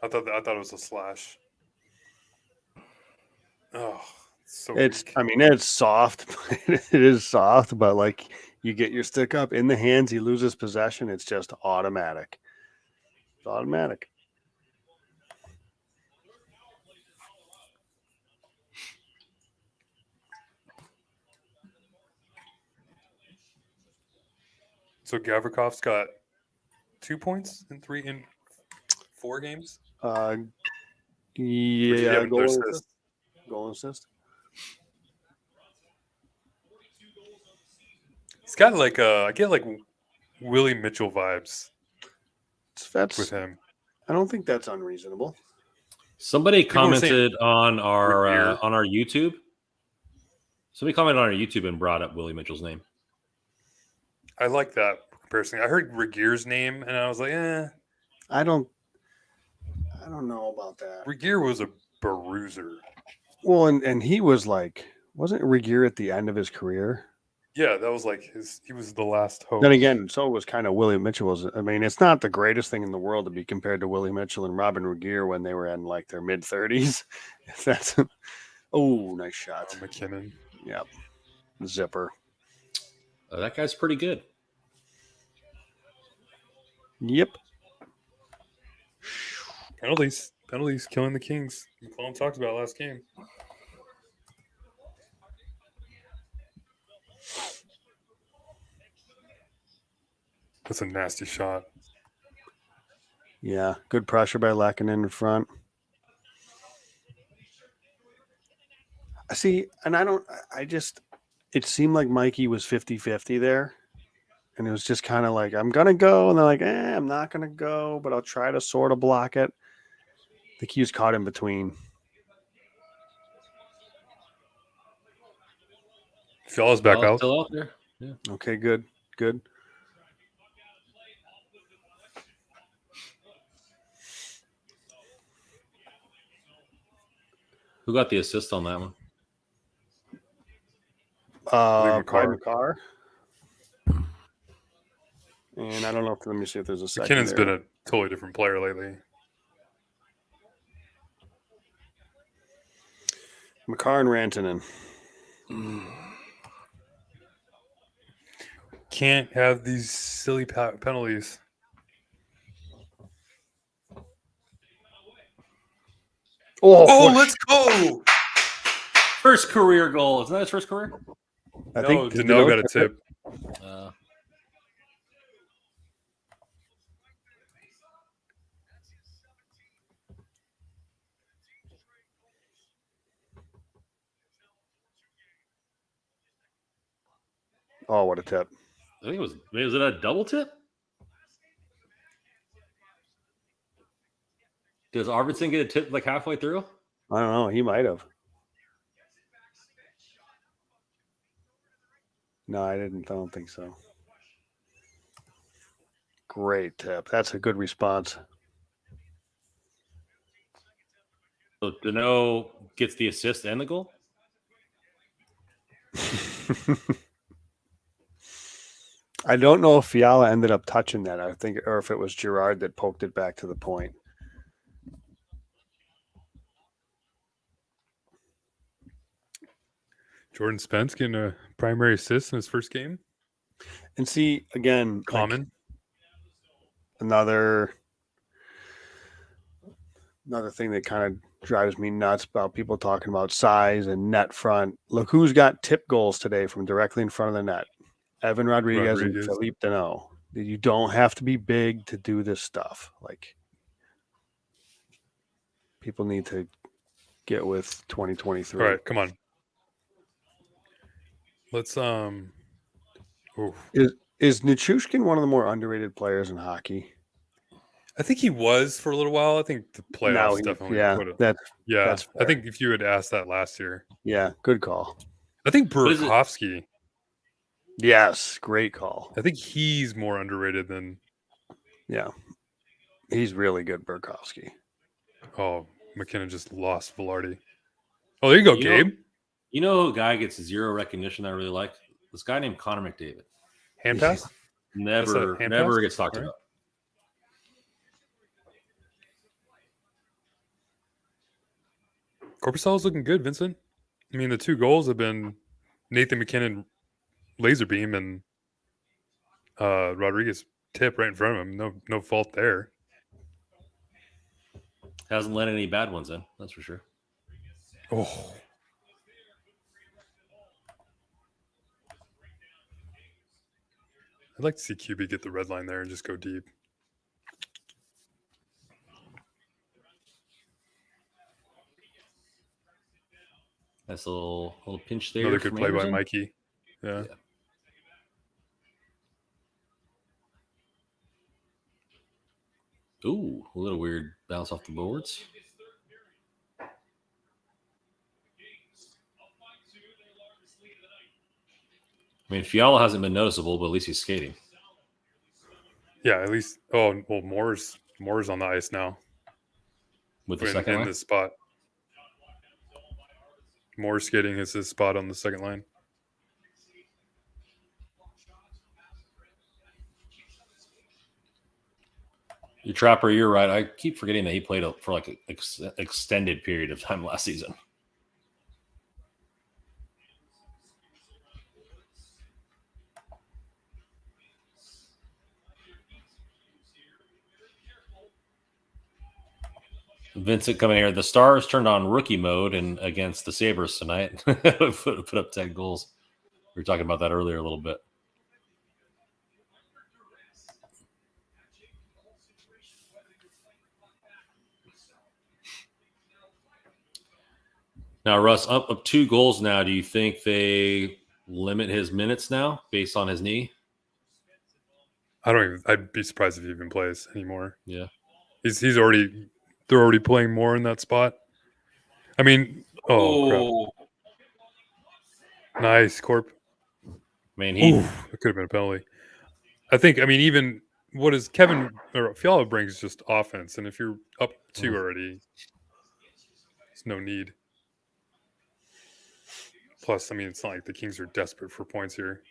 I thought it was a slash. Oh, so It's. weak. I mean, it's soft. It is soft, but like you get your stick up in the hands, he loses possession. It's just automatic. It's automatic. So Gavrikov's got 2 points in 4 games. Yeah, Another goal assist. assist. Goal assist. He's got like I get like Willie Mitchell vibes That's. with him. I don't think that's unreasonable. Somebody People were saying commented on Regier. our YouTube. Somebody commented on our YouTube and brought up Willie Mitchell's name. I like that comparison. I heard Regier's name and I was like, I don't know about that. Regier was a bruiser. Well, and he was like, wasn't Regier at the end of his career? Yeah, that was like he was the last hope. Then again, so was kind of Willie Mitchell. I mean, it's not the greatest thing in the world to be compared to Willie Mitchell and Robin Regier when they were in like their mid 30s. That's nice shot. McKinnon. Yep. Zipper. That guy's pretty good. Yep. Penalties killing the Kings. McCollum talked about last game. That's a nasty shot. Yeah. Good pressure by Lackanen in front. See, and it seemed like Mikey was 50-50 there. And it was just kind of like, I'm going to go. And they're like, I'm not going to go, but I'll try to sort of block it. I think he was caught in between. Fiala's back out. Still out there. Yeah. Okay, good. Good. Who got the assist on that one? Prime Car. And I don't know let me see if there's a second. McKinnon's been a totally different player lately. McCarr and Rantanen. Can't have these silly penalties. Oh, let's go! First career goal. Isn't that his first career? I think Dano got a tip. Oh, what a tip. I think was it a double tip? Does Arvidsson get a tip like halfway through? I don't know. He might have. No, I don't think so. Great tip. That's a good response. So Dano gets the assist and the goal? I don't know if Fiala ended up touching that. I think, or if it was Girard that poked it back to the point. Jordan Spence getting a primary assist in his first game. And see, again, Common. like another thing that kind of drives me nuts about people talking about size and net front. Look who's got tip goals today from directly in front of the net. Evan Rodriguez. And Philippe Deneau. You don't have to be big to do this stuff. Like, people need to get with 2023. All right, come on. Let's Is Nichushkin one of the more underrated players in hockey? I think he was for a little while. I think the playoffs definitely put it. That's fair. I think if you had asked that last year. Yeah, good call. I think Burakovsky. Yes, great call. I think he's more underrated than. Yeah, he's really good, Burakovsky. Oh, McKinnon just lost Velarde. Oh, there you go, Gabe. You know who guy gets zero recognition I really like? This guy named Connor McDavid. Hand pass? Never gets talked about. Korpisalo's looking good, Vincent. I mean, the 2 goals have been Nathan McKinnon laser beam and Rodriguez tip right in front of him. No fault there. Hasn't let any bad ones in, that's for sure. Oh. I'd like to see QB get the red line there and just go deep. That's a little pinch there. Another good play by Mikey. Yeah. Ooh, a little weird bounce off the boards. I mean, Fiala hasn't been noticeable, but at least he's skating. Yeah, at least. Oh, well, Moore's on the ice now. With the second line? In this spot. Moore's skating is his spot on the second line. Trapper, you're right. I keep forgetting that he played for like an extended period of time last season. Vincent coming here. The Stars turned on rookie mode and against the Sabres tonight. put up 10 goals. We were talking about that earlier a little bit. Now, Russ, up 2 goals now. Do you think they limit his minutes now based on his knee? I'd be surprised if he even plays anymore. Yeah. They're already playing more in that spot. I mean, crap. Nice, Corp. Man, it could have been a penalty. Even what is Kevin or Fiala brings just offense, and if you're up 2 already, there's no need. Plus, it's not like the Kings are desperate for points here.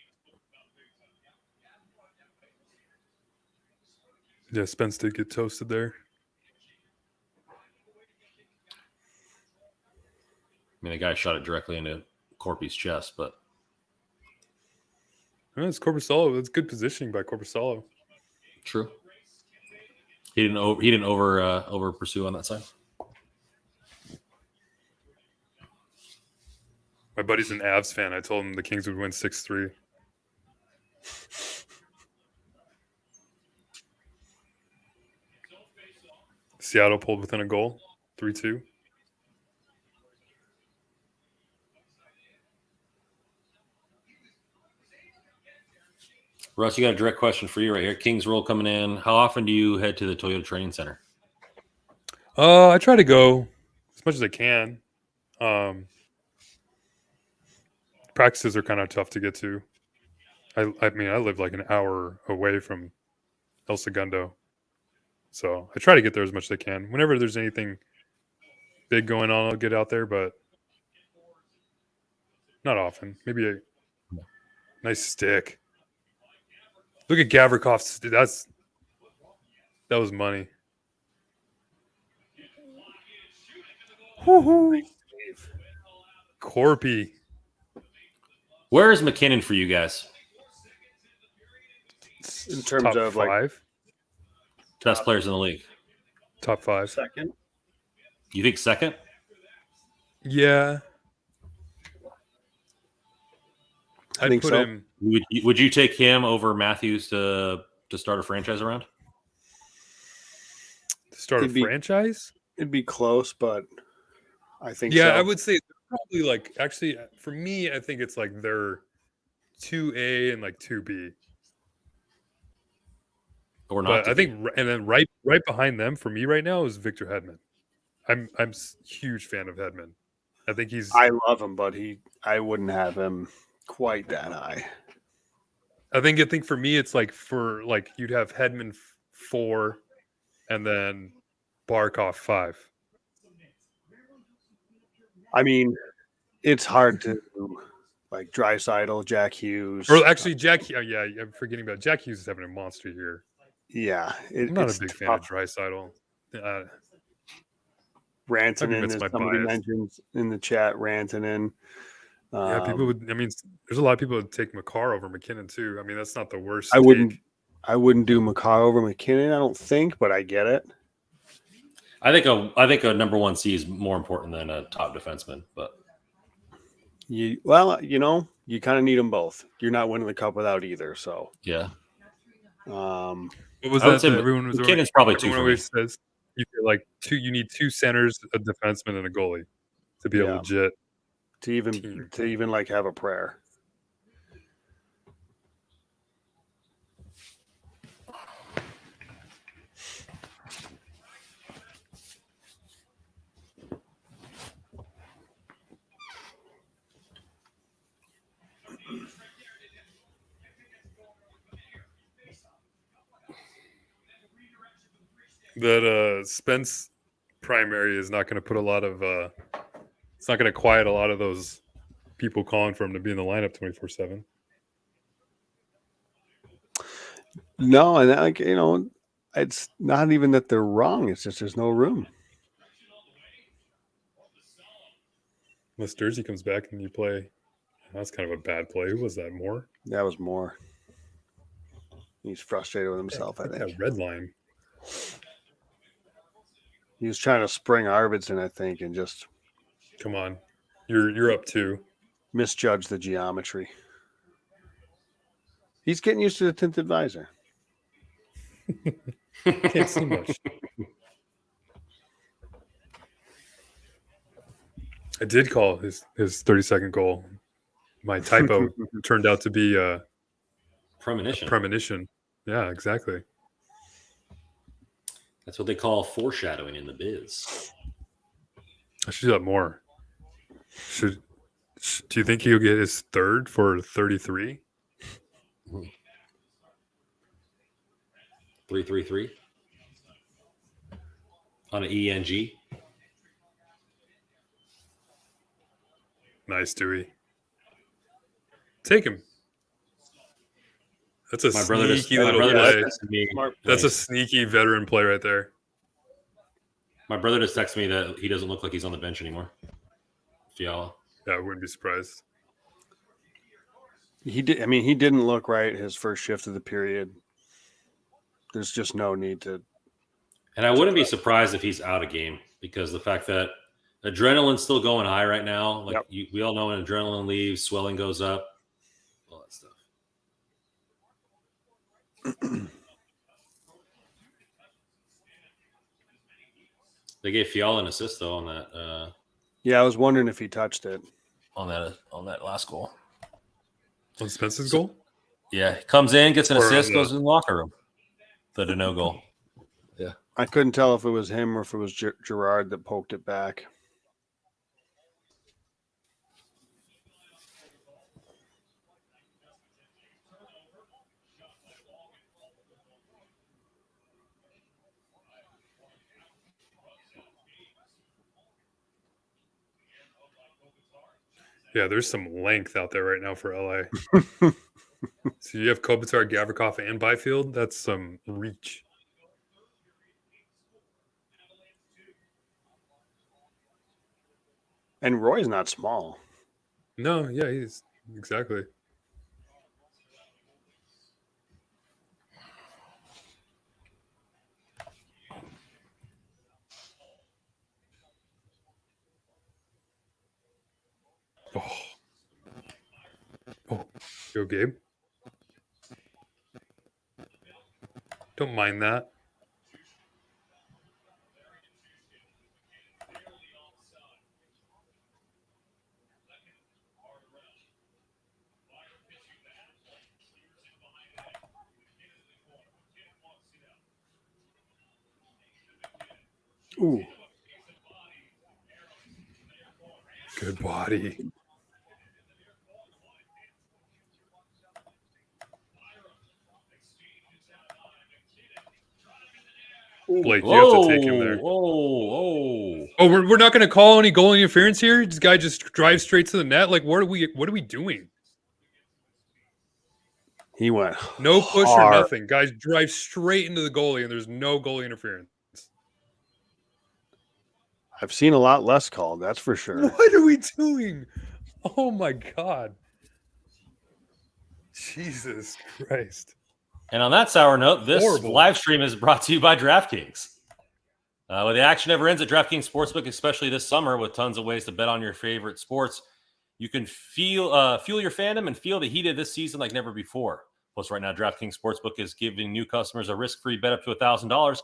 Yeah, Spence did get toasted there. The guy shot it directly into Corpy's chest, but it's Korpisalo. That's good positioning by Korpisalo. True. He didn't over pursue on that side. My buddy's an Avs fan. I told him the Kings would win 6-3. Seattle pulled within a goal, 3-2. Russ, you got a direct question for you right here. Kings roll coming in. How often do you head to the Toyota Training Center? I try to go as much as I can. Practices are kind of tough to get to. I live like an hour away from El Segundo. So I try to get there as much as I can. Whenever there's anything big going on, I'll get out there, but not often. Maybe a nice stick. Look at Gavrikov's. That was money. Woo-hoo. Corpy. Where is McKinnon for you guys? In terms top of like five, Best players in the league. top five. second. You think second? Yeah, I think put so. him. Would you take him over Matthews to start a franchise around? To start a franchise? It'd be close, but I think yeah, so. I would say probably like actually for me, I think it's like they're 2A and like 2B. Or not? But I think, and then right behind them for me right now is Victor Hedman. I'm a huge fan of Hedman. I think I love him, but I wouldn't have him quite that high. I think for me it's like you'd have Hedman 4, and then Barkov 5. I mean, it's hard to like Draisaitl, Jack Hughes. Or actually, yeah, I'm forgetting about Jack Hughes is having a monster here. Yeah, I'm not a big fan of Draisaitl. Rantanen, as somebody mentions in the chat, Rantanen. Yeah, people would. I mean, there's a lot of people that take Makar over McKinnon too. I mean, that's not the worst. I wouldn't do Makar over McKinnon. I don't think, but I get it. I think a number 1C is more important than a top defenseman. But you kind of need them both. You're not winning the cup without either. So yeah. What was that? Everyone was McKinnon's probably two. Everyone always says you feel like you need 2 centers, a defenseman, and a goalie to be a legit to even like have a prayer. That Spence primary is not going to put a lot of it's not going to quiet a lot of those people calling for him to be in the lineup 24/7. No, and it's not even that they're wrong. It's just there's no room. Unless Dursey comes back and you play, that's kind of a bad play. Who was that? Moore? That was Moore. He's frustrated with himself. I think that red line. He was trying to spring Arvidsson, I think, and just come on, you're up 2. Misjudge the geometry. He's getting used to the tinted visor. Can't see much. I did call his 30-second goal. My typo turned out to be premonition. A premonition. Yeah, exactly. That's what they call foreshadowing in the biz. I should do that more. Do you think he'll get his 3rd for 33? 333 on an ENG. Nice, Dewey. Take him. That's a sneaky little play. That's a sneaky veteran play right there. My brother just texted me that he doesn't look like he's on the bench anymore. Fiala. Yeah, I wouldn't be surprised. He did. I mean, he didn't look right his first shift of the period. There's just no need to. And I wouldn't be surprised if he's out of game because the fact that adrenaline's still going high right now. Like we all know when adrenaline leaves, swelling goes up, all that stuff. They gave Fiala an assist though on that. Yeah, I was wondering if he touched it on that last goal. On Spence's goal? Yeah, comes in, gets an assist, goes in the locker room. The no goal. Yeah, I couldn't tell if it was him or if it was Gerard that poked it back. Yeah, there's some length out there right now for LA. So you have Kopitar, Gavrikov, and Byfield. That's some reach. And Roy's not small. No, yeah, he's exactly. Oh, yo, Gabe. Don't mind that. Ooh. Good body. Blake, you have to take him there. Whoa. Oh, we're not going to call any goal interference here? This guy just drives straight to the net? Like, what are we doing? He went no push hard. or nothing. Guys drive straight into the goalie, and there's no goalie interference. I've seen a lot less called, that's for sure. What are we doing? Oh, my God. Jesus Christ. And on that sour note, this Horrible. live stream is brought to you by DraftKings. Well, the action never ends at DraftKings Sportsbook, especially this summer with tons of ways to bet on your favorite sports. You can fuel your fandom and feel the heat of this season like never before. Plus, right now, DraftKings Sportsbook is giving new customers a risk-free bet up to $1,000.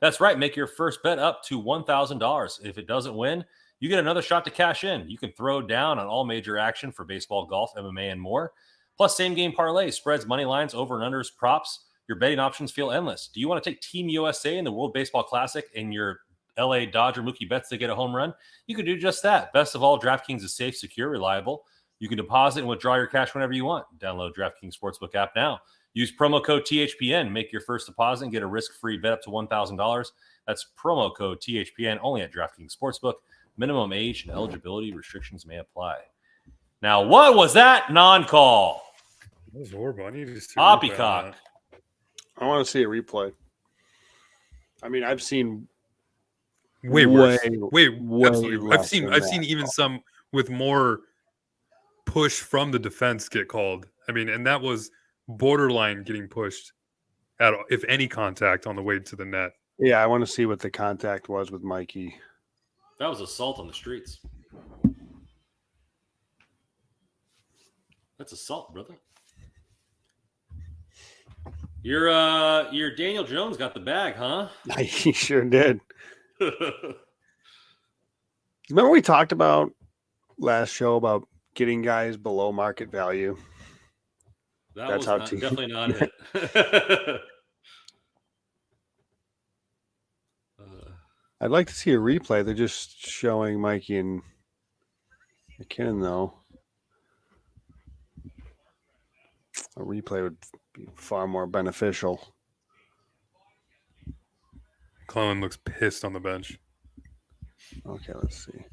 That's right. Make your first bet up to $1,000. If it doesn't win, you get another shot to cash in. You can throw down on all major action for baseball, golf, MMA, and more. Plus, same-game parlays, spreads, money lines, over and unders, props. Your betting options feel endless. Do you want to take Team USA in the World Baseball Classic and your LA Dodger Mookie Betts to get a home run? You can do just that. Best of all, DraftKings is safe, secure, reliable. You can deposit and withdraw your cash whenever you want. Download DraftKings Sportsbook app now. Use promo code THPN. Make your first deposit and get a risk-free bet up to $1,000. That's promo code THPN only at DraftKings Sportsbook. Minimum age and eligibility restrictions may apply. Now, what was that non-call? That was horrible. I need to see Poppycock. I want to see a replay. I mean, I've seen way worse. Way absolutely. I've seen even some with more push from the defense get called. I mean, and that was borderline getting pushed at if any contact on the way to the net. Yeah, I want to see what the contact was with Mikey. That was assault on the streets. That's assault, brother. Your Daniel Jones got the bag, huh? He sure did. Remember we talked about last show about getting guys below market value? That's how definitely not it. I'd like to see a replay. They're just showing Mikey and McKinnon, though. A replay would be far more beneficial. Clellan looks pissed on the bench. Okay, let's see.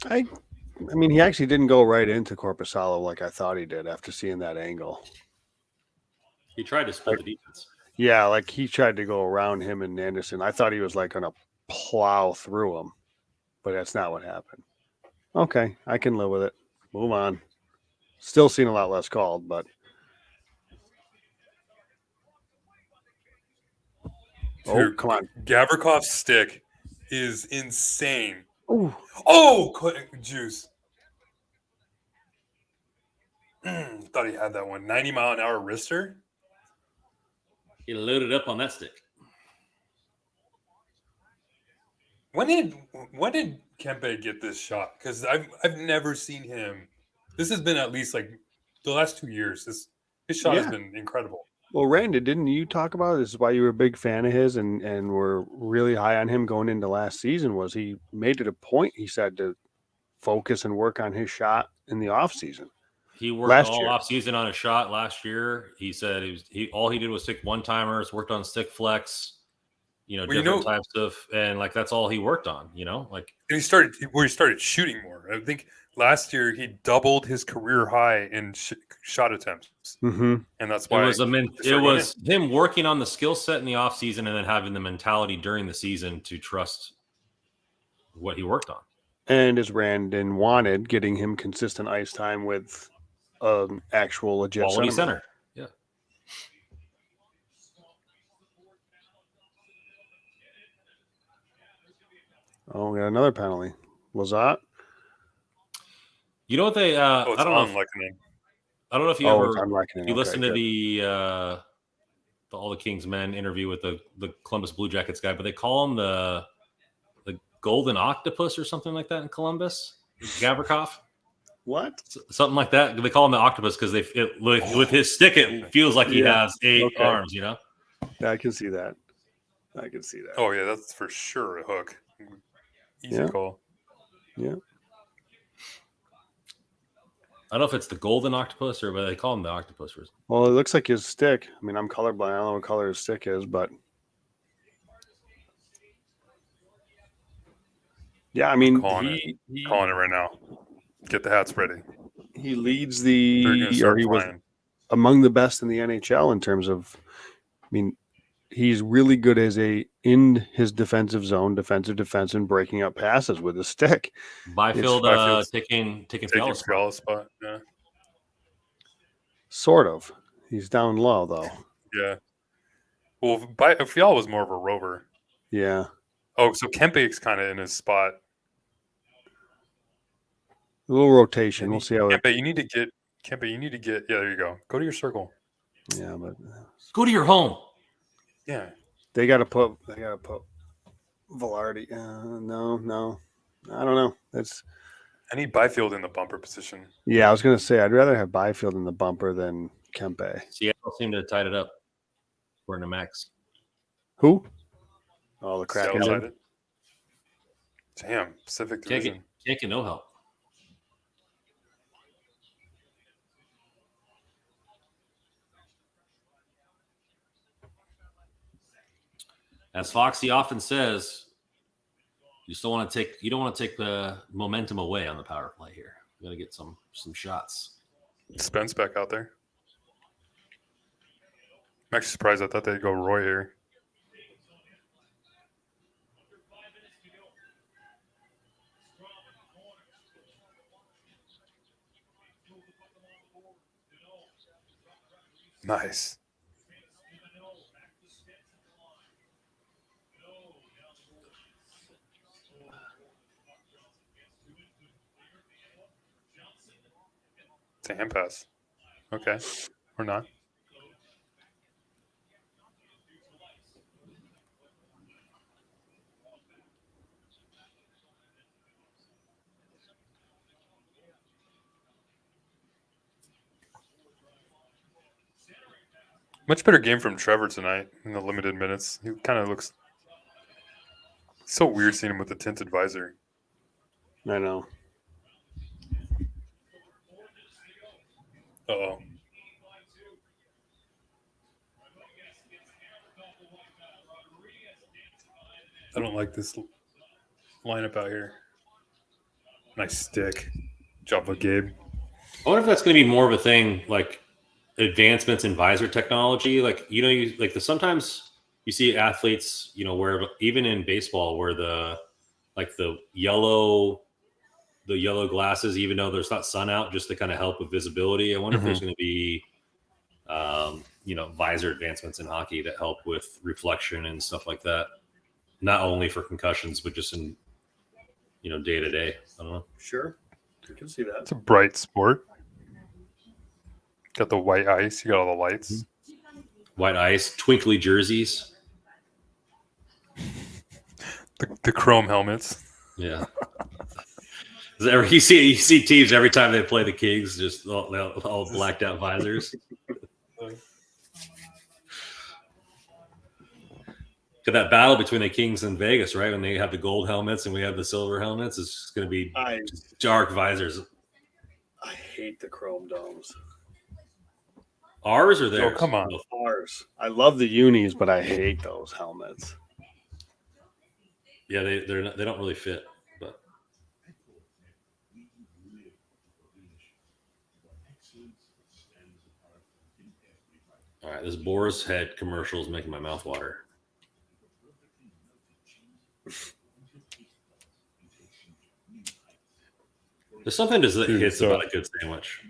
I mean, he actually didn't go right into Korpisalo like I thought he did after seeing that angle. He tried to split the defense. Yeah, like he tried to go around him and Anderson. I thought he was like going to plow through him, but that's not what happened. Okay, I can live with it. Move on. Still seeing a lot less called, but. Dude, oh, come on. Gavrikoff's stick is insane. Ooh. Oh, juice. Thought he had that one. 90-mile-an-hour wrister. He loaded up on that stick. When did Kempe get this shot? Because I've never seen him. This has been at least like the last 2 years. His shot has been incredible. Well, Randy, didn't you talk about it? This is why you were a big fan of his and were really high on him going into last season. Was he made it a point, he said, to focus and work on his shot in the offseason. He worked all offseason on a shot last year. He said all he did was stick one-timers, worked on stick flex, different types of, and like that's all he worked on, like. And he started shooting more. I think last year he doubled his career high in shot attempts, and that's why it was him working on the skill set in the offseason and then having the mentality during the season to trust what he worked on. And as Randon wanted, getting him consistent ice time with actual legit Quality centerman. center. Yeah. Oh, we got another penalty. Lazat? You know what they? I don't know. I don't know if you ever you listen to the All the King's Men interview with the Columbus Blue Jackets guy, but they call him the Golden Octopus or something like that in Columbus. Gavrikov. What? Something like that. They call him the octopus because with his stick, it feels like he has 8 arms. You know. Yeah, I can see that. Oh yeah, that's for sure a hook. Easy call. Yeah. I don't know if it's the golden octopus or but they call him the octopus. Well, it looks like his stick. I mean, I'm colorblind. I don't know what color his stick is, but yeah, I mean, calling it right now. Get the hats ready. He leads he was among the best in the NHL in terms of. I mean, he's really good in his defensive zone, defensive, and breaking up passes with his stick. Byfield taking Fiala spot. Yeah. Sort of. He's down low though. Yeah. Well, Fiala was more of a rover. Yeah. Oh, so Kempe's kind of in his spot. A little rotation. We'll see how Kempe, you need to get. Yeah, there you go. Go to your circle. Yeah, but go to your home. Yeah. They got to put Velarde. No. I don't know. I need Byfield in the bumper position. Yeah, I was going to say I'd rather have Byfield in the bumper than Kempe. Seattle seemed to have tied it up for the max. Who? Oh, the Kraken. Damn, Pacific Division. Can't get no help. As Foxy often says, you don't want to take the momentum away on the power play here. You got to get some shots. Spence back out there. I'm actually surprised. I thought they'd go Roy here. Nice. It's a hand pass. Okay. Or not. Much better game from Trevor tonight in the limited minutes. He kind of looks so weird seeing him with the tinted visor. I know. Uh-oh. I don't like this lineup out here. Nice stick. Job of Gabe. I wonder if that's going to be more of a thing, like advancements in visor technology. Like, sometimes you see athletes, where even in baseball, where the yellow glasses, even though there's not sun out, just to kind of help with visibility. I wonder if there's going to be, visor advancements in hockey that help with reflection and stuff like that. Not only for concussions, but just in, day to day. I don't know. Sure. You can see that. It's a bright sport. Got the white ice. You got all the lights. White ice, twinkly jerseys. The chrome helmets. Yeah. You see teams every time they play the Kings, just all blacked out visors. Got that battle between the Kings and Vegas, right? When they have the gold helmets and we have the silver helmets, it's just going to be dark visors. I hate the chrome domes. Ours or theirs? Oh, come on. Ours. I love the unis, but I hate those helmets. Yeah, they don't really fit, but all right. This Boar's Head commercial is making my mouth water. There's something that hits about a good sandwich.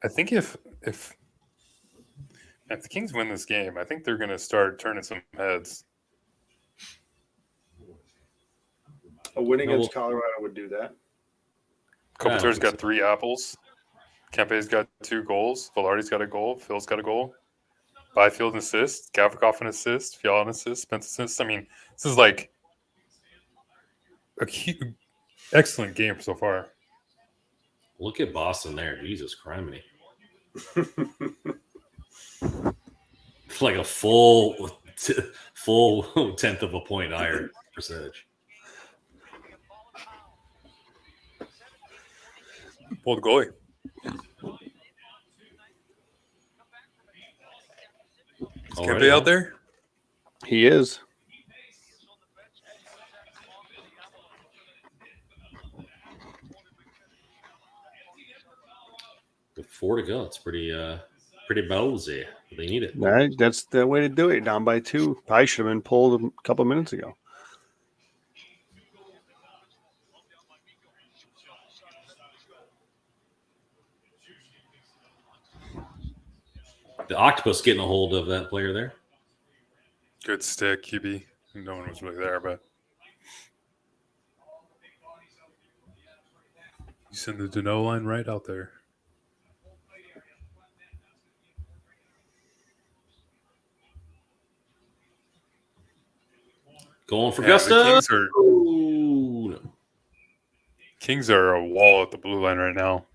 I think if the Kings win this game, I think they're going to start turning some heads. A win against Colorado would do that. Kopitar's got 3 apples. Kempe's got 2 goals. Velarde's got a goal. Phil's got a goal. Byfield an assist. Gavrikov an assist. Fiala an assist. Spence assist. I mean, this is like a excellent game so far. Look at Boston there. Jesus criminy. Like a full tenth of a point higher percentage. Pull the goalie. Is Kempe out there? He is. With 4 to go, it's pretty ballsy. They need it. Right, that's the way to do it. Down by 2. Probably should have been pulled a couple minutes ago. The octopus getting a hold of that player there. Good stick, QB. No one was really there, but you send the Deneau line right out there. Going for Gusto. Kings are a wall at the blue line right now.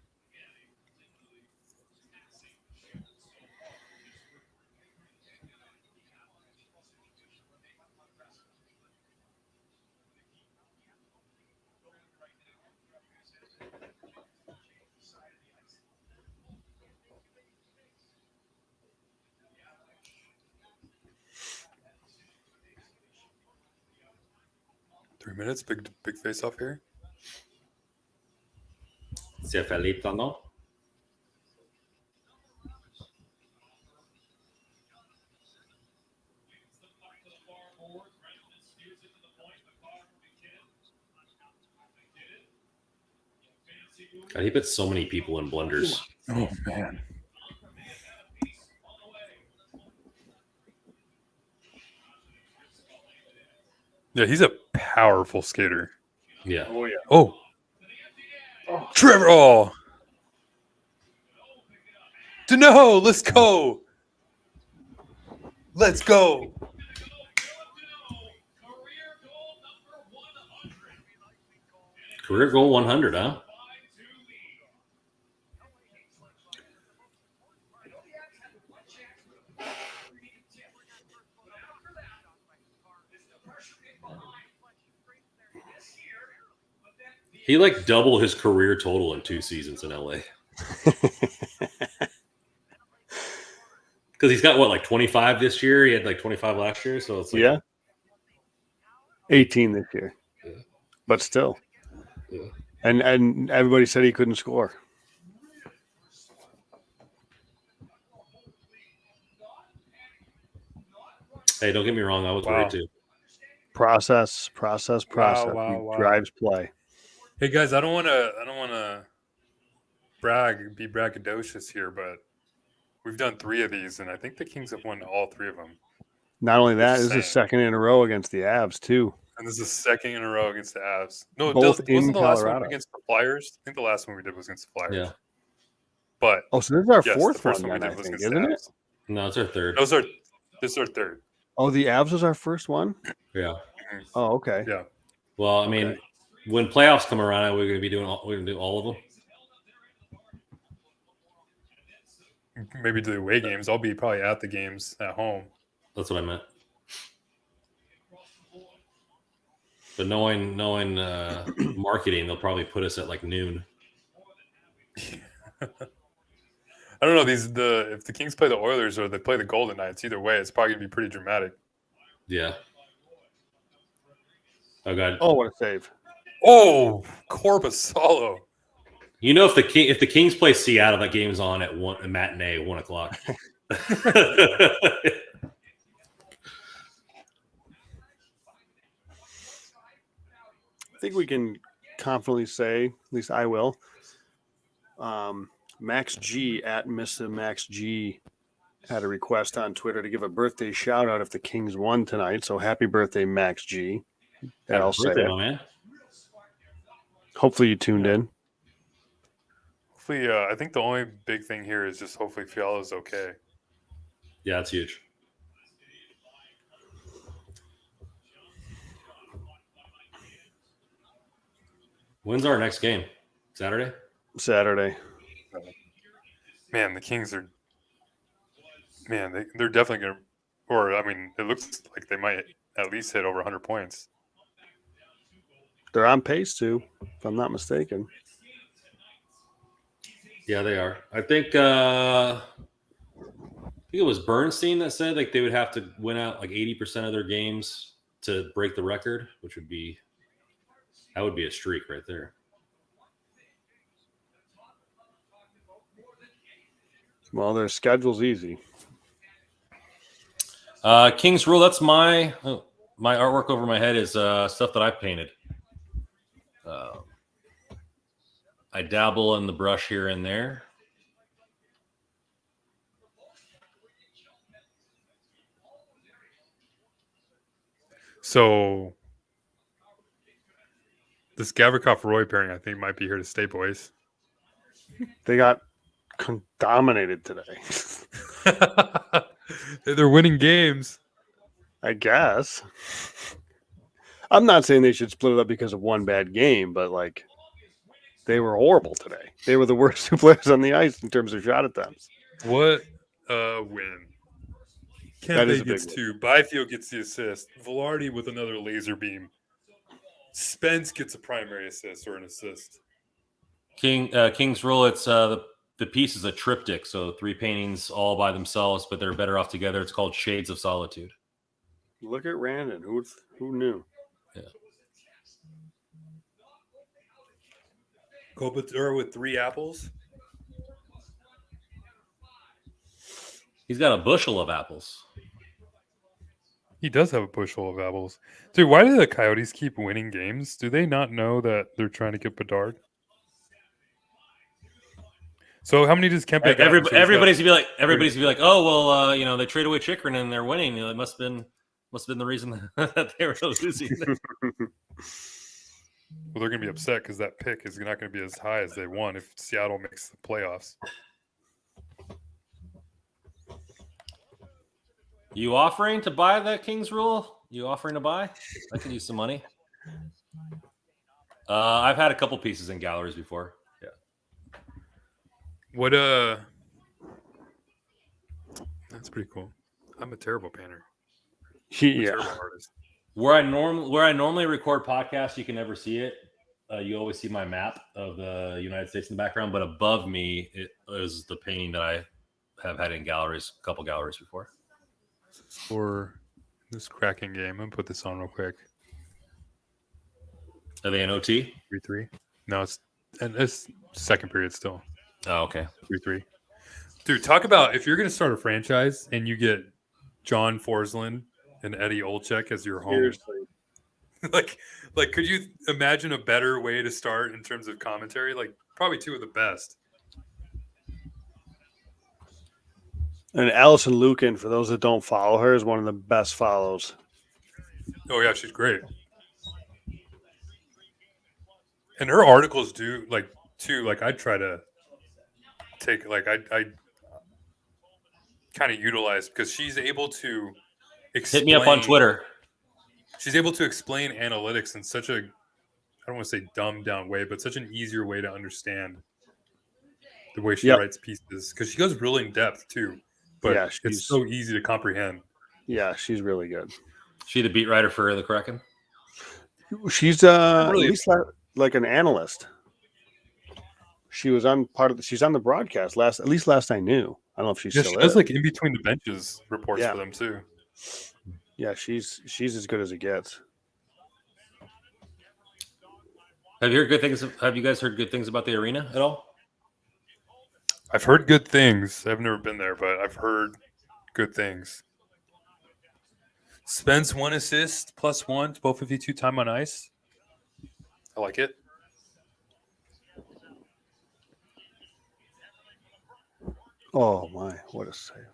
Three minutes, big face off here. C'est Philippe Tandon. God, he puts so many people in blunders. Oh man. Yeah, he's a powerful skater. Yeah. Oh, yeah. Oh. Trevor. Oh. Deneau, let's go. Let's go. Career goal 100, huh? He like doubled his career total in 2 seasons in LA. Because he's got what, like 25 this year? He had like 25 last year, so it's like 18 this year. Yeah. But still. Yeah. And everybody said he couldn't score. Hey, don't get me wrong, I was worried too. Process. Wow. He drives play. Hey guys, I don't want to be braggadocious here, but we've done 3 of these, and I think the Kings have won all 3 of them. Not only that, Just this is saying. 2nd in a row against the Avs too. And this is the 2nd in a row against the Avs. No, Both in wasn't the last one Colorado. against the Flyers? I think the last one we did was against the Flyers. Yeah. But Oh, so this is our yes, 4th the first one, one we then, did I was think, against the isn't it? Avs. No, it's our third. This is our 3rd. Oh, the Avs was our first one? Yeah. Oh, okay. Yeah. Well, I mean, when playoffs come around, we're going to do all of them. Maybe do the away games. I'll be probably at the games at home. That's what I meant. But knowing marketing, they'll probably put us at like noon. I don't know. If the Kings play the Oilers or they play the Golden Knights, either way, it's probably gonna be pretty dramatic. Yeah. Oh god. Oh, what a save! Oh, Corbasalo. You know, if the Kings play Seattle, that game's on at a matinee, 1:00. I think we can confidently say, at least I will, Max G at Mr. Max G had a request on Twitter to give a birthday shout out if the Kings won tonight. So happy birthday, Max G. And I'll say it. My man. Hopefully you tuned in. Hopefully, I think the only big thing here is just hopefully Fiala is okay. Yeah, it's huge. When's our next game? Saturday? Saturday. Man, the Kings are. Man, they're definitely going to. Or, I mean, it looks like they might at least hit over 100 points. They're on pace to, if I'm not mistaken. Yeah, they are. I think it was Bernstein that said like they would have to win out like 80% of their games to break the record, which would be a streak right there. Well, their schedule's easy. King's Rule. That's my artwork over my head is stuff that I painted. I dabble in the brush here and there. So this Gavrikov-Roy pairing, I think, might be here to stay, boys. They got dominated today. They're winning games. I guess. I'm not saying they should split it up because of one bad game, but like they were horrible today. They were the worst two players on the ice in terms of shot attempts. What a win. Kempe gets two. Byfield gets the assist. Velarde with another laser beam. Spence gets a primary assist or an assist. King's Rule, it's the piece is a triptych, so 3 paintings all by themselves, but they're better off together. It's called Shades of Solitude. Look at Randon. Who knew? Yeah. Kopitar with 3 apples. He's got a bushel of apples. He does have a bushel of apples. Dude, why do the Coyotes keep winning games? Do they not know that they're trying to get Bedard? So how many does Kempe get? Everybody's gonna be like, oh well, they trade away Chikrin and they're winning. It must have been the reason that they were losing. Well, they're gonna be upset because that pick is not going to be as high as they want if Seattle makes the playoffs. You offering to buy that King's Rule? You offering to buy? I could use some money. I've had a couple pieces in galleries before. Yeah. What That's pretty cool. I'm a terrible painter. Terrible artist. Where I normally record podcasts, you can never see it. You always see my map of the United States in the background, but above me it is the painting that I have had in galleries, a couple galleries before. For this cracking game, I'm gonna put this on real quick. Are they in OT? 3-3. No, it's second period still. Oh, okay. 3-3. Dude, talk about if you're gonna start a franchise and you get John Forsland and Eddie Olczyk as your home. Seriously. like, could you imagine a better way to start in terms of commentary? Like, probably 2 of the best. And Allison Lukin, for those that don't follow her, is one of the best follows. Oh yeah, she's great. And her articles do I try to take I kind of utilize because she's able to explain. Hit me up on Twitter. She's able to explain analytics in such a, I don't want to say dumbed down way, but such an easier way to understand the way she writes pieces because she goes really in depth too. But it's so easy to comprehend. Yeah, she's really good. She the beat writer for the Kraken? She's at least like an analyst. She was on she's on the broadcast last I knew. I don't know if she still does like in between the benches reports for them too. Yeah, she's as good as it gets. Have you heard good things? Have you guys heard good things about the arena at all? I've heard good things. I've never been there, but I've heard good things. Spence 1 assist, +1, 1252 time on ice. I like it. Oh my, what a save!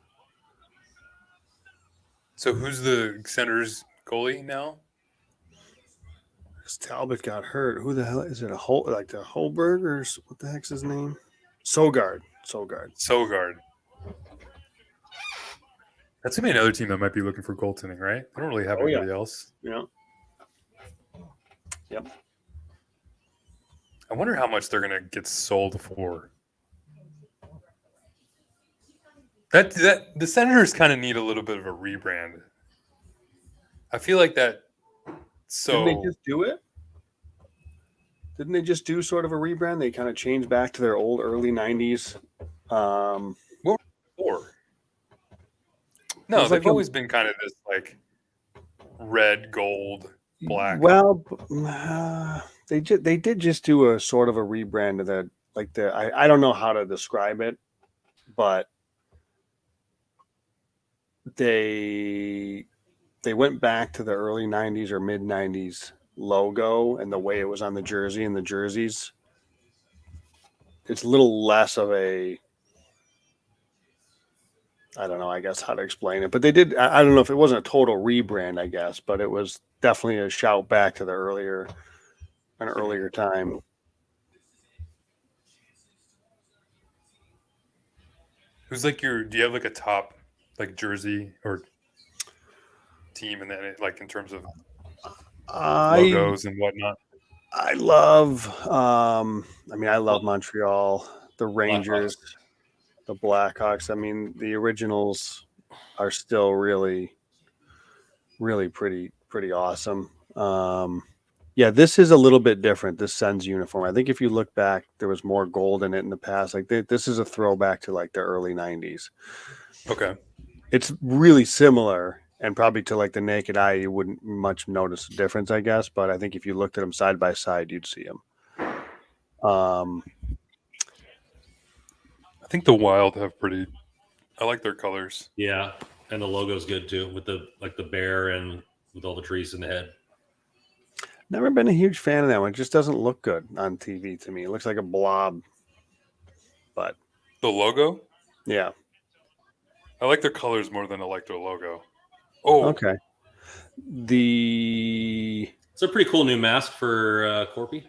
So who's the Senators goalie now? Talbot got hurt. Who the hell is it? Like the Holberg or what the heck's his name? Sogard. Sogard. That's gonna be another team that might be looking for goaltending, right? They don't really have anybody else. Yeah. Yep. I wonder how much they're gonna get sold for. That the Senators kind of need a little bit of a rebrand. I feel like that. So didn't they just do it? Didn't they just do sort of a rebrand? They kind of changed back to their old early '90s. What were they for? No, they've always been kind of this like red, gold, black. Well, they did just do a sort of a rebrand of that. Like I don't know how to describe it, but they went back to the early '90s or mid '90s logo and the way it was on the jersey and the jerseys. It's a little less of a, I don't know, I guess how to explain it, but they did. I don't know if it wasn't a total rebrand, I guess, but it was definitely a shout back to an earlier time. Who's like do you have like a top like jersey or team and then like in terms of logos and whatnot? I love Montreal, the Rangers, the Blackhawks. I mean, the originals are still really, really pretty awesome. Yeah, this is a little bit different. This Sens uniform. I think if you look back, there was more gold in it in the past. Like this is a throwback to like the early '90s. Okay. It's really similar, and probably to like the naked eye, you wouldn't much notice a difference, I guess. But I think if you looked at them side by side, you'd see them. I think the Wild have pretty. I like their colors. Yeah, and the logo's good too, with the bear and with all the trees in the head. Never been a huge fan of that one. It just doesn't look good on TV to me. It looks like a blob. But the logo? Yeah. I like their colors more than I like their logo. Oh. Okay. It's a pretty cool new mask for Corpy.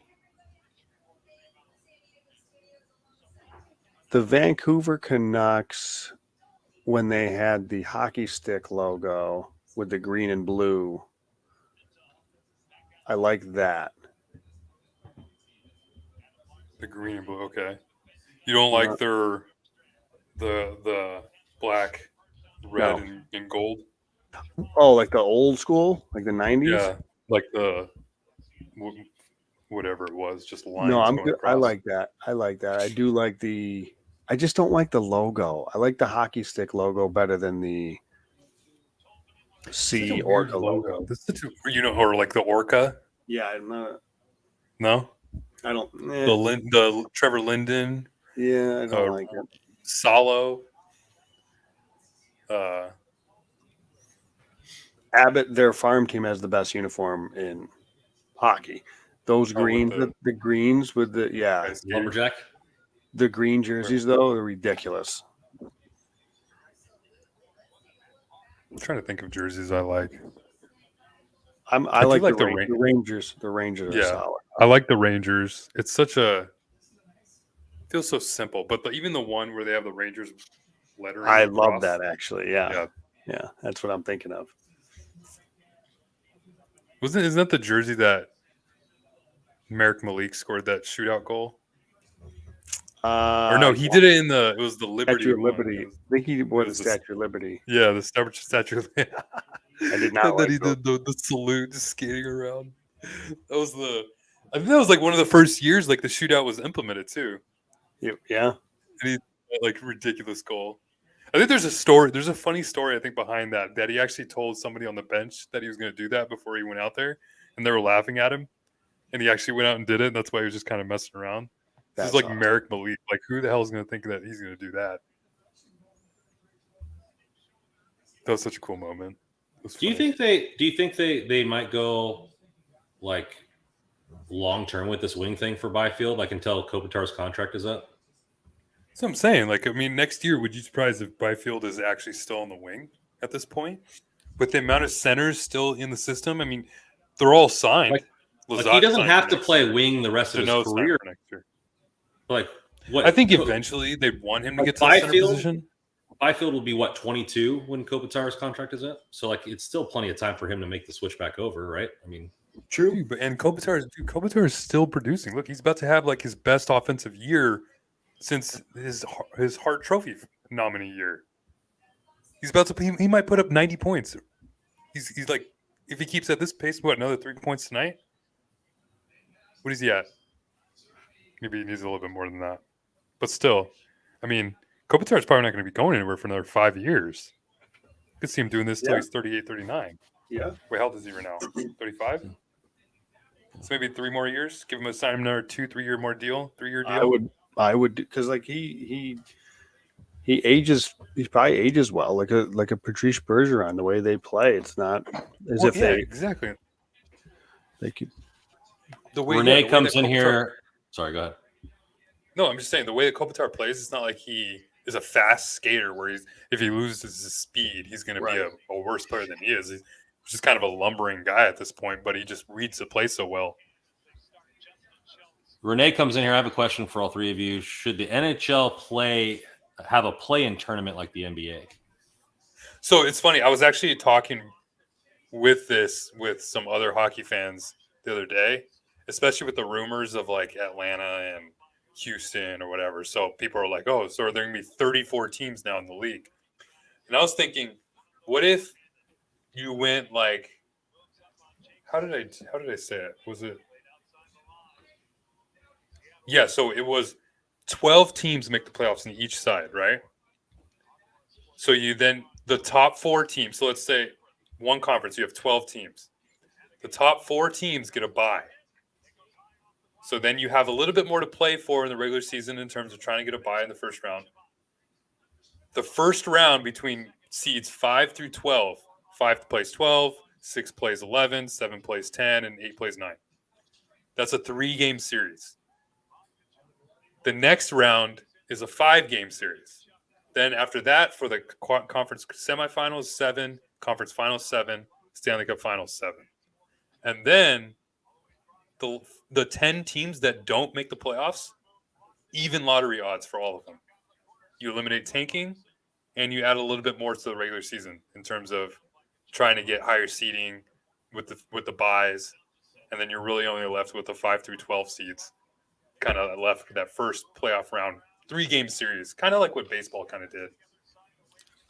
The Vancouver Canucks, when they had the hockey stick logo with the green and blue, I like that. The green and blue, okay. You don't like their the black, red, and gold? Oh, like the old school, like the '90s? Yeah, like the whatever it was, just lines. No, I'm good. I like that. I do like I just don't like the logo. I like the hockey stick logo better than the C Orca logo. This is or like the Orca. Yeah, I'm not. No, I don't. The Trevor Linden. Yeah, I don't like it. Salo. Abbott, their farm team has the best uniform in hockey. Those greens, the greens with the lumberjack. The green jerseys though, they're ridiculous. I'm trying to think of jerseys I like. I like the Rangers. The Rangers are solid. I like the Rangers. It's such a feels so simple, but even the one where they have the Rangers lettering. I love that actually. Yeah, that's what I'm thinking of. Isn't that the jersey that Merrick Malik scored that shootout goal? Or no, he did it in it was the Liberty. Statue of Liberty. I think he wore the Statue of Liberty. Yeah, the Statue of Liberty. I did not. And then he did the salute, just skating around. I think that was like one of the first years like the shootout was implemented too. Yeah. And he like ridiculous goal. I think there's a funny story I think behind that he actually told somebody on the bench that he was going to do that before he went out there, and they were laughing at him, and he actually went out and did it. And that's why he was just kind of messing around. This is like awesome. Merrick Malik. Like, who the hell is going to think that he's going to do that? That was such a cool moment. Do you think they might go like long term with this wing thing for Byfield, like until Kopitar's contract is up? That's what I'm saying. Like, I mean, next year, would you be surprised if Byfield is actually still on the wing at this point? With the amount of centers still in the system, I mean, they're all signed. Like he doesn't have to play wing the rest of his career. Next year. Like what? I think eventually they'd want him to get to the center position. Byfield will be 22 when Kopitar's contract is up. So like it's still plenty of time for him to make the switch back over, right? I mean, true. And Kopitar is still producing. Look, he's about to have like his best offensive year since his Hart Trophy nominee year. He's about to he might put up 90 points. He's like, if he keeps at this pace, another 3 points tonight? What is he at? Maybe he needs a little bit more than that. But still, I mean, Kopitar is probably not going to be going anywhere for another 5 years. Could see him doing this till he's 38, 39. Yeah. Wait, how old is he right now? 35? So maybe 3 more years. Give him another 2-3 year more deal. 3-year deal. I would, because like he ages. He probably ages well, like a Patrice Bergeron. The way they play, it's not as if they exactly. They could. The way Renee comes in here. Sorry, go ahead. No, I'm just saying the way that Kopitar plays, it's not like he is a fast skater where if he loses his speed, he's going to be a worse player than he is. He's just kind of a lumbering guy at this point, but he just reads the play so well. Renee comes in here. I have a question for all three of you. Should the NHL have a play-in tournament like the NBA? So it's funny. I was actually talking with some other hockey fans the other day, especially with the rumors of like Atlanta and Houston or whatever. So people are like, oh, so are there going to be 34 teams now in the league? And I was thinking, what if you went like, how did I say it? Was it? Yeah, so it was 12 teams make the playoffs in each side, right? So you then the top 4 teams. So let's say one conference, you have 12 teams. The top 4 teams get a bye. So then you have a little bit more to play for in the regular season in terms of trying to get a bye in the first round. The first round between seeds 5 through 12, 5 plays 12, 6 plays 11, 7 plays 10, and 8 plays 9. That's a 3-game series. The next round is a 5-game series. Then after that, for the conference semifinals, 7, conference finals, 7, Stanley Cup finals, 7. And then the 10 teams that don't make the playoffs, even lottery odds for all of them. You eliminate tanking, and you add a little bit more to the regular season in terms of trying to get higher seeding with the buys, and then you're really only left with the 5 through 12 seeds, kind of left with that first playoff round 3-game series, kind of like what baseball kind of did.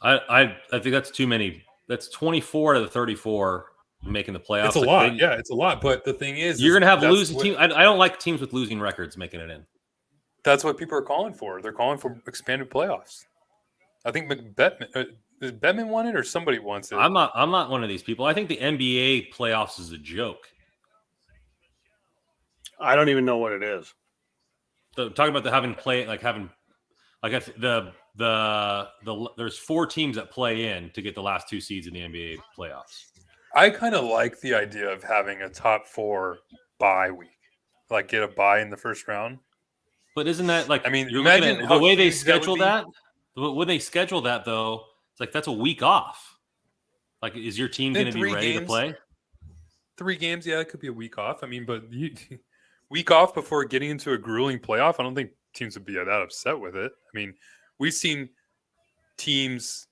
I think that's too many. That's 24 out of the 34 making the playoffs. It's a lot. Yeah, it's a lot. But the thing is, you're going to have losing teams. I don't like teams with losing records making it in. That's what people are calling for. They're calling for expanded playoffs. I think does Bettman want it or somebody wants it? I'm not one of these people. I think the NBA playoffs is a joke. I don't even know what it is. So talking about there's 4 teams that play in to get the last 2 seeds in the NBA playoffs. I kind of like the idea of having a top 4 bye week, like get a bye in the first round. But isn't that like? I mean, you're imagine the way they schedule that. When they schedule that, though, it's like that's a week off. Like, is your team going to be ready to play? 3 games, yeah, it could be a week off. I mean, but week off before getting into a grueling playoff, I don't think teams would be that upset with it. I mean, we've seen teams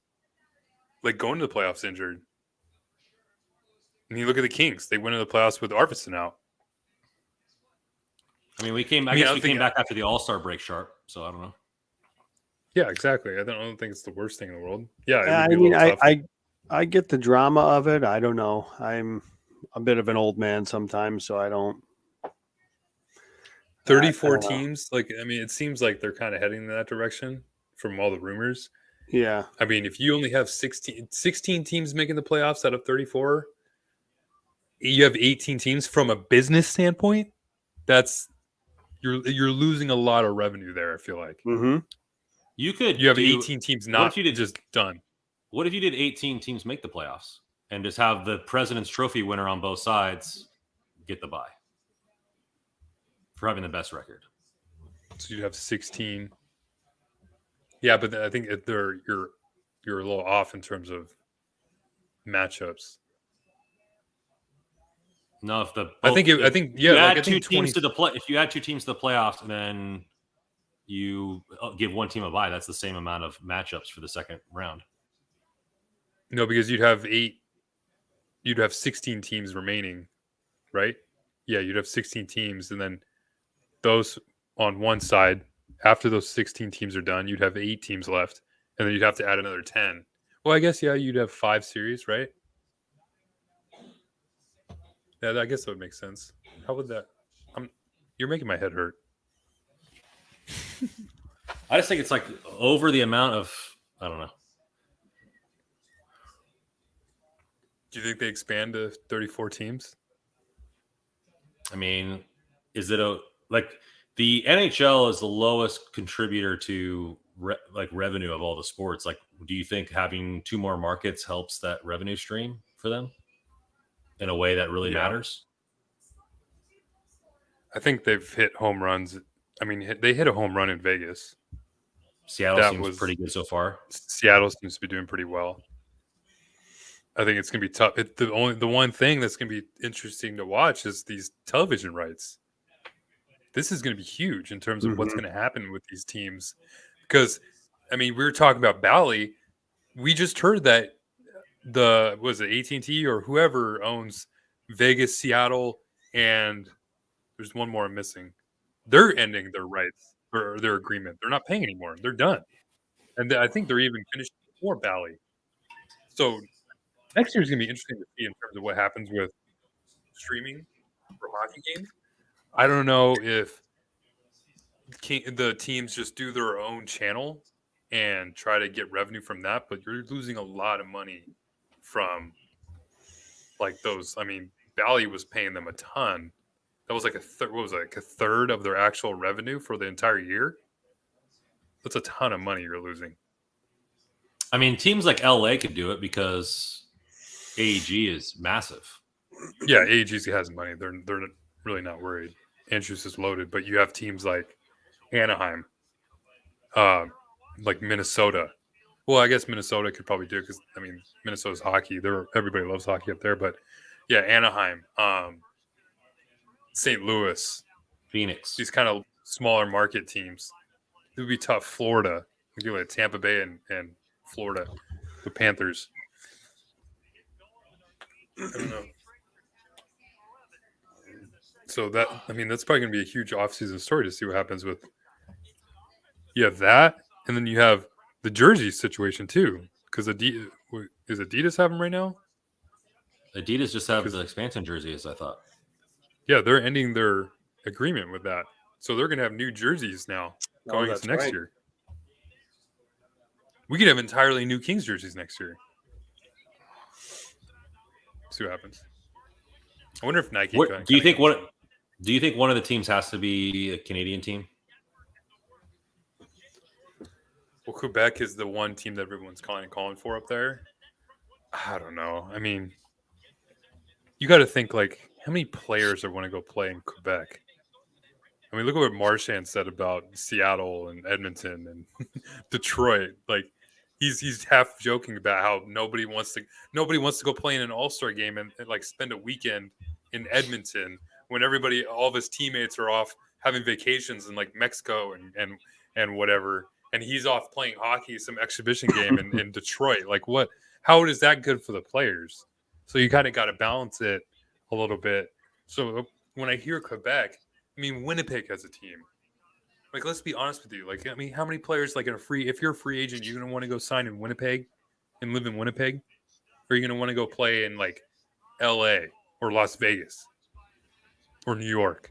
like going to the playoffs injured. I mean, look at the Kings; they went to the playoffs with Arvidsson out. I mean, we came back after the All-Star break sharp, so I don't know. Yeah, exactly. I don't think it's the worst thing in the world. Yeah, I mean, I get the drama of it. I don't know. I'm a bit of an old man sometimes, so I don't. 34 teams. Like, I mean, it seems like they're kind of heading in that direction from all the rumors. Yeah. I mean, if you only have 16 teams making the playoffs out of 34, you have 18 teams from a business standpoint. That's you're losing a lot of revenue there. I feel like. Mm-hmm. You have 18 teams not just done. What if you did 18 teams make the playoffs and just have the President's Trophy winner on both sides get the bye for having the best record? So you'd have 16 Yeah, but I think you're a little off in terms of matchups. No, if I think you add I think 20 teams to the play, if you add 2 teams to the playoffs, and then you give one team a bye, that's the same amount of matchups for the second round. No, because you'd have 16 teams remaining, right? Yeah, you'd have 16 teams, and then those on one side, after those 16 teams are done, you'd have 8 teams left, and then you'd have to add another 10. Well, I guess you'd have 5 series, right? Yeah, I guess that would make sense. How would that? You're making my head hurt. I just think it's like over the amount of, I don't know. Do you think they expand to 34 teams? I mean, is it the NHL is the lowest contributor to revenue of all the sports? Like, do you think having 2 more markets helps that revenue stream for them in a way that really matters? I think they've hit home runs. I mean, they hit a home run in Vegas. Seattle seems pretty good so far. Seattle seems to be doing pretty well. I think it's going to be tough. The one thing that's going to be interesting to watch is these television rights. This is going to be huge in terms of what's going to happen with these teams. Because, I mean, we were talking about Bally. We just heard that was it AT&T or whoever owns Vegas, Seattle, and there's one more I'm missing. They're ending their rights or their agreement. They're not paying anymore. They're done. And I think they're even finished before Bally. So next year is going to be interesting to see in terms of what happens with streaming for hockey games. I don't know if the teams just do their own channel and try to get revenue from that, but you're losing a lot of money from like those. I mean, Bally was paying them a ton. That was like a third of their actual revenue for the entire year. That's a ton of money you're losing. I mean, teams like LA could do it because AEG is massive. Yeah, AEG has money. They're really not worried. Andrews is loaded, but you have teams like Anaheim, like Minnesota. Well, I guess Minnesota could probably do it because I mean Minnesota's hockey. Everybody loves hockey up there, but yeah, Anaheim, St. Louis, Phoenix. These kind of smaller market teams. It would be tough. Florida, like Tampa Bay and Florida, the Panthers. I don't know. So that's probably going to be a huge offseason story to see what happens with. You have that, and then you have the jersey situation too, because Adidas have them right now? Adidas just have the expansion jerseys, I thought. Yeah, they're ending their agreement with that, so they're going to have new jerseys now going into next year. We could have entirely new Kings jerseys next year. See what happens. I wonder if Nike. Do you think one of the teams has to be a Canadian team? Well, Quebec is the one team that everyone's calling for up there. I don't know. I mean, you got to think like how many players are want to go play in Quebec? I mean, look at what Marchand said about Seattle and Edmonton and Detroit. Like he's half joking about how nobody wants to go play in an All-Star game and like spend a weekend in Edmonton when all of his teammates are off having vacations in like Mexico and whatever, and he's off playing hockey, some exhibition game in Detroit. Like what? How is that good for the players? So you kind of got to balance it a little bit. So when I hear Quebec, I mean Winnipeg has a team. Like let's be honest with you. Like I mean, how many players like if you're a free agent, you're gonna want to go sign in Winnipeg and live in Winnipeg, or are you gonna want to go play in like L.A. or Las Vegas or New York?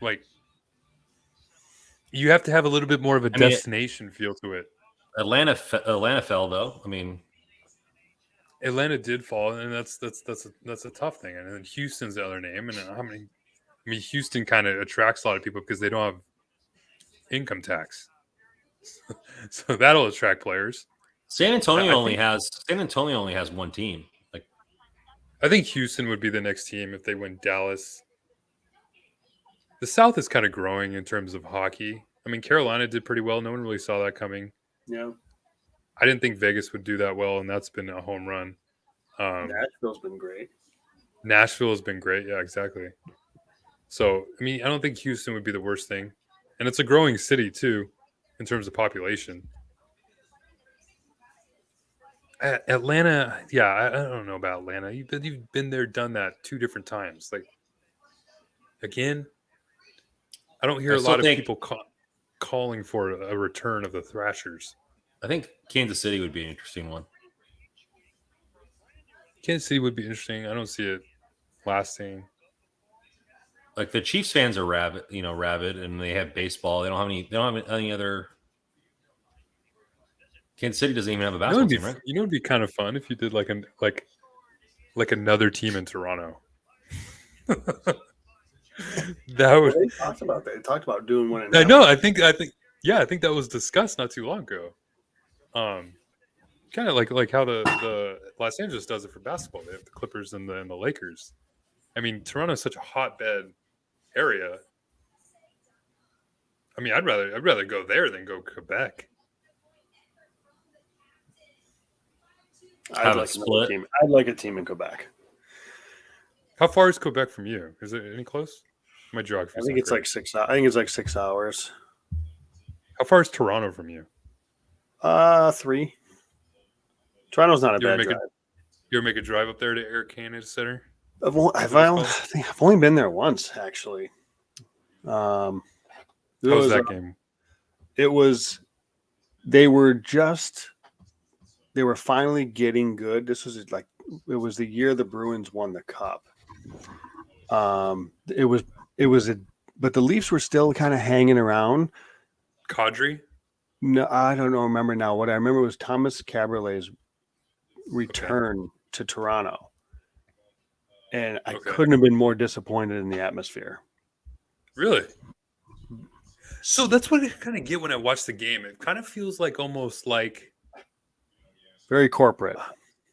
Like you have to have a little bit more of a destination feel to it. Atlanta fell though. I mean, Atlanta did fall, and that's a tough thing. And then Houston's the other name, and Houston kind of attracts a lot of people because they don't have income tax, so that'll attract players. San Antonio only has one team. Like, I think Houston would be the next team if they win Dallas. The South is kind of growing in terms of hockey. I mean, Carolina did pretty well. No one really saw that coming. Yeah. I didn't think Vegas would do that well, and that's been a home run. Nashville's been great. Nashville has been great. Yeah, exactly. So, I mean, I don't think Houston would be the worst thing. And it's a growing city, too, in terms of population. Atlanta, yeah, I don't know about Atlanta. You've been there, done that 2 different times. Like, again, I don't hear a lot of people calling for a return of the Thrashers. I think Kansas City would be an interesting one. Kansas City would be interesting. I don't see it lasting. Like the Chiefs fans are rabid, and they have baseball. They don't have any other. Kansas City doesn't even have a basketball team, right? You know, it'd be kind of fun if you did like another team in Toronto. That would. They talked about that. They talked about doing one. I know. I think that was discussed not too long ago. Kind of like how the Los Angeles does it for basketball. They have the Clippers and the Lakers. I mean, Toronto is such a hotbed area. I mean, I'd rather go there than go Quebec. I'd like a team in Quebec. How far is Quebec from you? Is it any close? My geography. I think it's like 6 hours. I think it's like 6 hours. How far is Toronto from you? 3. Toronto's not a bad drive. You ever make a drive up there to Air Canada Center? I've only been there once, actually. How was that game? It was. They were finally getting good. It was the year the Bruins won the cup. But the Leafs were still kind of hanging around. Kadri? No, I don't know. Remember now. What I remember was Thomas Cabriolet's return to Toronto, and I couldn't have been more disappointed in the atmosphere. Really? So that's what I kind of get when I watch the game. It kind of feels like almost like very corporate.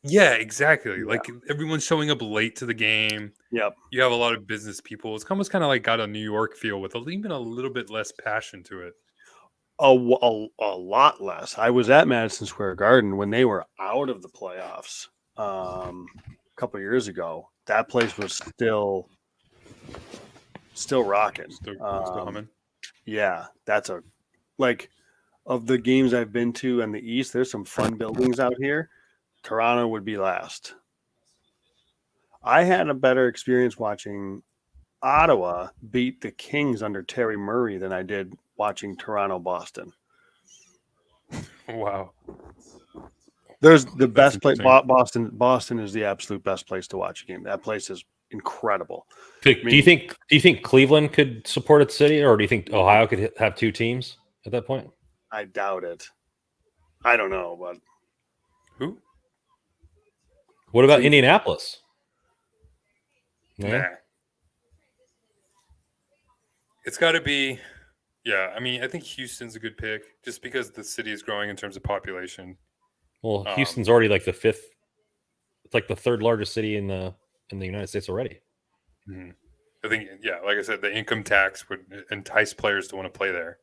Yeah, exactly. Yeah. Like everyone's showing up late to the game. Yep. You have a lot of business people. It's almost kind of like got a New York feel with even a little bit less passion to it. A lot less. I was at Madison Square Garden when they were out of the playoffs a couple of years ago. That place was still rocking. Still humming. Yeah, that's of the games I've been to in the East, there's some fun buildings out here. Toronto would be last. I had a better experience watching Ottawa beat the Kings under Terry Murray than I did watching Toronto-Boston. Wow. There's the best place. Boston is the absolute best place to watch a game. That place is incredible. Do you think Cleveland could support its city, or do you think Ohio could have 2 teams at that point? I doubt it. I don't know, but who? What about Indianapolis? Nah. It's got to be. Yeah, I mean, I think Houston's a good pick just because the city is growing in terms of population. Well, Houston's already like the 5th. It's like the 3rd largest city in the United States already. Mm-hmm. I think, yeah, like I said, the income tax would entice players to want to play there.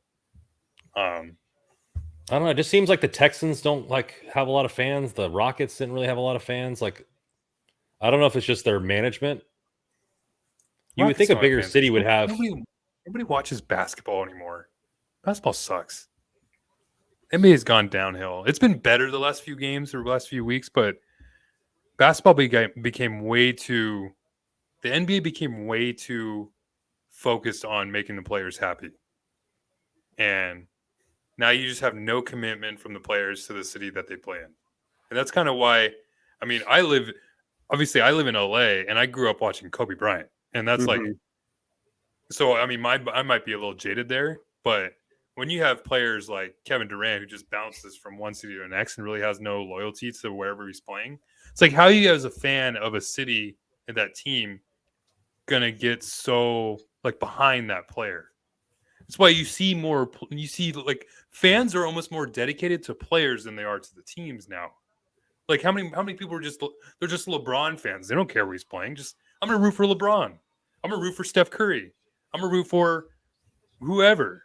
I don't know. It just seems like the Texans don't have a lot of fans. The Rockets didn't really have a lot of fans. I don't know if it's just their management. You would think a bigger city would have. Nobody watches basketball anymore. Basketball sucks. NBA has gone downhill. It's been better the last few games or last few weeks, but basketball became way too. The NBA became way too focused on making the players happy, and now you just have no commitment from the players to the city that they play in, and that's kind of why. I mean, I live in LA, and I grew up watching Kobe Bryant, and that's so. I mean, I might be a little jaded there, but when you have players like Kevin Durant who just bounces from one city to the next and really has no loyalty to wherever he's playing, it's like how are you as a fan of a city and that team gonna get so behind that player? That's why you see fans are almost more dedicated to players than they are to the teams now. Like how many people are they're just LeBron fans. They don't care where he's playing. Just I'm gonna root for LeBron. I'm gonna root for Steph Curry. I'm gonna root for whoever.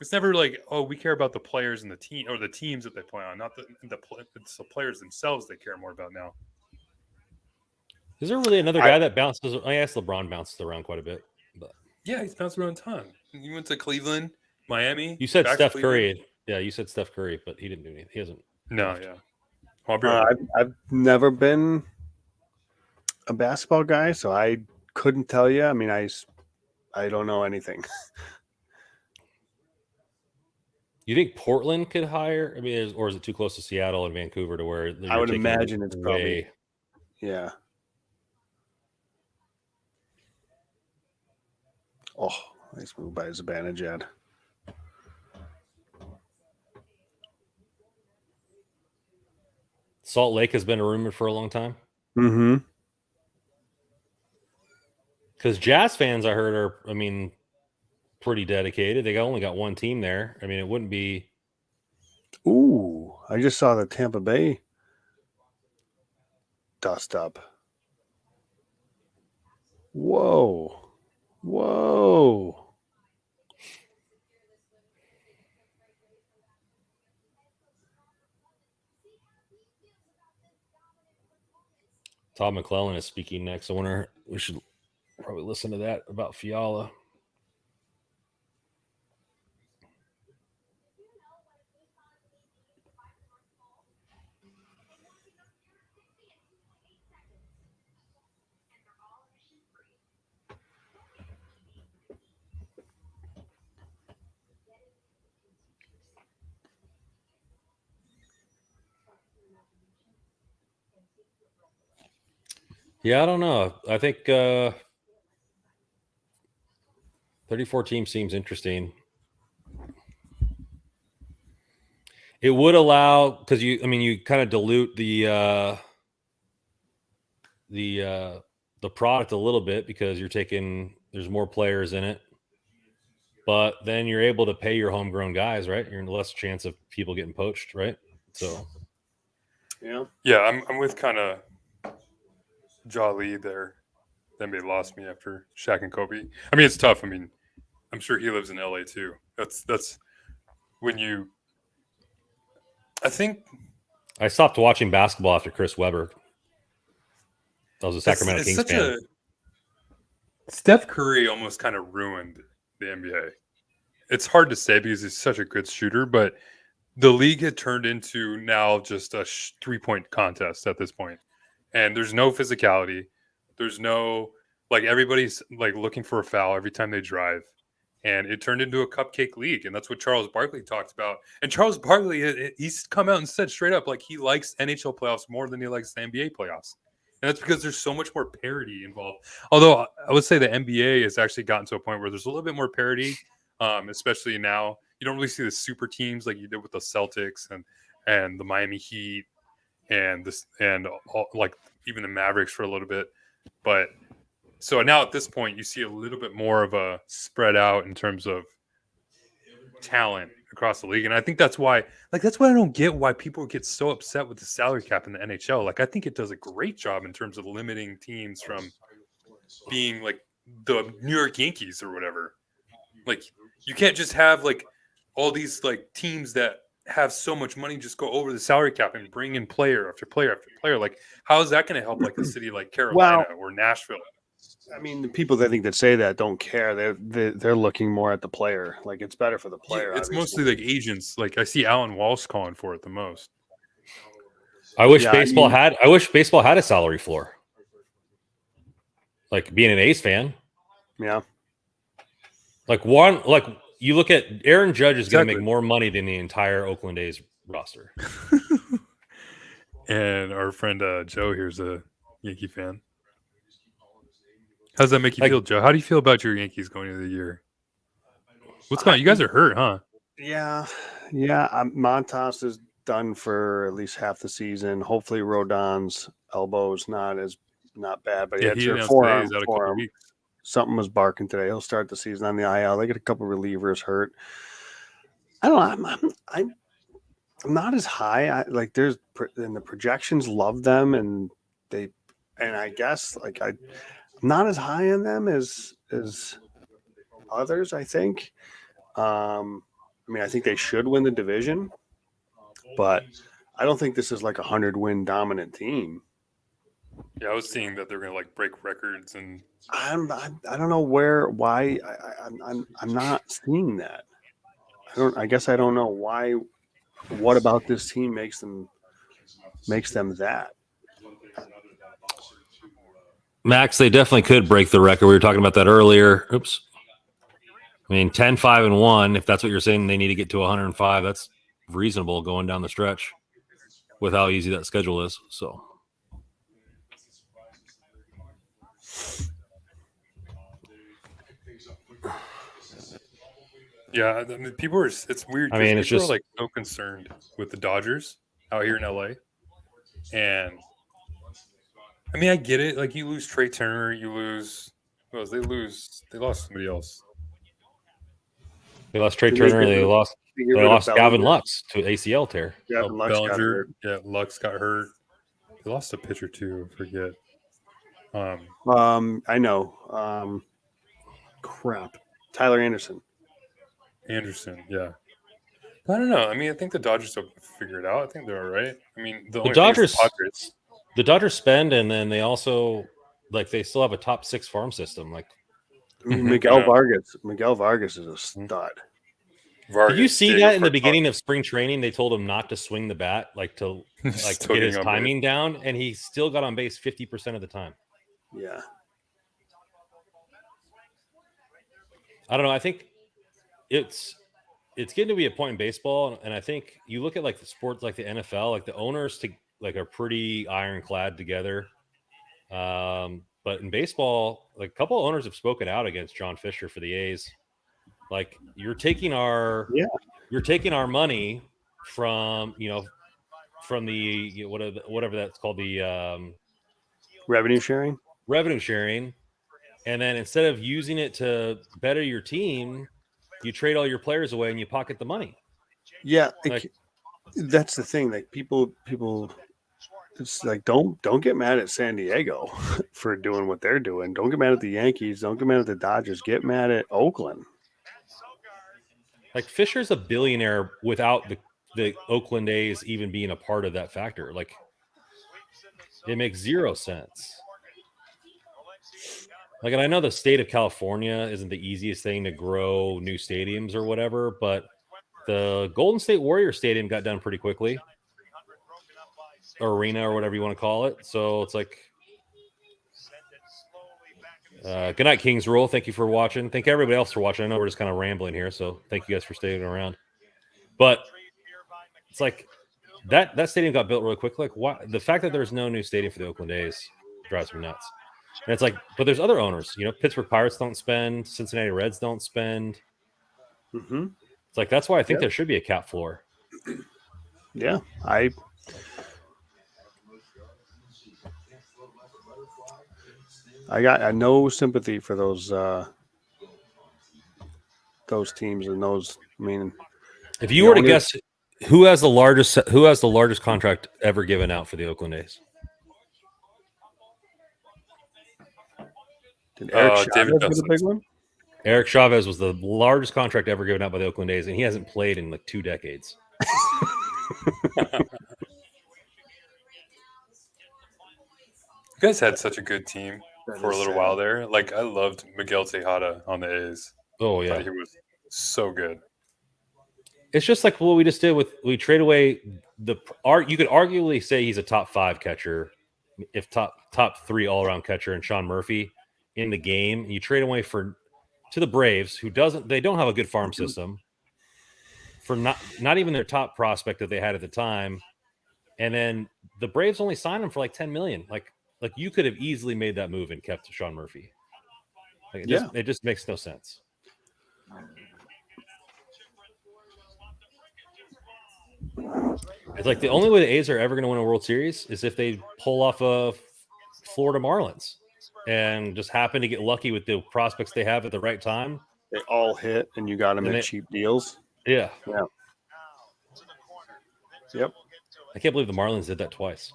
It's never like, oh, we care about the players and the team or the teams that they play on, not it's the players themselves they care more about now. Is there really another guy that bounces? I guess LeBron bounces around quite a bit. But yeah, he's bounced around a ton. He went to Cleveland, Miami. You said Steph Curry. Yeah, you said Steph Curry, but he didn't do anything. He hasn't. No, yeah. I've never been a basketball guy, so I couldn't tell you. I mean, I don't know anything. You think Portland could hire? I mean, or is it too close to Seattle and Vancouver to where I would imagine it's probably, yeah. Oh, nice move by Zibanejad. Salt Lake has been rumored for a long time. Mm-hmm. Because Jazz fans, I heard, are, pretty dedicated. They only got one team there. I mean, it wouldn't be. Ooh, I just saw the Tampa Bay dust up. Whoa. Todd McClellan is speaking next. I wonder, we should probably listen to that about Fiala. Yeah, I don't know. I think 34 teams seems interesting. It would allow, because you kind of dilute the product a little bit because there's more players in it, but then you're able to pay your homegrown guys, right? You're in less chance of people getting poached, right? So, yeah, I'm with kind of Goalie there. Then they lost me after Shaq and Kobe. I mean, it's tough. I mean, I'm sure he lives in LA too. That's when you. I think I stopped watching basketball after Chris Webber. That was a Sacramento Kings fan. Steph Curry almost kind of ruined the NBA. It's hard to say because he's such a good shooter, but the league had turned into now just a 3-point contest at this point. And there's no physicality. There's no, everybody's looking for a foul every time they drive. And it turned into a cupcake league. And that's what Charles Barkley talked about. And Charles Barkley, he's come out and said straight up, he likes NHL playoffs more than he likes the NBA playoffs. And that's because there's so much more parity involved. Although I would say the NBA has actually gotten to a point where there's a little bit more parity, especially now. You don't really see the super teams like you did with the Celtics and the Miami Heat and even the Mavericks for a little bit. But so now at this point, you see a little bit more of a spread out in terms of talent across the league. And I think that's why I don't get why people get so upset with the salary cap in the NHL. I think it does a great job in terms of limiting teams from being the New York Yankees or whatever. You can't just have all these teams that have so much money just go over the salary cap and bring in player after player after player. How is that going to help a city like Carolina or Nashville? I mean, the people that say that don't care. They're looking more at the player. It's better for the player. Yeah, it's mostly agents. I see Alan Walsh calling for it the most. I wish baseball had a salary floor. Being an A's fan. Yeah. You look at Aaron Judge is going to make more money than the entire Oakland A's roster. And our friend Joe here's a Yankee fan. How does that make you feel, Joe? How do you feel about your Yankees going into the year? What's going on? You guys are hurt, huh? Yeah. Montas is done for at least half the season. Hopefully Rodon's elbow's not bad, but he had your forearm. Something was barking today. He'll start the season on the IL. They get a couple relievers hurt. I don't know. I'm not as high. There's and the projections love them, and I guess I'm not as high on them as others. I think. I mean, I think they should win the division, but I don't think this is like a 100-win dominant team. Yeah, I was seeing that they're going to like break records, and I don't know why I'm not seeing that. I guess I don't know why. What about this team makes them that? Max, they definitely could break the record. We were talking about that earlier. Oops. I mean, 10-5-1, if that's what you're saying, they need to get to 105. That's reasonable going down the stretch with how easy that schedule is. So, yeah, I mean, people are. It's weird. I mean, it's people just are like so concerned with the Dodgers out here in LA, and I mean, I get it. Like, you lose Trey Turner, you lose. Who else? They lost somebody else. they lost Trey Turner. They lost Gavin Lux to ACL tear. Gavin Lux got hurt. Yeah, Lux got hurt. They lost a pitcher too. I forget. I know. Crap. Tyler Anderson. Yeah. I don't know. I mean, I think the Dodgers will figure it out. I think they're all right. I mean, the Dodgers spend, and then they also they still have a top 6 farm system. Like Miguel Vargas is a stud. Did you see that in the beginning of spring training? They told him not to swing the bat, to get his timing down, and he still got on base 50% of the time. Yeah. I don't know. I think it's getting to be a point in baseball, and I think you look at the sports like the NFL, the owners are pretty ironclad together. But in baseball, a couple of owners have spoken out against John Fisher for the A's. You're taking our money from from the whatever that's called, the revenue sharing, and then instead of using it to better your team, you trade all your players away and you pocket the money. Yeah, that's the thing. People, it's don't get mad at San Diego for doing what they're doing. Don't get mad at the Yankees. Don't get mad at the Dodgers. Get mad at Oakland. Fisher's a billionaire without the Oakland A's even being a part of that factor. It makes zero sense. And I know the state of California isn't the easiest thing to grow new stadiums or whatever, but the Golden State Warriors Stadium got done pretty quickly, or arena, or whatever you want to call it. So it's good night, Kings Rule. Thank you for watching. Thank everybody else for watching. I know we're just kind of rambling here, so thank you guys for staying around. But it's that stadium got built really quick. Why, the fact that there's no new stadium for the Oakland A's drives me nuts. And it's but there's other owners. Pittsburgh Pirates don't spend. Cincinnati Reds don't spend. Mm-hmm. It's that's why I think there should be a cap floor. Yeah, I got no sympathy for those teams and those. I mean, if you were to guess, who has the largest contract ever given out for the Oakland A's? Did Eric Chavez was the big one? Eric Chavez was the largest contract ever given out by the Oakland A's, and he hasn't played in 2 decades. You guys had such a good team for a little while there. I loved Miguel Tejada on the A's. Oh, yeah. He was so good. It's just what we just did we trade away you could arguably say he's a top 5 catcher, if top 3 all-around catcher, and Sean Murphy in the game. You trade away to the Braves, they don't have a good farm system, for not even their top prospect that they had at the time. And then the Braves only signed him for $10 million. You could have easily made that move and kept Sean Murphy. It just makes no sense. It's the only way the A's are ever going to win a World Series is if they pull off a Florida Marlins and just happen to get lucky with the prospects they have at the right time. They all hit, and you got them at cheap deals. Yeah. Yep. I can't believe the Marlins did that twice.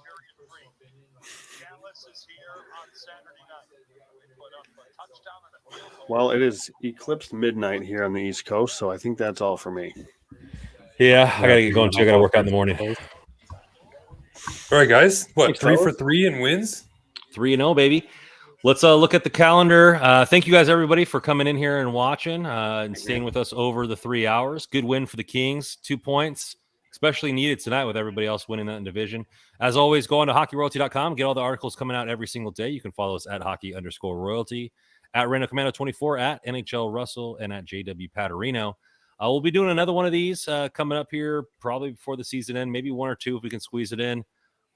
Well, it is eclipsed midnight here on the East Coast, so I think that's all for me. Yeah, I gotta get going too. I gotta work out in the morning. All right, guys. What, Thanks, 3 for fellas. 3 in wins? 3-0, baby. Let's look at the calendar. Thank you guys, everybody, for coming in here and watching and staying with us over the 3 hours. Good win for the Kings. 2 points, especially needed tonight with everybody else winning that division. As always, go on to hockeyroyalty.com. Get all the articles coming out every single day. You can follow us at hockey_royalty, at Reno Commando 24, at NHL Russell, and at JW Paterino. We'll be doing another one of these coming up here probably before the season end, maybe 1 or 2 if we can squeeze it in.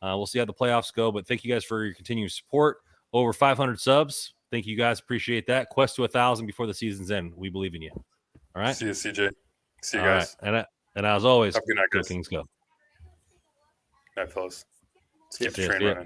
We'll see how the playoffs go, but thank you guys for your continued support. Over 500 subs. Thank you guys. Appreciate that. Quest to 1,000 before the season's end. We believe in you. All right. See you, CJ. See you All guys. right. And as always, Have a good night, go guys. Kings go. Night, fellas. Let's See keep the ya. train running.